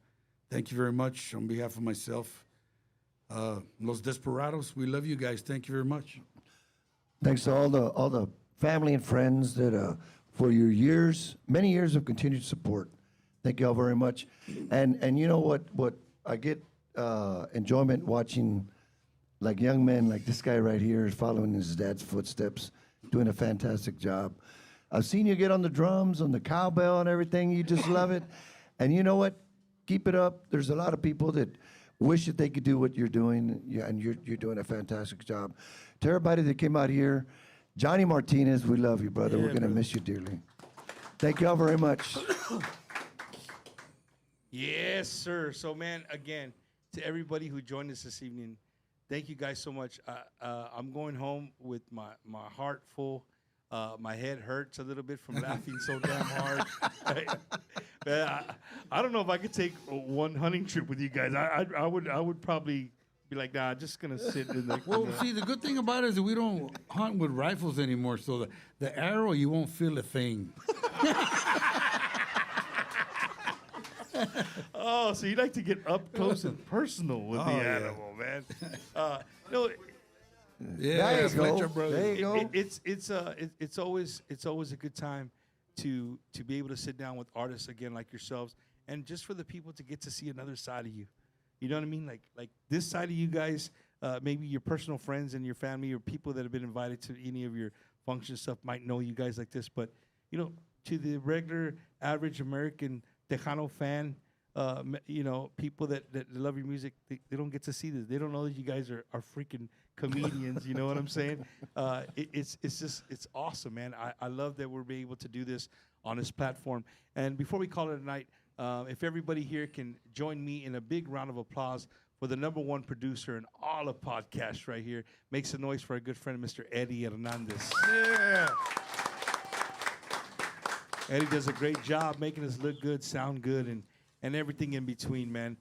Thank you very much on behalf of myself. Los Desperadoz, we love you guys. Thank you very much.
Thanks to all the family and friends that for your years, many years of continued support. Thank you all very much. And you know what I get enjoyment watching, like young men like this guy right here is following his dad's footsteps, doing a fantastic job. I've seen you get on the drums, on the cowbell and everything. You just love it. And you know what? Keep it up. There's a lot of people that wish that they could do what you're doing, and you're doing a fantastic job. To everybody that came out here, Johnny Martinez, we love you, brother. We're going to miss you dearly. Thank you all very much.
Yes, sir. So, man, again, to everybody who joined us this evening, thank you guys so much. I'm going home with my heart full. My head hurts a little bit from laughing so damn hard. Man, I don't know if I could take one hunting trip with you guys. I would probably be like, nah, just gonna sit in the.
Well, see, the good thing about it is that we don't hunt with rifles anymore, so the arrow, you won't feel a thing.
Oh, so you like to get up close and personal with the animal, man. No,
yeah,
there you go.
Fletcher brothers.
There you go.
It's always a good time to be able to sit down with artists again like yourselves, and just for the people to get to see another side of you. You know what I mean? Like this side of you guys, maybe your personal friends and your family or people that have been invited to any of your functions stuff might know you guys like this, but you know, to the regular average American Tejano fan, you know, people that love your music, they don't get to see this. They don't know that you guys are freaking comedians. You know what I'm saying? It's awesome, man. I love that we're being able to do this on this platform. And before we call it a night, if everybody here can join me in a big round of applause for the #1 producer in all of podcasts right here. Make some noise for our good friend, Mr. Eddie Hernandez.
Yeah.
Eddie does a great job making us look good, sound good, and everything in between, man.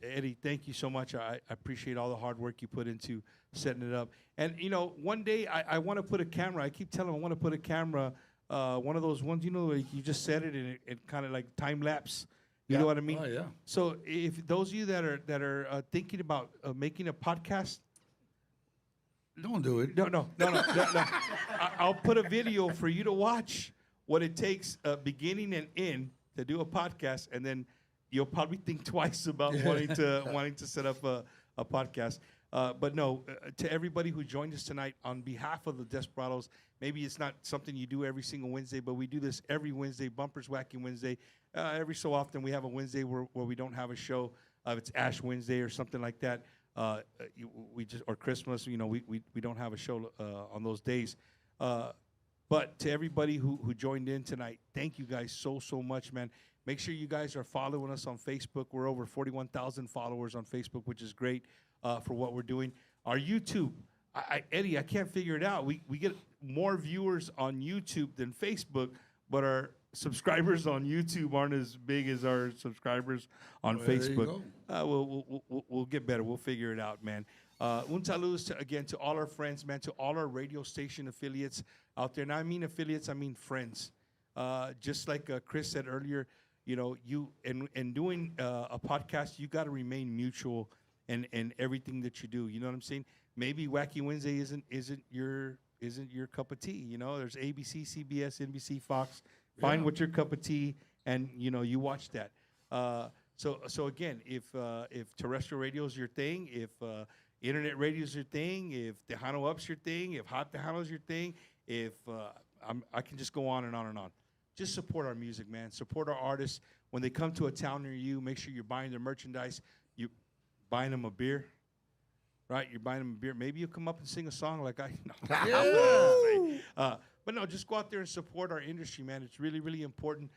Eddie, thank you so much. I appreciate all the hard work you put into setting it up. And, you know, one day I want to put a camera. I keep telling him I want to put a camera, one of those ones, you know, like you just set it and it kind of like time lapse. You know what I mean?
Oh, yeah.
So if those of you that are thinking about making a podcast,
don't do it.
No. I'll put a video for you to watch what it takes, beginning and end, to do a podcast, and then you'll probably think twice about wanting to set up a podcast. But no, to everybody who joined us tonight, on behalf of the Desperadoz, maybe it's not something you do every single Wednesday, but we do this every Wednesday, Bumpers Wacky Wednesday. Every so often we have a Wednesday where we don't have a show. It's Ash Wednesday or something like that. We just, or Christmas, we don't have a show on those days. But to everybody who joined in tonight, thank you guys so much, man. Make sure you guys are following us on Facebook. We're over 41,000 followers on Facebook, which is great for what we're doing. Our YouTube, Eddie, I can't figure it out. We get more viewers on YouTube than Facebook, but our subscribers on YouTube aren't as big as our subscribers on Facebook. We'll get better. We'll figure it out, man. Un saludos again to all our friends, man, to all our radio station affiliates out there. Now, I mean affiliates, I mean friends. Just like Chris said earlier, you in doing a podcast, you got to remain mutual in everything that you do. You know what I'm saying? Maybe Wacky Wednesday isn't your cup of tea. There's ABC, CBS, NBC, Fox. Find what's your cup of tea, and you watch that. So again, if terrestrial radio is your thing, if internet radio is your thing, if Tejano Up's your thing, if Hot Tejano's your thing, if I can just go on and on and on. Just support our music, man. Support our artists. When they come to a town near you, make sure you're buying their merchandise. You're buying them a beer, right? You're buying them a beer. Maybe you'll come up and sing a song like I. But no, just go out there and support our industry, man. It's really, really important.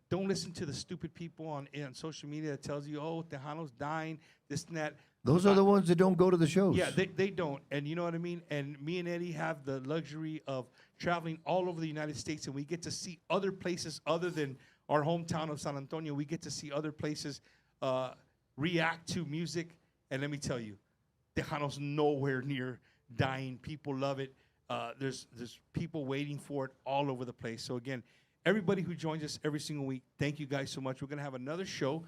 Don't listen to the stupid people on social media that tells you, oh, Tejano's dying, this and that.
Those are the ones that don't go to the shows.
Yeah, they don't. And you know what I mean? And me and Eddie have the luxury of traveling all over the United States, and we get to see other places other than our hometown of San Antonio. We get to see other places react to music. And let me tell you, Tejano's nowhere near dying. People love it. There's people waiting for it all over the place. So again, everybody who joins us every single week, thank you guys so much. We're gonna have another show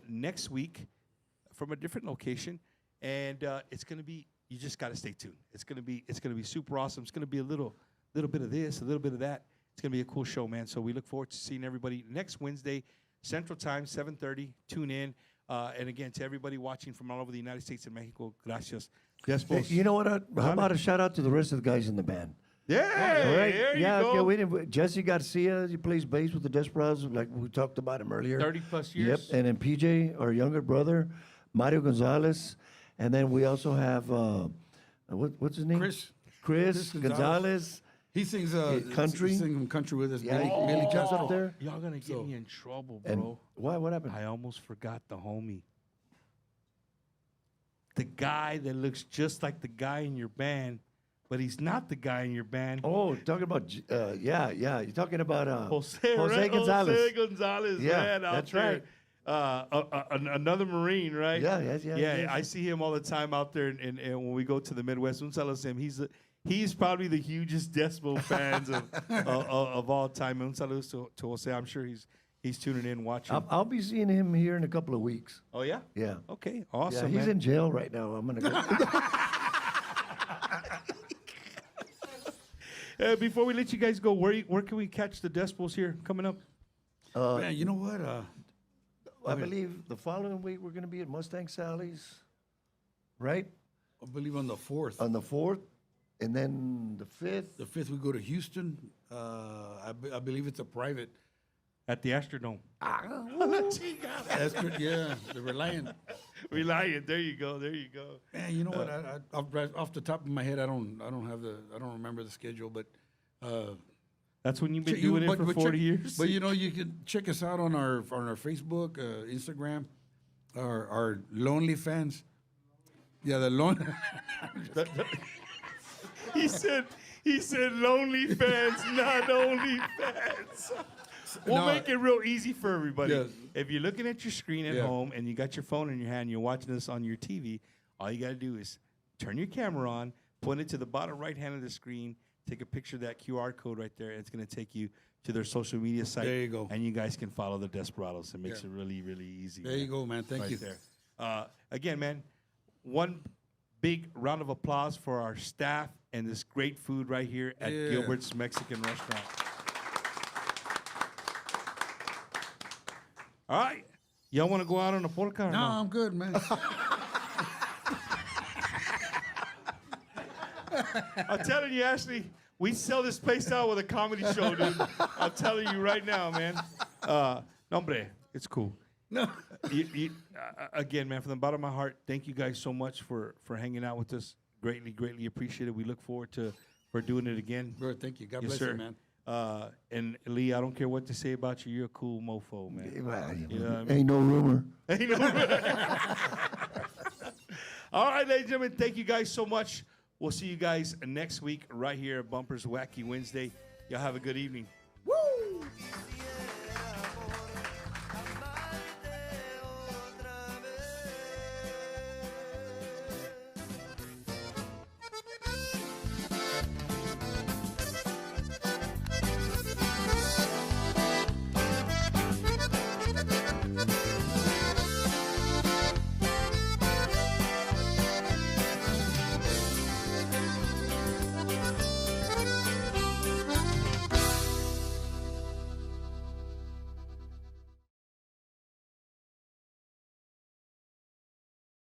next week from a different location, and it's gonna be. You just gotta stay tuned. It's gonna be super awesome. It's gonna be a little bit of this, a little bit of that. It's gonna be a cool show, man. So we look forward to seeing everybody next Wednesday, Central Time, 7:30. Tune in. And again, to everybody watching from all over the United States and Mexico, gracias.
Hey, you know what? How about a shout out to the rest of the guys in the band?
Yeah,
right?
there you
Yeah,
go.
Jesse Garcia, he plays bass with the Desperadoz, like we talked about him earlier.
30+ years.
Yep, and then PJ, our younger brother, Mario Gonzalez, and then we also have what's his name? Chris Gonzalez.
He sings
country.
He sings country with us.
Yeah, Billy John's up there.
Y'all gonna get me in trouble,
And
bro.
why? What happened?
I almost forgot the homie. The guy that looks just like the guy in your band, but he's not the guy in your band.
Oh, talking about yeah. You're talking about
Jose
Gonzalez.
Jose Gonzalez,
Yeah,
man, out
that's
there.
right.
Another Marine, right?
Yeah, yes.
I see him all the time out there, and when we go to the Midwest, un saludo to him. He's probably the hugest Decibel fans of all time. Un saludo to Jose. I'm sure he's tuning in, watching.
I'll be seeing him here in a couple of weeks.
Oh yeah.
Yeah.
Okay. Awesome.
Yeah, he's
man.
in jail right now. I'm gonna go.
Before we let you guys go, where can we catch the Decibels here coming up?
Man, you know what?
I believe the following week we're going to be at Mustang Sally's, right?
I believe on the 4th.
On the 4th, and then the 5th.
The 5th we go to Houston. I believe it's a private.
At the Astrodome.
Yeah, the Reliant.
Reliant. There you go.
Man, you know what? I off the top of my head, I don't remember the schedule, but
that's when you've been doing it for 40 years.
But you can check us out on our Facebook, Instagram, our Lonely Fans. Yeah, the lonely.
He said lonely fans, not only fans. We'll make it real easy for everybody.
Yes.
If you're looking at your screen at home and you got your phone in your hand, you're watching this on your TV, all you got to do is turn your camera on, point it to the bottom right hand of the screen, take a picture of that QR code right there, and it's going to take you to their social media site.
There you go.
And you guys can follow the Desperadoz. It makes
Yeah.
it really, really easy.
There you go, man. Thank
right
you.
There. Again, man, one big round of applause for our staff and this great food right here at
Yeah.
Gilbert's Mexican Restaurant. All right. Y'all want to go out on a polka or
No,
no?
I'm good, man.
I'm telling you, Ashley, we sell this place out with a comedy show, dude. I'm telling you right now, man. No, hombre, it's cool.
No.
Again, man, from the bottom of my heart, thank you guys so much for hanging out with us. Greatly, greatly appreciate it. We look forward to for doing it again.
Bro, thank you. God
Yes,
bless
sir.
you, man.
And Lee, I don't care what to say about you. You're a cool mofo, man. You know what I mean?
Ain't no rumor.
Ain't no All right, ladies and gentlemen, thank you guys so much. We'll see you guys next week right here at Bumpers Wacky Wednesday. Y'all have a good evening.